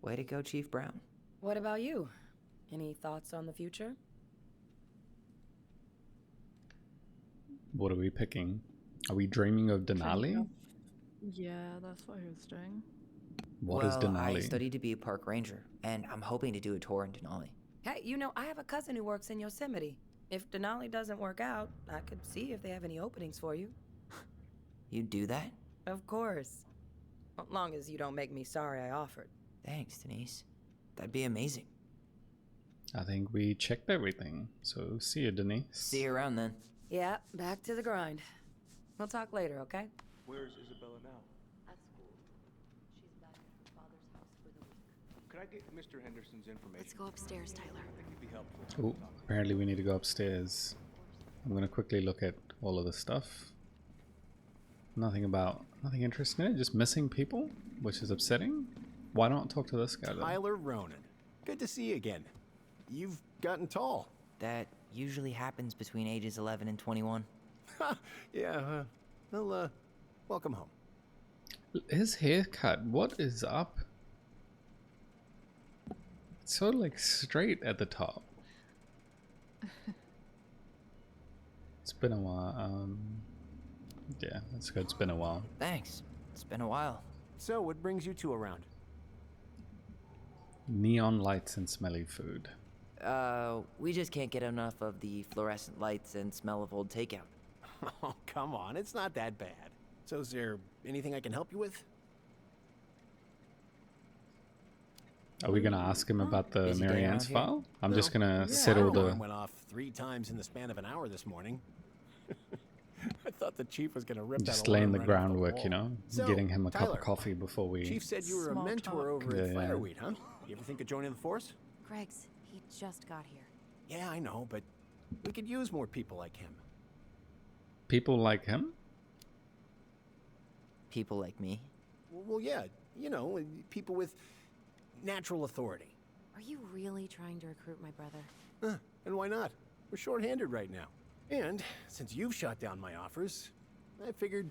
Way to go, Chief Brown. What about you? Any thoughts on the future? What are we picking? Are we dreaming of Denali? Yeah, that's what he was doing. What is Well, I Denali? studied to be a park ranger, and I'm hoping to do a tour in Denali. Hey, you know, I have a cousin who works in Yosemite. If Denali doesn't work out, I could see if they have any openings for you. You do that? Of course. As long as you don't make me sorry I offered. Thanks, Denise. That'd be amazing. I think we checked everything. So see you, Denise. See you around then. Yeah, back to the grind. We'll talk later, okay? Where's Isabella now? At school. She's back at her father's house for the week. Could I get Mr. Henderson's information? Let's go upstairs, Tyler. I think it'd be helpful. Oh, apparently we need to go upstairs. I'm gonna quickly look at all of the stuff. Nothing interesting in it, just missing people, which is upsetting. Why not talk to this guy then? Tyler Ronan. Good to see you again. You've gotten tall. That usually happens between ages 11 and 21. Yeah, well, welcome home. His haircut, what is up? It's so like straight at the top. It's been a while. Yeah, that's good. It's been a while. Thanks. It's been a while. So, what brings you two around? Neon lights and smelly food. We just can't get enough of the fluorescent lights and smell of old takeout. Oh, come on, it's not that bad. So is there anything I can help you with? Are we gonna ask him about the Busy day Marianne's around here? file? I'm just gonna Yeah, settle our the. alarm went off 3 times in the span of an hour this morning. I thought the chief was gonna rip Just that laying alarm the right off groundwork, wall. you know, So, getting him a cup Tyler, of coffee before we. Chief said you were a Small mentor talk. over at Yeah. Fireweed, huh? You ever think of joining the force? Greg's, he just got here. Yeah, I know, but we could use more people like him. People like him? People like me. Well, yeah, you know, people with natural authority. Are you really trying to recruit my brother? And why not? We're short-handed right now. And since you've shot down my offers, I figured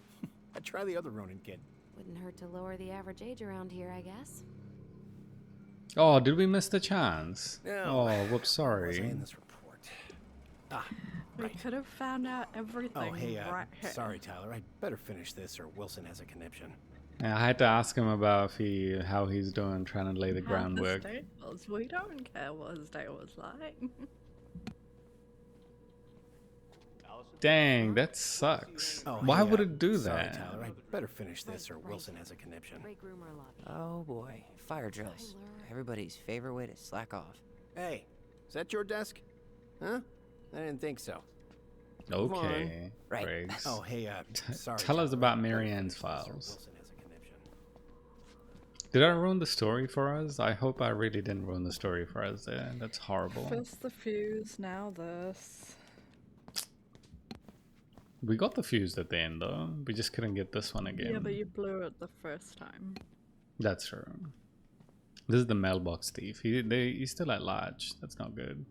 I'd try the other Ronin kid. Wouldn't hurt to lower the average age around here, I guess. Oh, did we miss the chance? No. Oh, whoops, What was I sorry. in this report? Ah, We right. could have found out everything Oh, hey, right here. sorry, Tyler. I'd better finish this or Wilson has a conniption. Yeah, I had to ask him about how he's doing, trying to lay the How groundwork. his day was. We don't care what his day was like. Dang, that sucks. Oh, Why hey, would it do sorry, that? Tyler. I'd better finish this or Right. Wilson has a conniption. Break room or lobby. Oh boy, fire drills. Tyler. Everybody's favorite way to slack off. Hey, is that your desk? Huh? I didn't think so. Move on. Okay, Right. Briggs. Oh, hey, sorry. Tell us Tyler. about I'd better Marianne's finish this or files. Wilson has a conniption. Did I ruin the story for us? I hope I really didn't ruin the story for us there. That's horrible. First the fuse, now this. We got the fuse at the end though. We just couldn't get this one again. Yeah, but you blew it the first time. That's true. This is the mailbox thief. He's still at large. That's not good.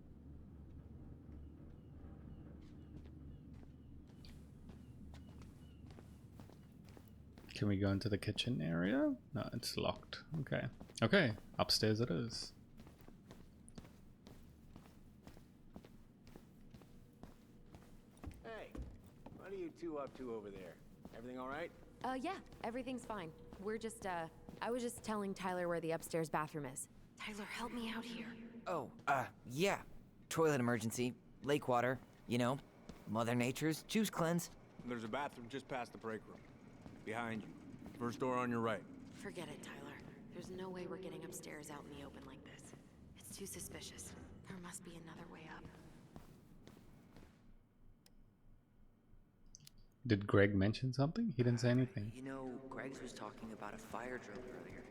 Can we go into the kitchen area? No, it's locked. Okay. Okay, upstairs it is. Hey, what are you two up to over there? Everything all right? Yeah, everything's fine. We're just, I was just telling Tyler where the upstairs bathroom is. Tyler, help me out here. Oh, yeah. Toilet emergency, lake water, you know, Mother Nature's juice cleanse. There's a bathroom just past the break room. Behind you. First door on your right. Forget it, Tyler. There's no way we're getting upstairs out in the open like this. It's too suspicious. There must be another way up. Did Greg mention something? He didn't say anything. You know, Greg's was talking about a fire drill earlier.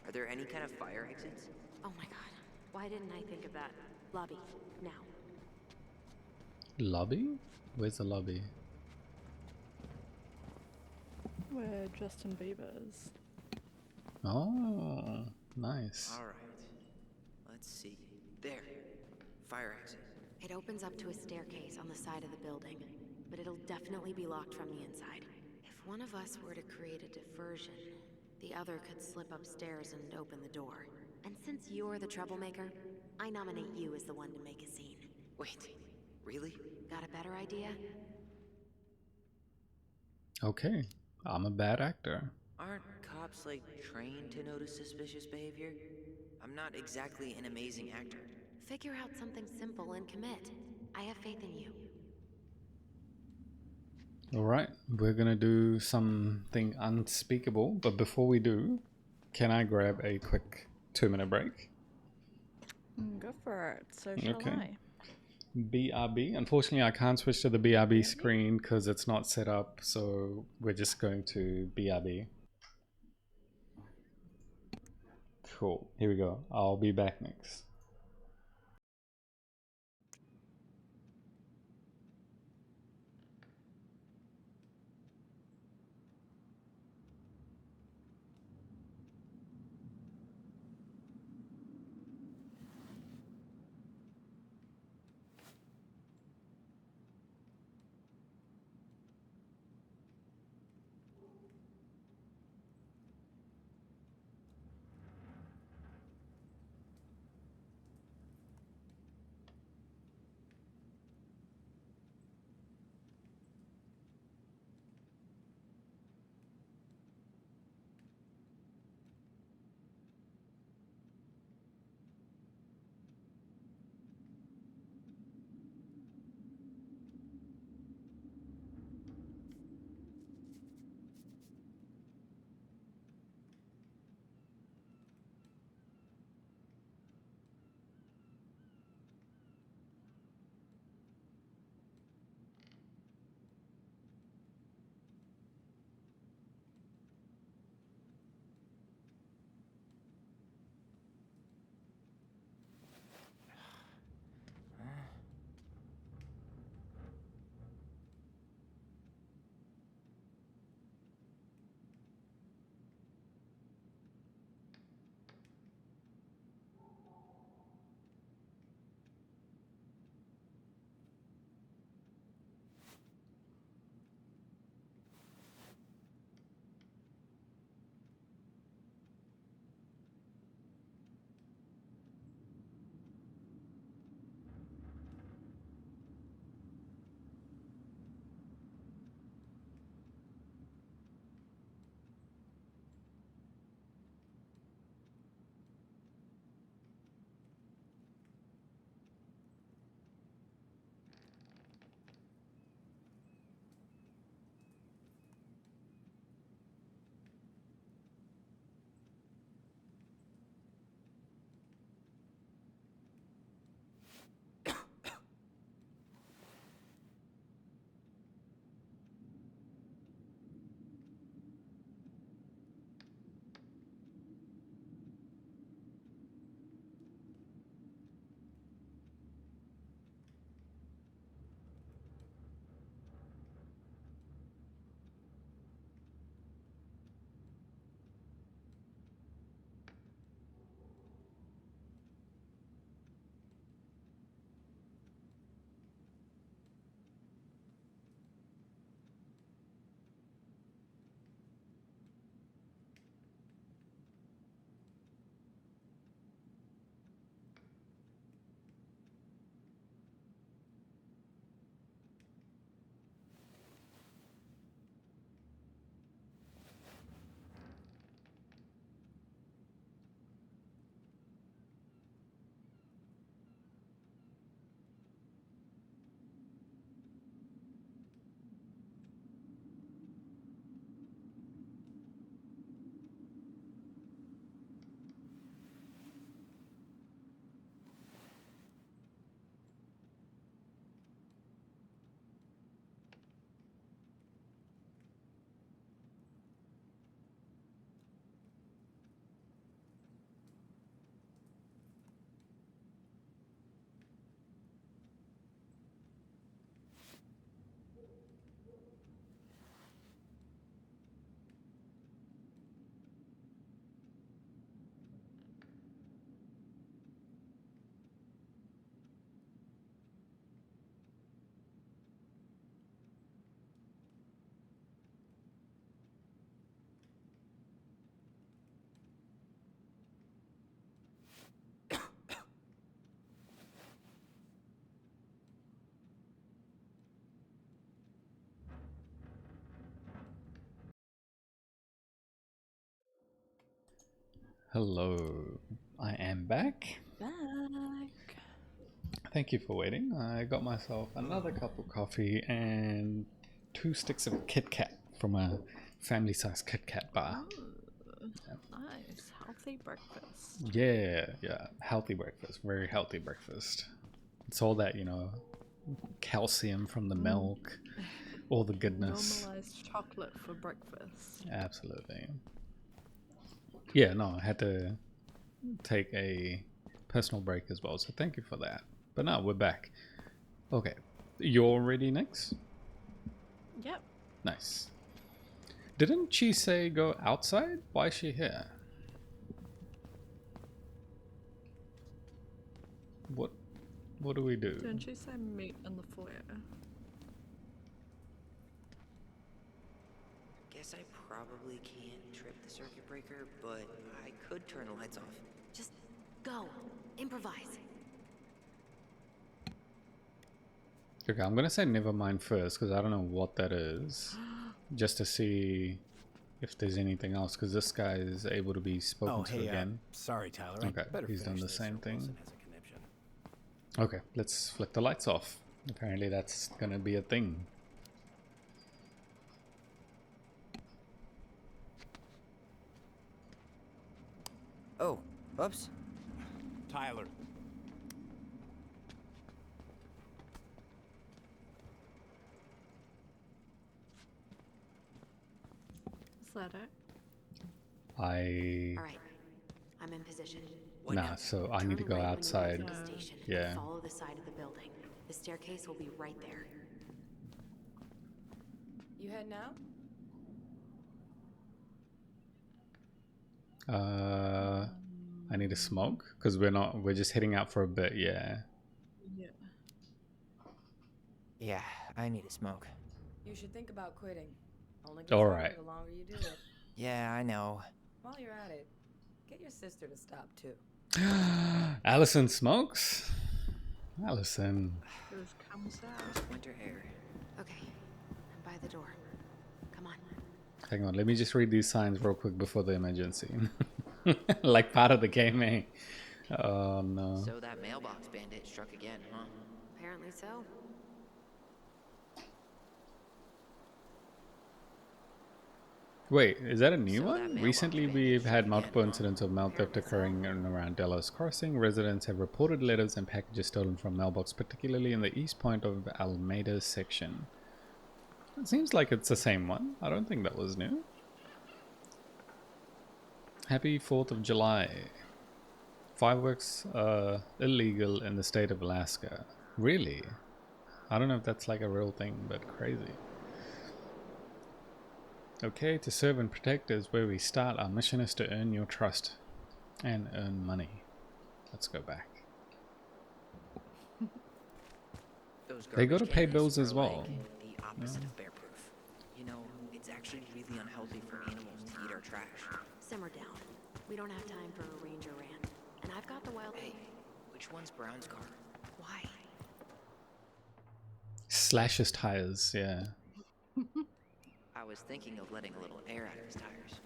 Are there any kind of fire exits? Oh my god. Why didn't I think of that? Lobby. Now. Lobby? Where's the lobby? Where Justin Bieber's. Oh, nice. Alright. Let's see. There. Fire exit. It opens up to a staircase on the side of the building, but it'll definitely be locked from the inside. If one of us were to create a diversion, the other could slip upstairs and open the door. And since you're the troublemaker, I nominate you as the one to make a scene. Wait, really? Got a better idea? Okay, I'm a bad actor. Aren't cops, like, trained to notice suspicious behavior? I'm not exactly an amazing actor. Figure out something simple and commit. I have faith in you. Alright, we're gonna do something unspeakable, but before we do, can I grab a quick 2-minute break? Go for it. So shall Okay. I? BRB. Unfortunately, I can't switch to the BRB screen because it's not set up, so we're just going to BRB. Cool. Here we go. I'll be back next. Hello, I am back. Back. Thank you for waiting. I got myself another cup of coffee and 2 sticks of Kit Kat from a family-sized Kit Kat bar. Nice, healthy breakfast. Yeah, healthy breakfast, very healthy breakfast. It's all that, you know, calcium from the milk, all the goodness. Normalized chocolate for breakfast. Absolutely. Yeah, no, I had to take a personal break as well, so thank you for that. But now we're back. Okay, you're ready next? Yep. Nice. Didn't she say go outside? Why is she here? What do we do? Didn't she say meet in the foyer? Guess I probably can't trip the circuit breaker, but I could turn the lights off. Just go. Improvise. Okay, I'm gonna say never mind first because I don't know what that is. Just to see if there's anything else, because this guy is able to be spoken to again. Sorry, Tyler. I Okay, better he's done finish the this same or thing. Wilson has a conniption. Okay, let's flick the lights off. Apparently that's gonna be a thing. Oh, oops. Tyler. Is that it? All right. I'm in position. Nah, so I need to go outside. To the station. Yeah. Follow the side of the building. The staircase will be right there. You head now? I need to smoke because we're just heading out for a bit. Yeah. Yeah. Yeah, I need to smoke. You should think about quitting. Only gets All harder right. the longer you do it. Yeah, I know. While you're at it, get your sister to stop too. Allison smokes. Allison. This comes out. Winter hair. Okay. I'm by the door. Come on. Hang on, let me just read these signs real quick before the emergency. Like part of the game, eh? Oh no. So that mailbox bandit struck again, huh? Apparently so. Wait, is that a new So that one? mailbox Recently, bandit we've struck had again, multiple huh? incidents of mail theft occurring in and around Delos Crossing. Residents have reported letters and packages stolen from mailbox, particularly in the east point of Almeida's section. It seems like it's the same one. I don't think that was new. Happy 4th of July. Fireworks are illegal in the state of Alaska. Really? I don't know if that's like a real thing, but crazy. Okay, to serve and protect is where we start. Our mission is to earn your trust and earn money. Let's go back. They go to pay bills as well. The opposite of bear-proof. You know, it's actually really unhealthy for animals to eat our trash. Simmer down. We don't have time for a ranger rant. And I've got the wild... Hey, which one's Brown's car? Why? Slashes tires, yeah. I was thinking of letting a little air out of his tires.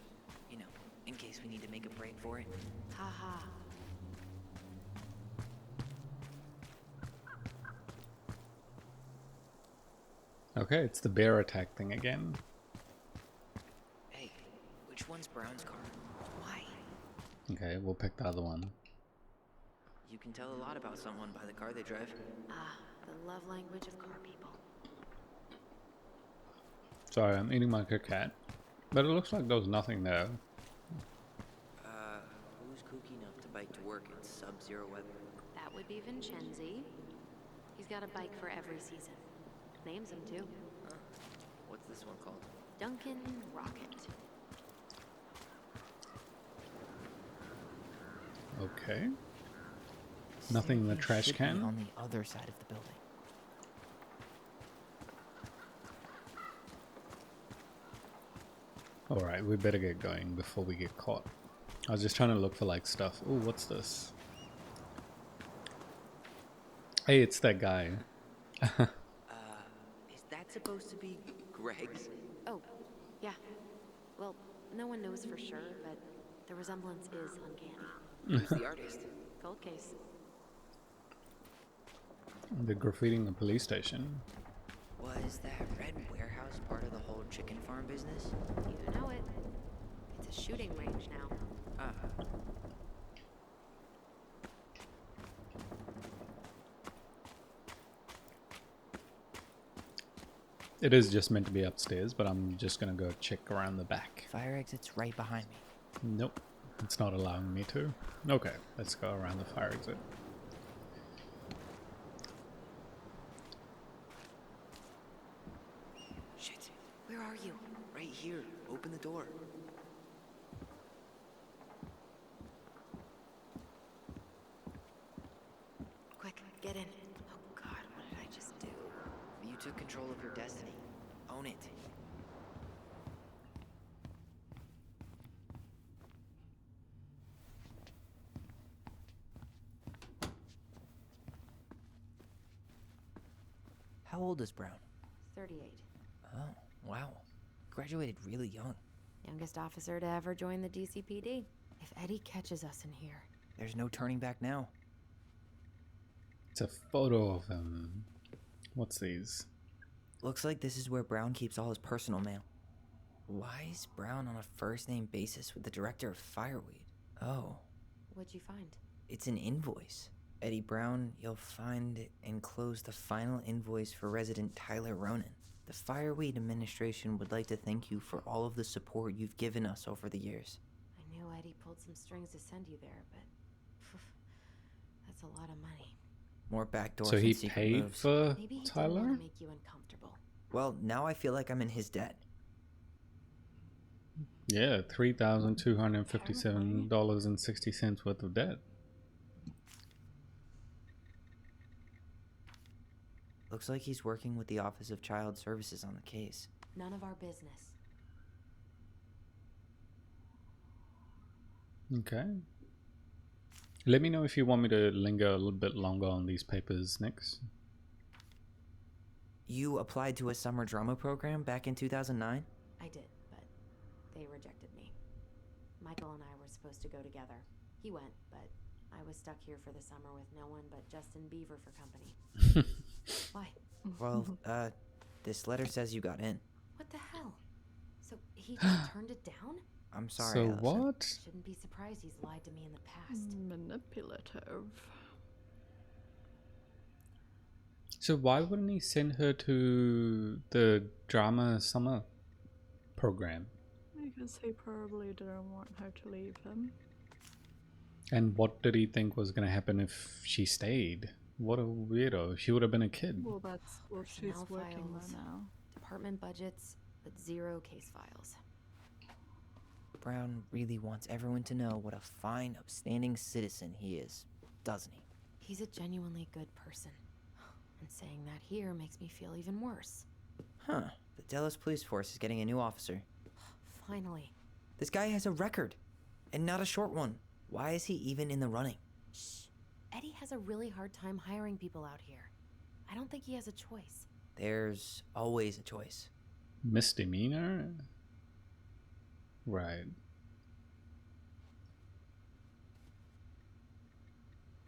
You know, in case we need to make a break for it. Haha. Okay, it's the bear attack thing again. Hey, which one's Brown's car? Why? Okay, we'll pick the other one. You can tell a lot about someone by the car they drive. Ah, the love language of car people. Sorry, I'm eating my Kit Kat. But it looks like there was nothing there. Who's kooky enough to bike to work in sub-zero weather? That would be Vincenzi. He's got a bike for every season. Names him too. Huh. What's this one called? Duncan Rocket. Okay. Nothing in the trash Should be can? on the other side of the building. Alright, we better get going before we get caught. I was just trying to look for like stuff. Oh, what's this? Hey, it's that guy. Is that supposed to be Greg's? Oh, yeah. Well, no one knows for sure, but The resemblance is uncanny. Who's the artist? Cold case. They're graffitiing the police station. Was that red warehouse part of the whole chicken farm business? You know it. It's a shooting range now. Ah. It is just meant to be upstairs, but I'm just gonna go check around the back. Fire exit's right behind me. Nope, it's not allowing me to. Okay, let's go around the fire exit. Shit. Where are you? Right here. Open the door. Quick, get in. Oh God, what did I just do? You took control of your destiny. Own it. How old is Brown? 38. Oh, wow. Graduated really young. Youngest officer to ever join the DCPD. If Eddie catches us in here. There's no turning back now. It's a photo of him. What's these? Looks like this is where Brown keeps all his personal mail. Why is Brown on a first-name basis with the director of Fireweed? Oh, What'd you find? it's an invoice. Eddie Brown, you'll find enclosed the final invoice for resident Tyler Ronan. The Fireweed administration would like to thank you for all of the support you've given us over the years. I knew Eddie pulled some strings to send you there, but that's a lot of money. More backdoors So he and secret paid moves. for Maybe he didn't Tyler? want to make you uncomfortable. Well, now I feel like I'm in his debt. Yeah, $3,257.60 worth of debt. Looks like he's working with the Office of Child Services on the case. None of our business. Okay. Let me know if you want me to linger a little bit longer on these papers next. You applied to a summer drama program back in 2009? I did, but they rejected me. Michael and I were supposed to go together. He went, but I was stuck here for the summer with no one but Justin Beaver for company. Why? Well, this letter says you got in. What the hell? So he just turned it down? I'm sorry, So Allison. what? Shouldn't be surprised he's lied to me in the past. Manipulative. So why wouldn't he send her to the drama summer program? Because he probably didn't want her to leave him. And what did he think was going to happen if she stayed? What a weirdo. She would have been a kid. Well, that's what she's Personnel working files, there now. Department budgets, but 0 case files. Brown really wants everyone to know what a fine, upstanding citizen he is, doesn't he? He's a genuinely good person. And saying that here makes me feel even worse. Huh. The Dallas Police Force is getting a new officer. Finally. This guy has a record, and not a short one. Why is he even in the running? Shh. Eddie has a really hard time hiring people out here. I don't think he has a choice. There's always a choice. Misdemeanor? Right.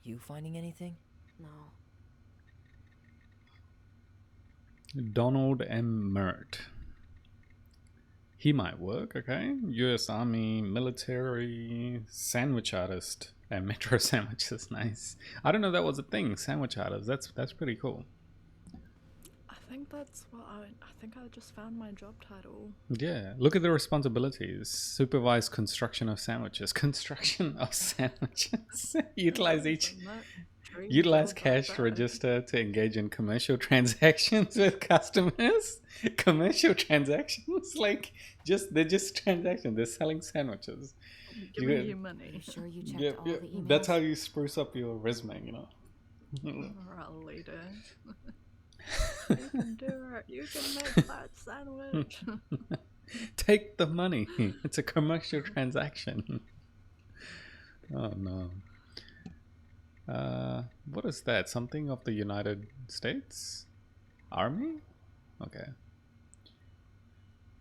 You finding anything? No. Donald M. Mert. He might work, okay? U.S. Army, military, sandwich artist, and Metro sandwiches, nice. I don't know that was a thing, sandwich artist. That's pretty cool. I think that's what I think I just found my job title. Yeah, look at the responsibilities. Supervise construction of sandwiches. Construction of sandwiches. Utilize cash register to engage in commercial transactions with customers. Commercial transactions? Like, they're just transactions. They're selling sandwiches. Give me your money. You sure you checked all the emails? That's how you spruce up your resume, you know. Or a leader. You can do it. You can make that sandwich. Take the money. It's a commercial transaction. Oh no. What is that? Something of the United States Army? Okay.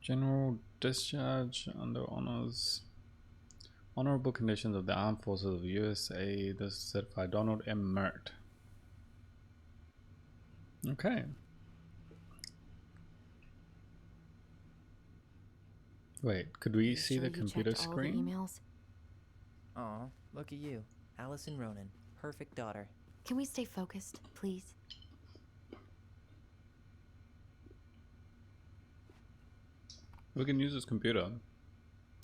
General discharge under honors. honorable conditions of the Armed Forces of the USA. This is certified Donald M. Mert. Okay. Wait, could we see the computer screen? Emails? Aw, look at you. Allison Ronan. Perfect daughter. Can we stay focused, please? We can use this computer.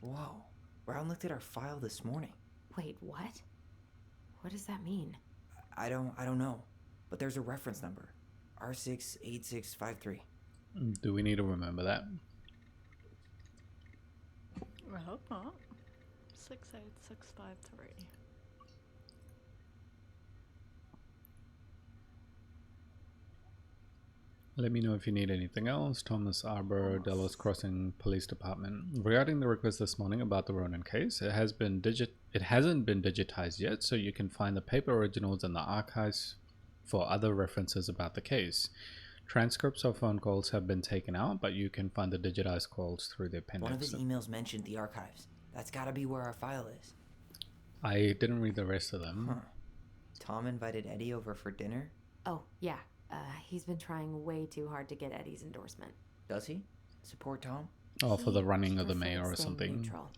Whoa. Brown looked at our file this morning. Wait, what? What does that mean? I don't know. But there's a reference number. R68653. Do we need to remember that? I hope not. 68653. Let me know if you need anything else. Thomas Arbor, Delos Crossing Police Department. Regarding the request this morning about the Ronan case, it hasn't been digitized yet, so you can find the paper originals in the archives for other references about the case. Transcripts of phone calls have been taken out, but you can find the digitized calls through the appendix. One of his emails mentioned the archives. That's gotta be where our file is. I didn't read the rest of them. Huh. Tom invited Eddie over for dinner? Oh, yeah. He's been trying way too hard to get Eddie's endorsement. Does he? Support Tom? Oh, for the running of the mayor or something. Neutral.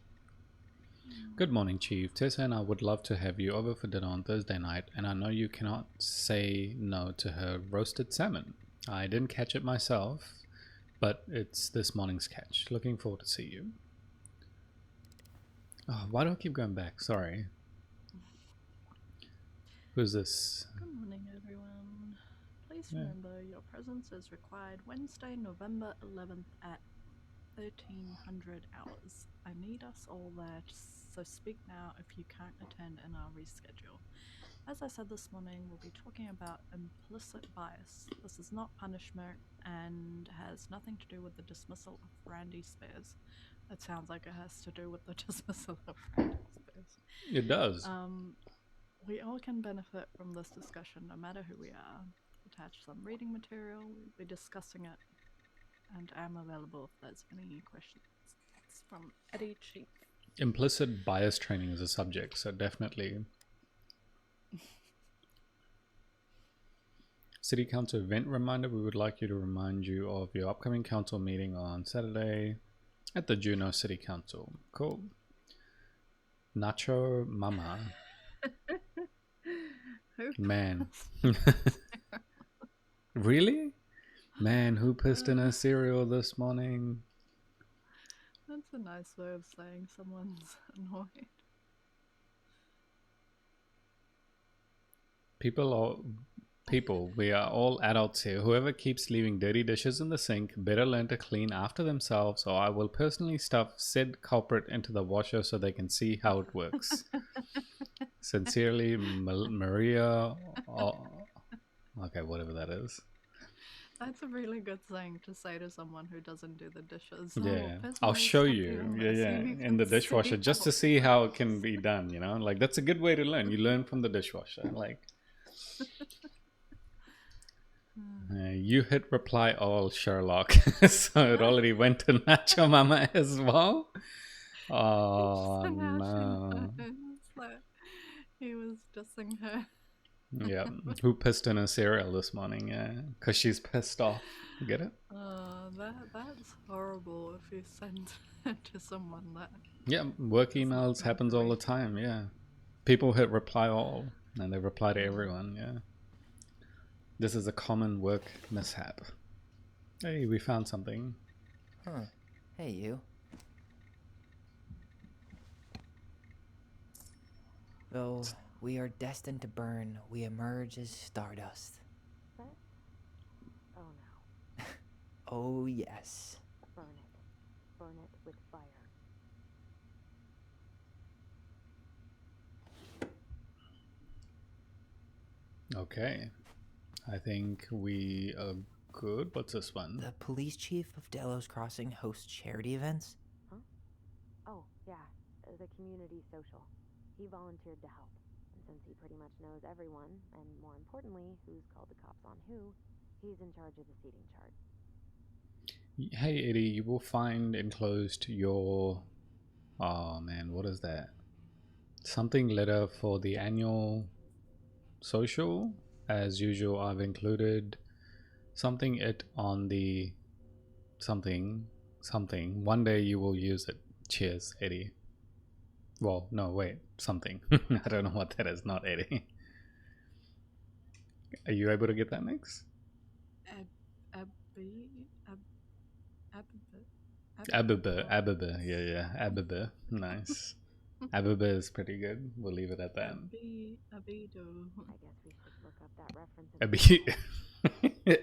Good morning, Chief. Tessa and I would love to have you over for dinner on Thursday night, and I know you cannot say no to her roasted salmon. I didn't catch it myself, but it's this morning's catch. Looking forward to see you. Oh, why do I keep going back? Sorry. Who's this? Good morning, everyone. Please remember your presence is required Wednesday, November 11th at 1300 hours. I need us all there, so speak now if you can't attend and I'll reschedule. As I said this morning, we'll be talking about implicit bias. This is not punishment and has nothing to do with the dismissal of Randy Spears. It sounds like it has to do with the dismissal of Randy Spears. It does. We all can benefit from this discussion, no matter who we are. Attach some reading material, we'll be discussing it, and I'm available if there's any questions. It's from Eddie Cheek. Implicit bias training is a subject, so definitely. City Council event reminder. We would like you to remind you of your upcoming council meeting on Saturday at the Juneau City Council. Cool. Nacho Mama. Man. Really? Man, who pissed in a cereal this morning? That's a nice way of saying someone's annoyed. People, we are all adults here. Whoever keeps leaving dirty dishes in the sink better learn to clean after themselves, or I will personally stuff said culprit into the washer so they can see how it works. Sincerely, Maria. Okay, whatever that is. That's a really good thing to say to someone who doesn't do the dishes. Yeah, I'll show you. Yeah, in the dishwasher just to see how it can be done. You know, like that's a good way to learn. You learn from the dishwasher. Like, you hit reply all, Sherlock. So it already went to Nacho Mama as well. Oh no! He was dissing her. Yeah, who pissed in her cereal this morning? Yeah, because she's pissed off. Get it? That's horrible if you send it to someone that. Yeah, work emails happens all the time. Yeah, people hit reply all and they reply to everyone. Yeah, this is a common work mishap. Hey, we found something. Huh? Hey, you. Though we are destined to burn, we emerge as stardust. What? Oh no. Oh yes. Burn it. Burn it with fire. Okay. I think we are good. What's this one? The police chief of Delos Crossing hosts charity events? Huh? Oh, yeah. The community social. He volunteered to help. And since he pretty much knows everyone, and more importantly, who's called the cops on who, he's in charge of the seating chart. Hey Eddie, you will find enclosed your... Oh man, what is that? Something letter for the annual social. As usual, I've included something it on the something. One day you will use it. Cheers, Eddie. Well, no, wait, something. I don't know what that is, not Eddie. Are you able to get that next? Ababa, yeah, Ababa, nice. Ababa is pretty good. We'll leave it at that. I guess we should look up that reference.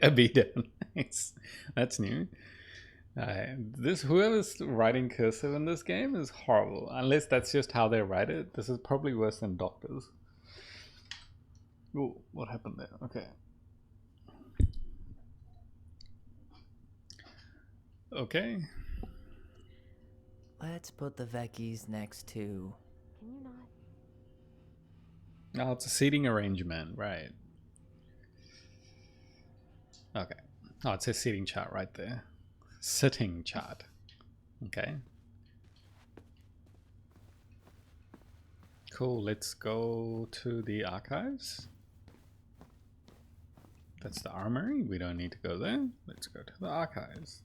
Abida, nice. That's new. Whoever's writing cursive in this game is horrible. Unless that's just how they write it. This is probably worse than Doctors. Oh, what happened there? Okay. Okay. Let's put the Vecchies next to... Can you not? Oh, it's a seating arrangement, right. Okay. Oh, it says seating chart right there. Sitting chart. Okay. Cool, let's go to the archives. That's the armory. We don't need to go there. Let's go to the archives.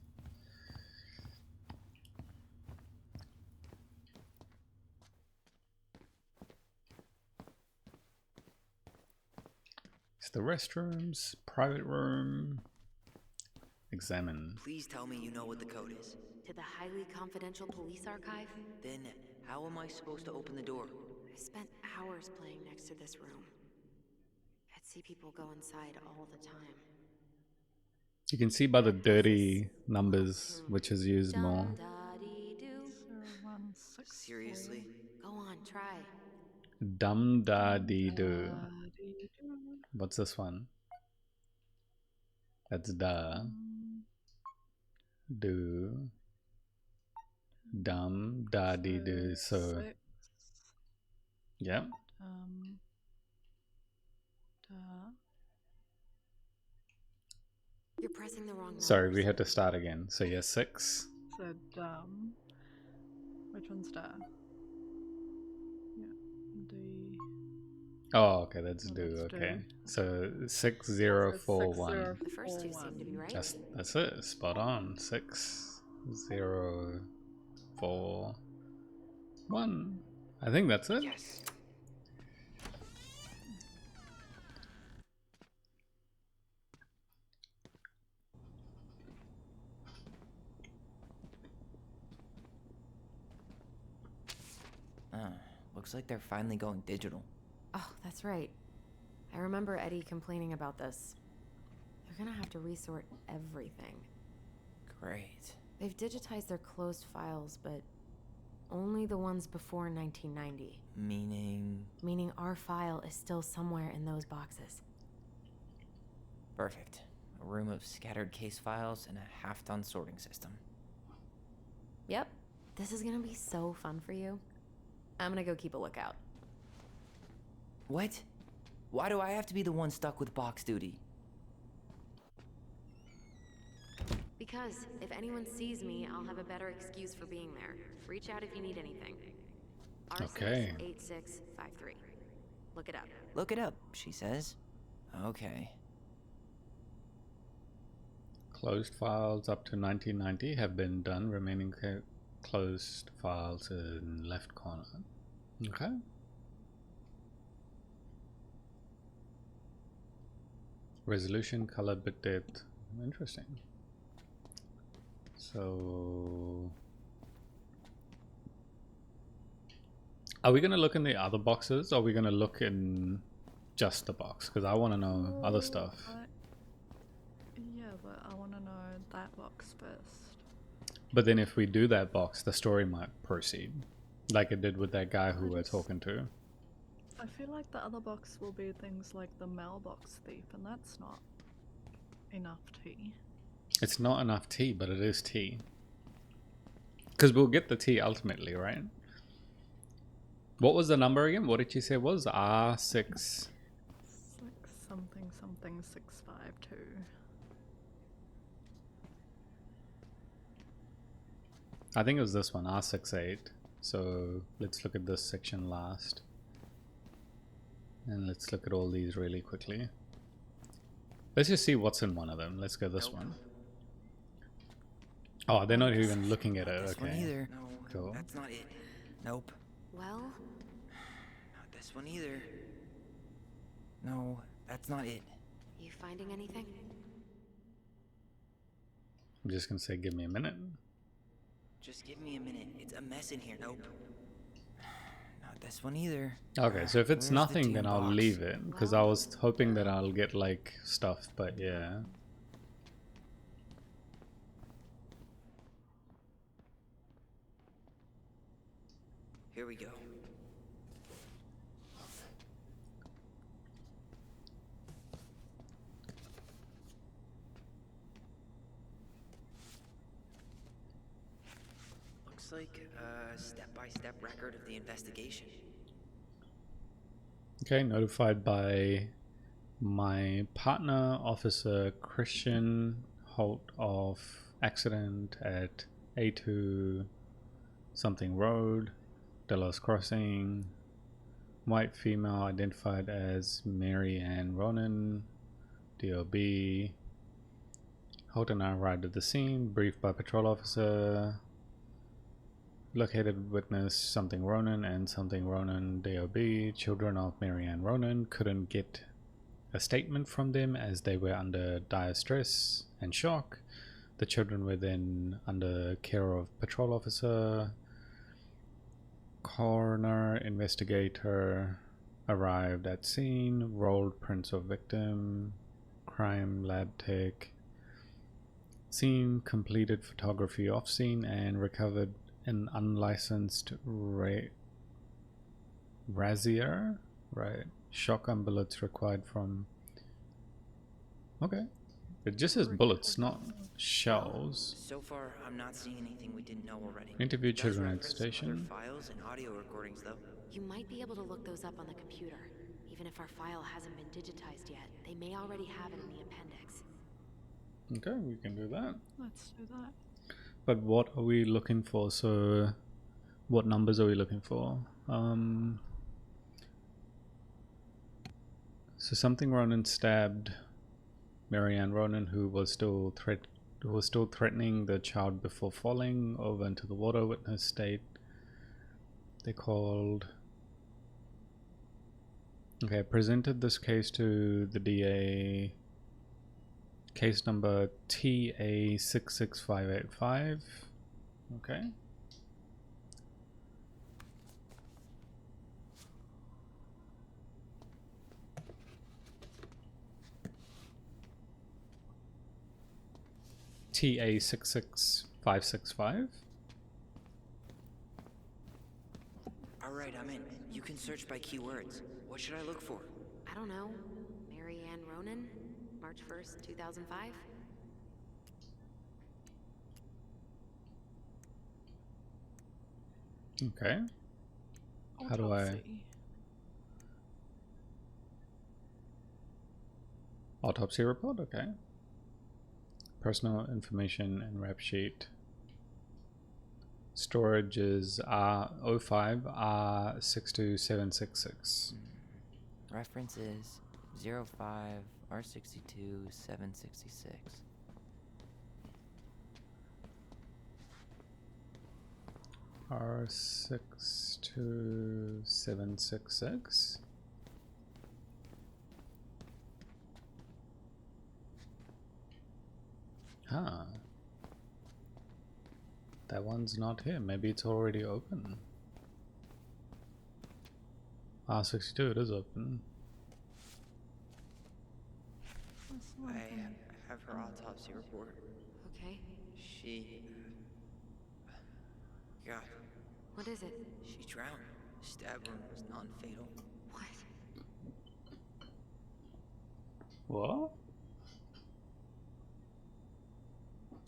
It's the restrooms, private room. Examine. Please tell me you know what the code is. To the highly confidential police archive? Then how am I supposed to open the door? I spent hours playing next to this room. I'd see people go inside all the time. You can see by the dirty numbers which is used more. Seriously? Go on, try. Dum da dee do. What's this one? That's da. Do. Dum da dee do. So. Yeah. You're pressing the wrong number. Sorry, we had to start again. So yeah, 6. So which one's da? Yeah, D. Oh, okay, that's do. Okay, so 6041. The first two seem to be right. That's it. Spot on. 6041. I think that's it. Yes. Looks like they're finally going digital. Oh, that's right. I remember Eddie complaining about this. They're gonna have to resort everything. Great. They've digitized their closed files, but only the ones before 1990. Meaning? Meaning our file is still somewhere in those boxes. Perfect. A room of scattered case files and a half-done sorting system. Yep. This is gonna be so fun for you. I'm gonna go keep a lookout. What? Why do I have to be the one stuck with box duty? Because if anyone sees me, I'll have a better excuse for being there. Reach out if you need anything. Okay. R68653. Look it up. Look it up, she says. Okay. Closed files up to 1990 have been done. Remaining closed files in left corner. Okay. Resolution, color, bit depth. Interesting. So, are we going to look in the other boxes, or are we going to look in just the box? Because I want to know other stuff. Yeah, but I want to know that box first. But then if we do that box, the story might proceed. Like it did with that guy who we're talking to. I feel like the other box will be things like the mailbox thief, and that's not enough tea. It's not enough tea, but it is tea. Because we'll get the tea ultimately, right? What was the number again? What did you say it was? R6... something 652. I think it was this one, R68. So let's look at this section last. And let's look at all these really quickly. Let's just see what's in one of them. Let's go this one. Oh, they're not even looking at it. This one Okay. either. No, Cool. that's not it. Nope. Well, Not this one either. No, that's not it. you finding anything? I'm just gonna say, give me a minute. Just give me a minute. It's a mess in here. Nope. Not this one either. Okay, so if it's Where's the nothing, then tin I'll box? leave it, because I was hoping that I'll get like stuff, but yeah. Here we go. Looks like a step-by-step record of the investigation. Okay, notified by my partner, Officer Christian Holt, of accident at A2 something road, Delos Crossing. White female identified as Mary Ann Ronan, DOB. Holt and I arrived at the scene, briefed by patrol officer. Located witness something Ronan and something Ronan DOB. Children of Mary Ann Ronan couldn't get a statement from them as they were under dire stress and shock. The children were then under care of patrol officer. Coroner investigator arrived at scene, rolled prints of victim, crime lab tech. Scene completed photography off scene and recovered an unlicensed Razzier, right? Shotgun bullets required from. Okay, it just says bullets, not shells. So far, I'm not seeing anything we didn't know already. Interview Does children at reference some station. other files and audio recordings, though. You might be able to look those up on the computer. Even if our file hasn't been digitized yet, they may already have it in the appendix. Okay, we can do that. Let's do that. But what are we looking for? So, what numbers are we looking for? So something Ronan stabbed Mary Ann Ronan, who was still threatening the child before falling over into the water. Witness state they called. Okay, presented this case to the DA. Case number TA66585. Okay. TA66565. Alright, I'm in. You can search by keywords. What should I look for? I don't know. Mary Ann Ronan? March 1st, 2005? Okay. How do I... Autopsy. Autopsy report? Okay. Personal information and rep sheet. Storage is R05 R62766. Reference is 05 R62 766. R62766. Huh. That one's not here. Maybe it's already open. R62, it is open. I have her autopsy report. Okay. She... God. What is it? She drowned. Stab wound was non-fatal. What? What?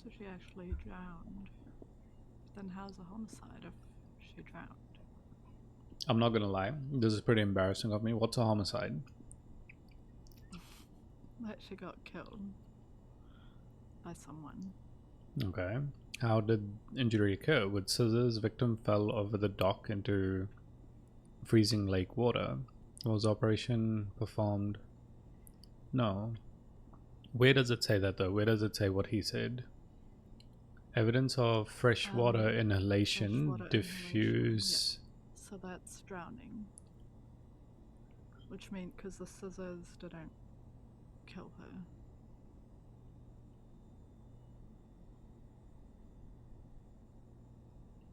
So she actually drowned. Then how's a homicide if she drowned? I'm not gonna lie. This is pretty embarrassing of me. What's a homicide? That she got killed by someone. Okay. How did injury occur? With scissors, victim fell over the dock into freezing lake water. Was operation performed? No. Where does it say that though? Where does it say what he said? Evidence of freshwater inhalation, freshwater diffuse. Yeah. So that's drowning. Which means, because the scissors didn't kill her.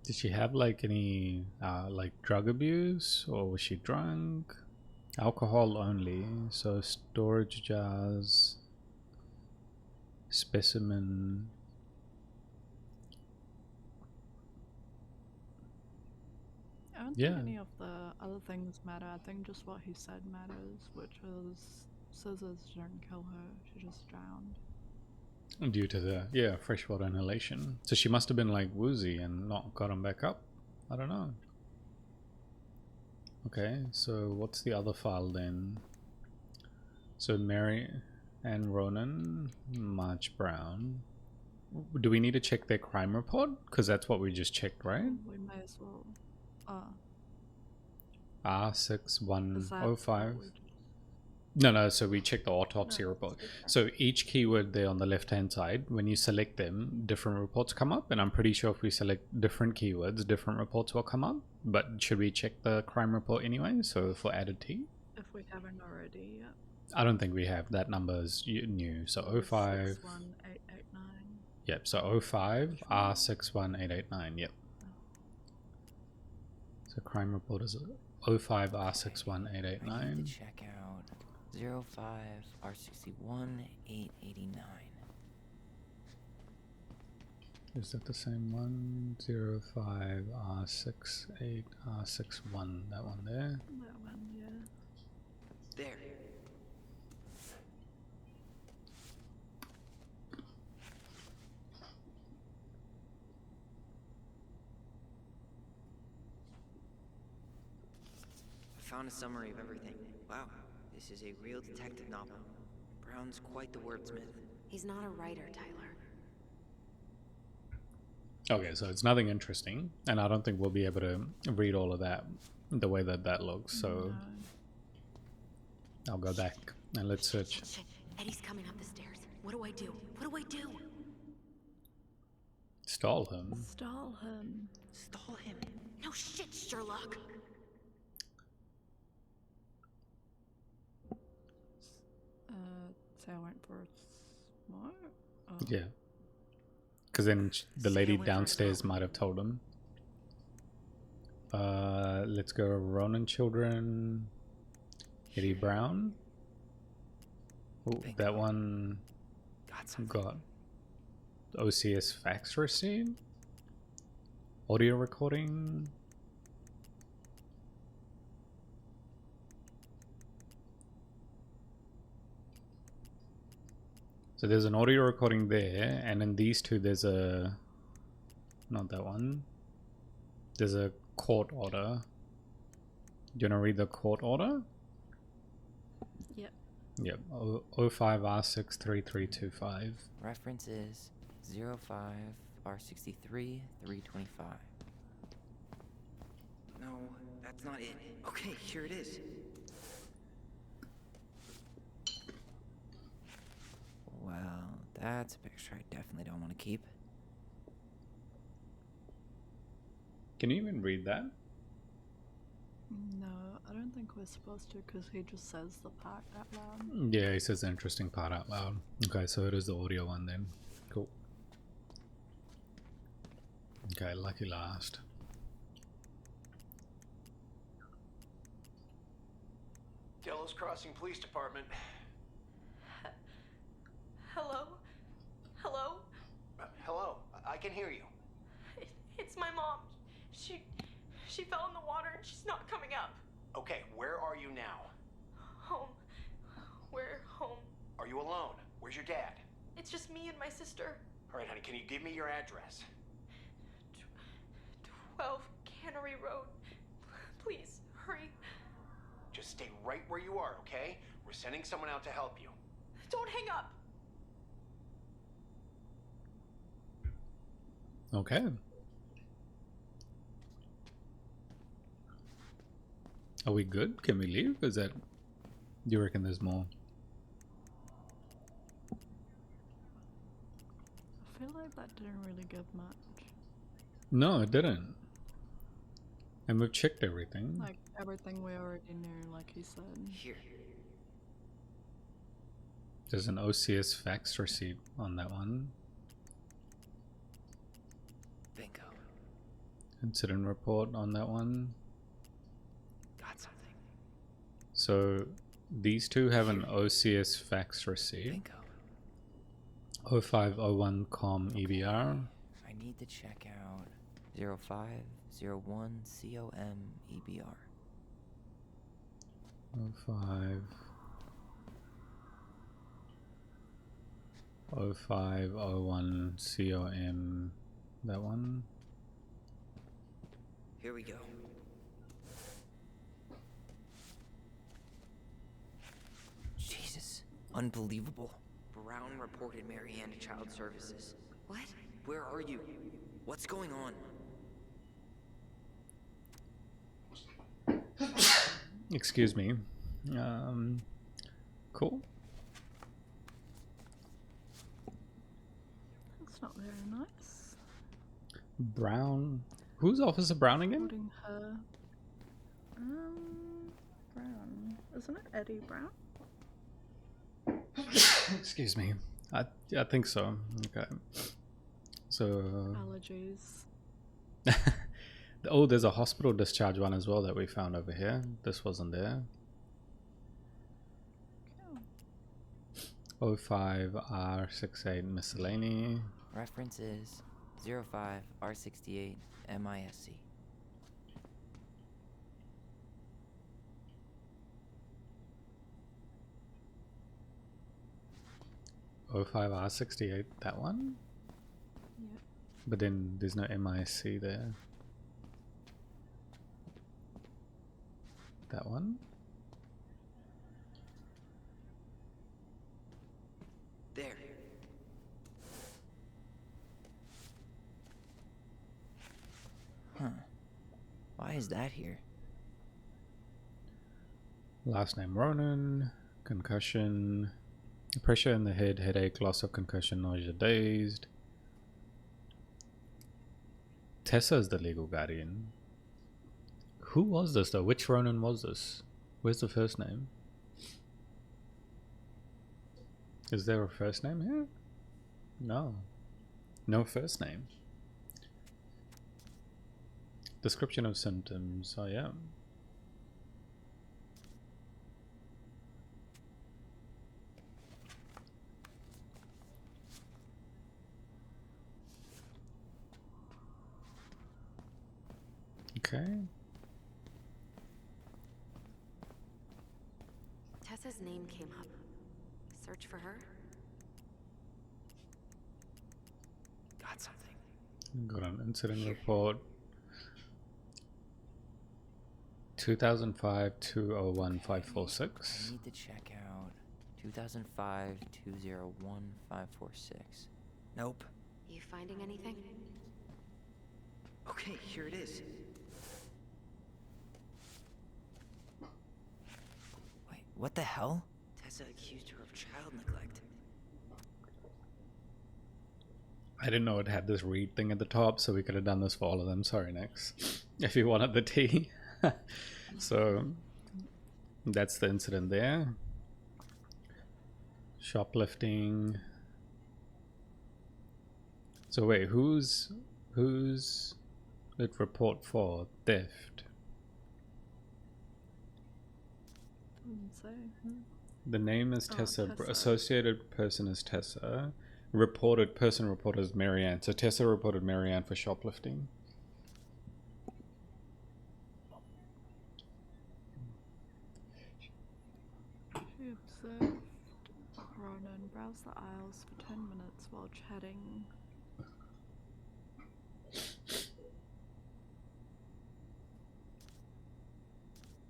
Did she have like any like drug abuse, or was she drunk? Alcohol only. So storage jars, specimen. I don't think any of the other things matter. I think just what he said matters, which was scissors didn't kill her. She just drowned. Due to the freshwater inhalation. So she must have been like woozy and not gotten back up. I don't know. Okay, so what's the other file then? So Mary and Ronan, March Brown. Do we need to check their crime report? Because that's what we just checked, right? We may as well. R6105. No, so we check the autopsy report. So each keyword there on the left hand side, when you select them, different reports come up, and I'm pretty sure if we select different keywords, different reports will come up. But should we check the crime report anyway? So for added T? If we haven't already, yeah. I don't think we have. That number is new. So 05. 61889. Yep, so 05 R61889. Yep. So crime report is 05 R61889. I need to check out 05 R61 889. Is that the same one? 05 R68 R61. That one there. That one, yeah. There. I found a summary of everything. Wow, this is a real detective novel. Brown's quite the wordsmith. He's not a writer, Tyler. Okay, so it's nothing interesting, and I don't think we'll be able to read all of that the way that that looks, so I'll go back and let's search. Shit. Eddie's coming up the stairs. What do I do? What do I do? Stall him. Stall him. Stall him. No shit, Sherlock. Say I went for a smoke? Oh. Yeah. Because then the lady downstairs might have told him. Let's go Ronan Children. Eddie Brown. Oh, that one got OCS fax receipt. Audio recording. So there's an audio recording there, and in these two there's a... not that one. There's a court order. Do you want to read the court order? Yep. Yep. 05 R63325. Reference is 05 R63 325. No, that's not it. Okay, here it is. Well, that's a picture I definitely don't want to keep. Can you even read that? No, I don't think we're supposed to, because he just says the part out loud. Yeah, he says the interesting part out loud. Okay, so it is the audio one then. Cool. Okay, lucky last. Delos Crossing Police Department. Hello? Hello? Hello, I can hear you. It's my mom. She fell in the water and she's not coming up. Okay, where are you now? Home. We're home. Are you alone? Where's your dad? It's just me and my sister. All right, honey, can you give me your address? 12 Cannery Road. Please, hurry. Just stay right where you are, okay? We're sending someone out to help you. Don't hang up. Okay. Are we good? Can we leave? Is that... Do you reckon there's more? I feel like that didn't really give much. No, it didn't. And we've checked everything. Like, everything we already knew, like he said. Here. There's an OCS fax receipt on that one. Bingo. Incident report on that one. Got something. So these two have an OCS fax receipt. Bingo. 0501 COM EBR. I need to check out 0501 COM EBR. 0501 COM, that one. Here we go. Jesus, unbelievable. Brown reported Marianne to Child Services. What? Where are you? What's going on? Excuse me. Cool. That's not very nice. Brown. Who's Officer Brown again? Holding her. Brown. Isn't it Eddie Brown? Excuse me. I think so. Okay. So. Allergies. Oh, there's a hospital discharge one as well that we found over here. This wasn't there. 05R68 miscellany. Reference is 05R68 MISC. Oh, 05R68, that one? Yep. But then there's no MISC there. That one? There. Huh. Why is that here? Last name Ronan. Concussion. Pressure in the head, headache, loss of concussion, nausea, dazed. Tessa is the legal guardian. Who was this though? Which Ronan was this? Where's the first name? Is there a first name here? No. No first name. Description of symptoms. Oh yeah. Okay. Tessa's name came up. Search for her? Got something. Got an incident report. 2005 201 546. I need to check out 2005 201 546. Nope. You finding anything? Okay, here it is. Wait, what the hell? Tessa accused her of child neglect. I didn't know it had this read thing at the top, so we could have done this for all of them. Sorry, Nix. If you wanted the T. So, that's the incident there. Shoplifting. So wait, who's it report for? Theft. Didn't say. The name is Tessa. Tessa. Associated person is Tessa. Reported person reported is Marianne. So Tessa reported Marianne for shoplifting. She observed Ronan browse the aisles for 10 minutes while chatting.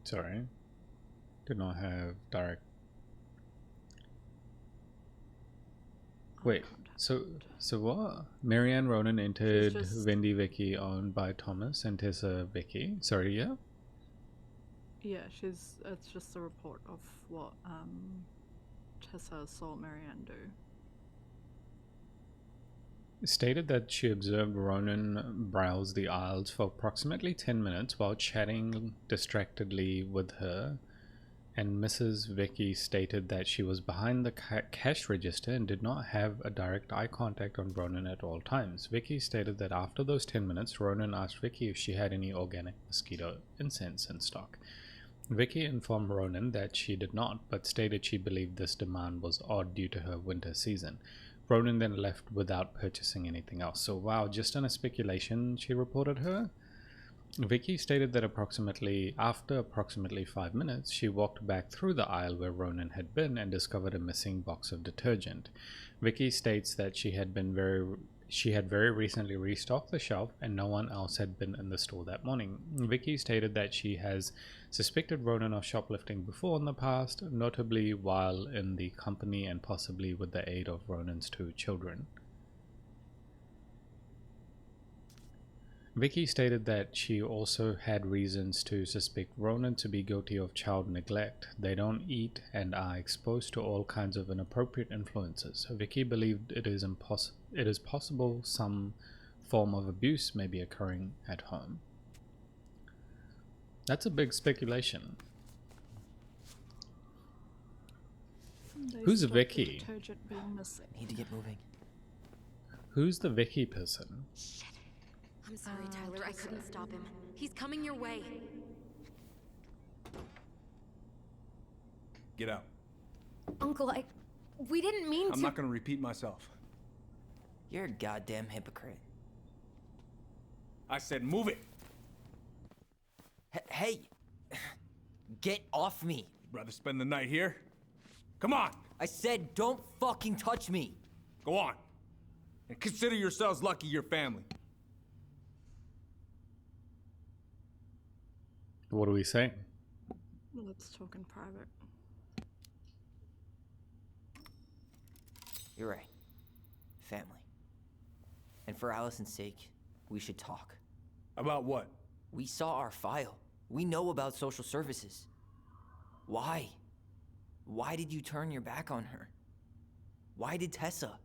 Sorry. Did not have direct. Wait, so what? Marianne Ronan entered just- Vendi Vicky owned by Thomas and Tessa Vicky. Sorry, yeah? Yeah, it's just a report of what Tessa saw Marianne do. Stated that she observed Ronan browse the aisles for approximately 10 minutes while chatting distractedly with her, and Mrs. Vicky stated that she was behind the cash register and did not have a direct eye contact on Ronan at all times. Vicky stated that after those 10 minutes, Ronan asked Vicky if she had any organic mosquito incense in stock. Vicky informed Ronan that she did not, but stated she believed this demand was odd due to her winter season. Ronan then left without purchasing anything else. So wow, just on a speculation, she reported her. Vicky stated that after approximately 5 minutes, she walked back through the aisle where Ronan had been and discovered a missing box of detergent. Vicky states that she had very recently restocked the shelf and no one else had been in the store that morning. Vicky stated that she has suspected Ronan of shoplifting before in the past, notably while in the company and possibly with the aid of Ronan's 2 children. Vicky stated that she also had reasons to suspect Ronan to be guilty of child neglect. They don't eat and are exposed to all kinds of inappropriate influences. Vicky believed it is possible some form of abuse may be occurring at home. That's a big speculation. Who's Vicky? Need to get moving. Who's the Vicky person? Shit. I'm sorry, Tyler. I couldn't stop him. He's coming your way. Get out. Uncle, we didn't mean to. I'm not gonna repeat myself. You're a goddamn hypocrite. I said move it. Hey! Get off me! Rather spend the night here? Come on! I said don't fucking touch me! Go on. And consider yourselves lucky you're family. What are we saying? Let's talk in private. You're right. Family. And for Allison's sake, we should talk. About what? We saw our file. We know about social services. Why? Why did you turn your back on her? Why did Tessa?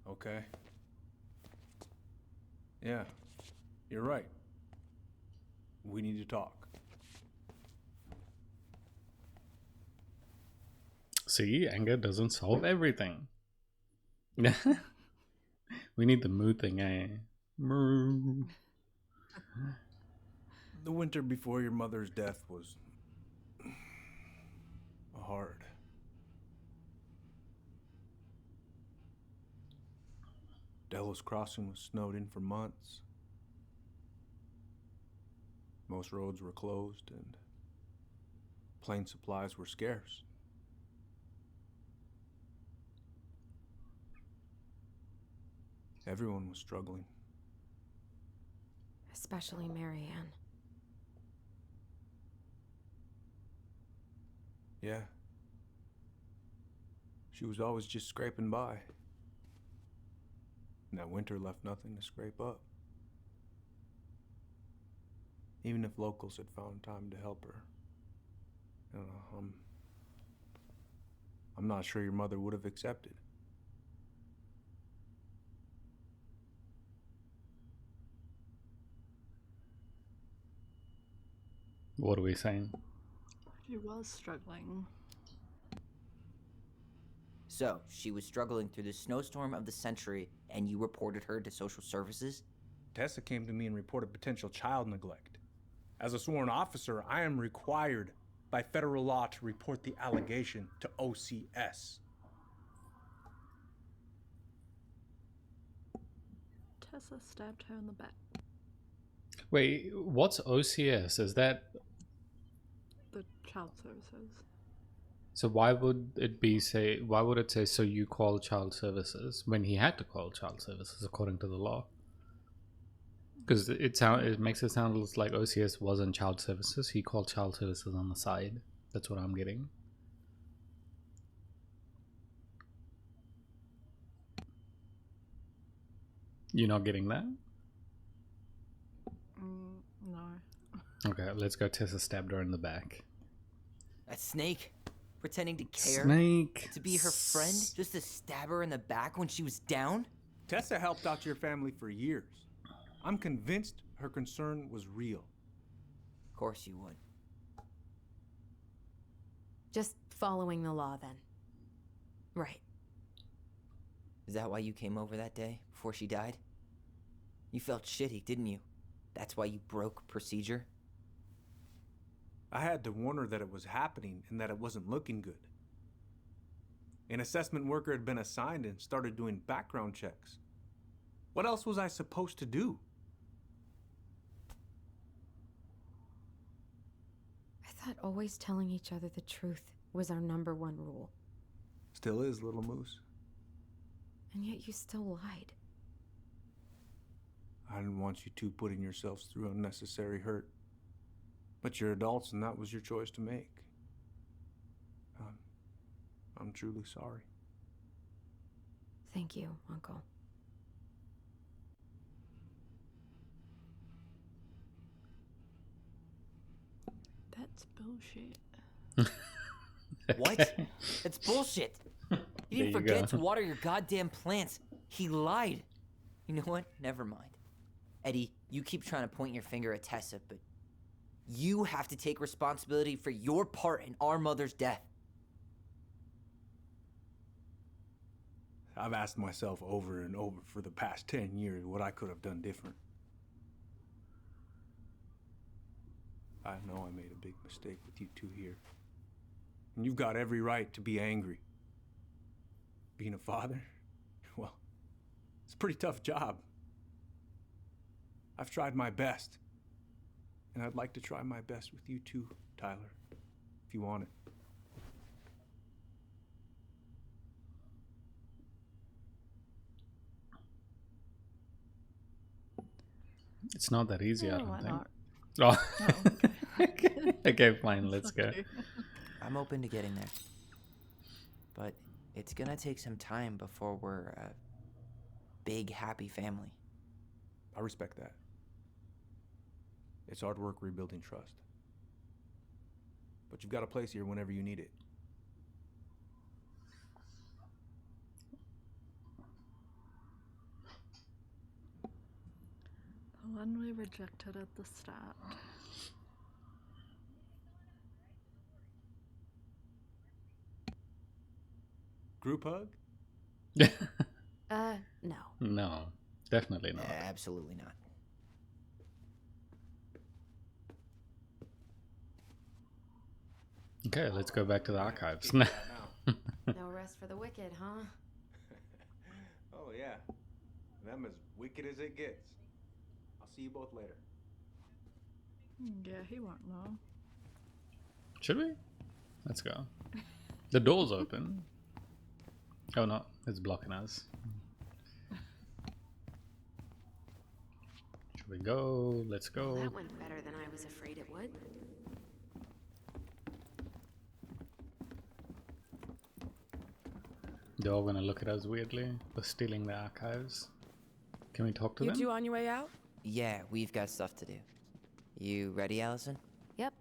Okay. Yeah, you're right. We need to talk. See, anger doesn't solve everything. We need the moo thing, eh? Moo. The winter before your mother's death was hard. Delos Crossing was snowed in for months. Most roads were closed and plane supplies were scarce. Everyone was struggling. Especially Marianne. Yeah. She was always just scraping by. And that winter left nothing to scrape up. Even if locals had found time to help her. You know, I'm not sure your mother would have accepted. What are we saying? She was struggling. So, she was struggling through the snowstorm of the century, and you reported her to social services? Tessa came to me and reported potential child neglect. As a sworn officer, I am required by federal law to report the allegation to OCS. Tessa stabbed her in the back. Wait, what's OCS? Is that... The child services. So why would it say so you call child services when he had to call child services according to the law? Because it makes it sound like OCS wasn't child services. He called child services on the side. That's what I'm getting. You're not getting that? No. Okay, let's go. Tessa stabbed her in the back. That Snake? Pretending to care? Snake. To be her friend? Just to stab her in the back when she was down? Tessa helped out your family for years. I'm convinced her concern was real. Of course you would. Just following the law, then. Right. Is that why you came over that day, before she died? You felt shitty, didn't you? That's why you broke procedure? I had to warn her that it was happening and that it wasn't looking good. An assessment worker had been assigned and started doing background checks. What else was I supposed to do? I thought always telling each other the truth was our #1 rule. Still is, little moose. And yet you still lied. I didn't want you two putting yourselves through unnecessary hurt. But you're adults and that was your choice to make. I'm truly sorry. Thank you, Uncle. That's bullshit. What? That's bullshit. He didn't There you forget go. to water your goddamn plants. He lied. You know what? Never mind. Eddie, you keep trying to point your finger at Tessa, but you have to take responsibility for your part in our mother's death. I've asked myself over and over for the past 10 years what I could have done different. I know I made a big mistake with you two here. And you've got every right to be angry. Being a father, well, it's a pretty tough job. I've tried my best. And I'd like to try my best with you too, Tyler, if you want it. It's not that easy, I Oh, don't why think. not? Oh, okay. Okay, fine, let's go. I'm open to getting there. But it's gonna take some time before we're a big, happy family. I respect that. It's hard work rebuilding trust. But you've got a place here whenever you need it. The one we rejected at the start. Group hug? No. No, definitely not. Absolutely not. Okay, let's go back to the archives. No rest for the wicked, huh? Oh, yeah. Them as wicked as it gets. I'll see you both later. Yeah, he won't know. Should we? Let's go. The door's open. Oh no, it's blocking us. Should we go? Let's go. That went better than I was afraid it would. They're all gonna look at us weirdly for stealing the archives. Can we talk to You them? two on your way out? Yeah, we've got stuff to do. You ready, Allison? Yep.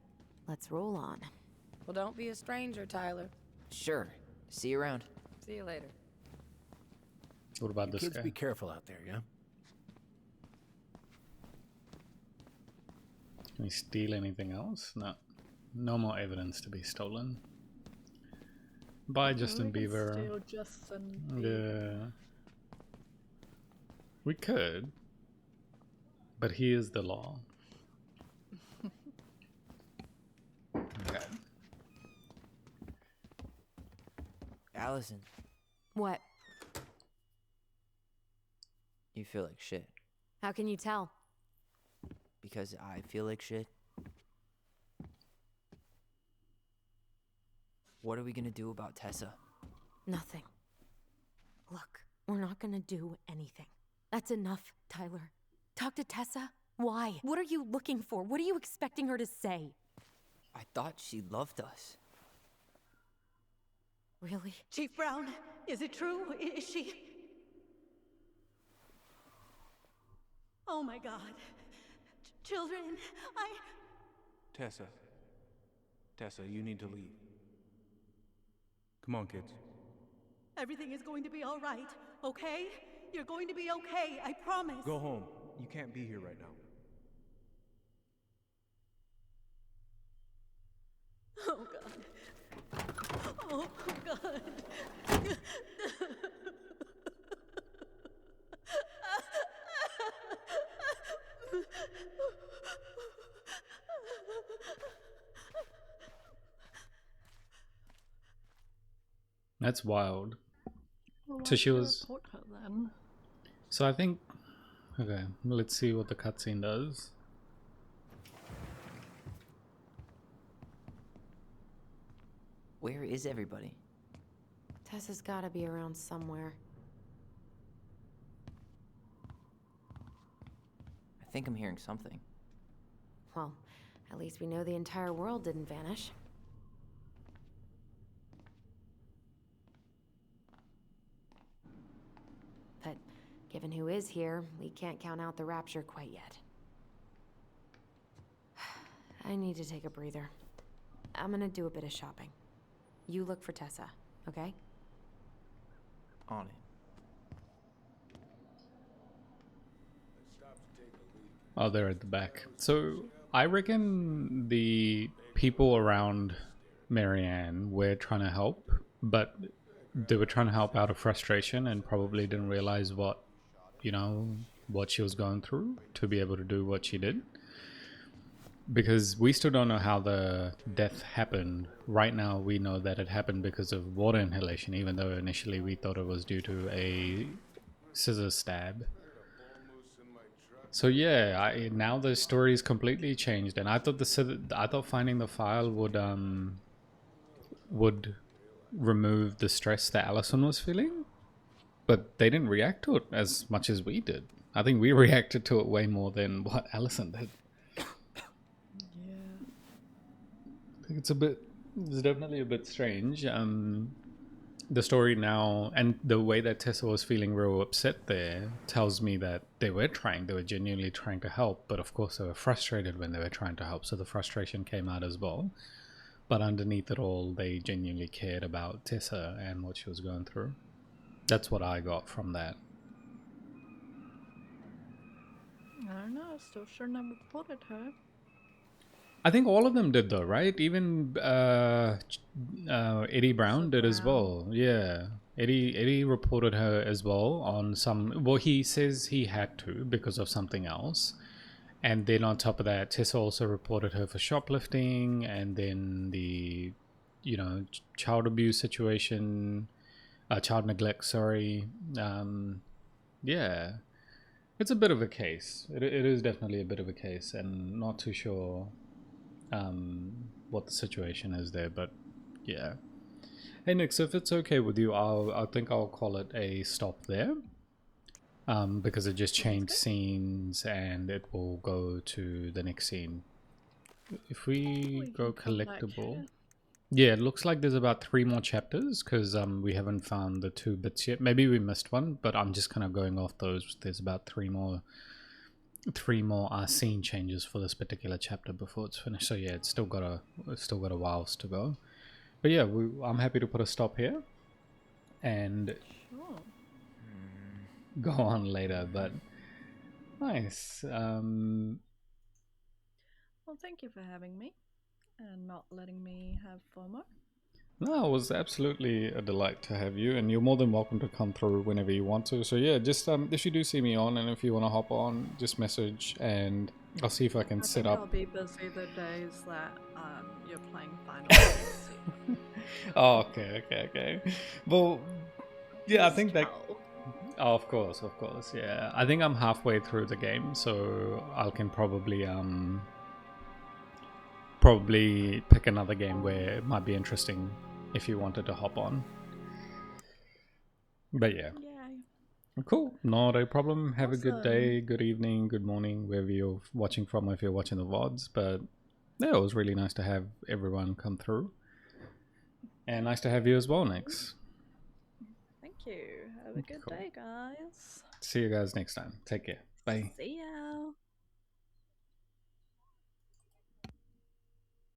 Let's roll on. Well, don't be a stranger, Tyler. Sure. See you around. See you later. What about You this kids guy? be careful out there, yeah? Can we steal anything else? No. No more evidence to be stolen. Bye, Justin We can Bieber. steal Justin Bieber. Yeah. We could. But he is the law. Okay. Allison, What? you feel like shit. How can you tell? Because I feel like shit. What are we gonna do about Tessa? Nothing. Look, we're not gonna do anything. That's enough, Tyler. Talk to Tessa? Why? What are you looking for? What are you expecting her to say? I thought she loved us. Really? Chief Brown, is it true? Is she... Oh my god. Children, Tessa. Tessa, you need to leave. Come on, kids. Everything is going to be all right, okay? You're going to be okay, I promise. Go home. You can't be here right now. Oh god. Oh god. That's wild. Well, why So she did you was. report her then? So I think. Okay, let's see what the cutscene does. Where is everybody? Tessa's gotta be around somewhere. I think I'm hearing something. Well, at least we know the entire world didn't vanish. But given who is here, we can't count out the rapture quite yet. I need to take a breather. I'm gonna do a bit of shopping. You look for Tessa, okay? On it. Oh, they're at the back. So I reckon the people around Marianne were trying to help, but they were trying to help out of frustration and probably didn't realize what, what she was going through to be able to do what she did. Because we still don't know how the death happened. Right now we know that it happened because of water inhalation, even though initially we thought it was due to a scissor stab. So yeah, now the story is completely changed, and I thought finding the file would remove the stress that Allison was feeling, but they didn't react to it as much as we did. I think we reacted to it way more than what Allison did. Yeah. I think it's definitely a bit strange. The story now, and the way that Tessa was feeling real upset there, tells me that they were genuinely trying to help, but of course they were frustrated when they were trying to help, so the frustration came out as well. But underneath it all, they genuinely cared about Tessa and what she was going through. That's what I got from that. I don't know, still shouldn't have reported her. I think all of them did though, right? Even Eddie Brown did as well. Yeah. Eddie reported her as well on some... Well, he says he had to because of something else. And then on top of that, Tessa also reported her for shoplifting, and then the, child abuse situation, child neglect, sorry. Yeah. It's a bit of a case. It is definitely a bit of a case, and not too sure what the situation is there, but yeah. Hey Nick, so if it's okay with you, I think I'll call it a stop there, because it just changed scenes and it will go to the next scene. If we go collectible, yeah, it looks like there's about 3 more chapters, because we haven't found the 2 bits yet. Maybe we missed one, but I'm just kind of going off those. There's about 3 more scene changes for this particular chapter before it's finished. So yeah, it's still got a whiles to go. But yeah, I'm happy to put a stop here and go on later. But nice. Well, thank you for having me and not letting me have FOMO. No, it was absolutely a delight to have you, and you're more than welcome to come through whenever you want to. So yeah, just if you do see me on, and if you want to hop on, just message, and I'll see if I can set up. I'll be busy the days that you're playing Final Fantasy. Oh, okay. Well, yeah, I think that. Oh, of course, yeah. I think I'm halfway through the game, so I can probably pick another game where it might be interesting if you wanted to hop on. But yeah. Cool, not a problem. Have a good day, good evening, good morning, wherever you're watching from, if you're watching the VODs. But yeah, it was really nice to have everyone come through. And nice to have you as well, Nix. Thank you. Have a good day, guys. See you guys next time. Take care. Bye. See ya.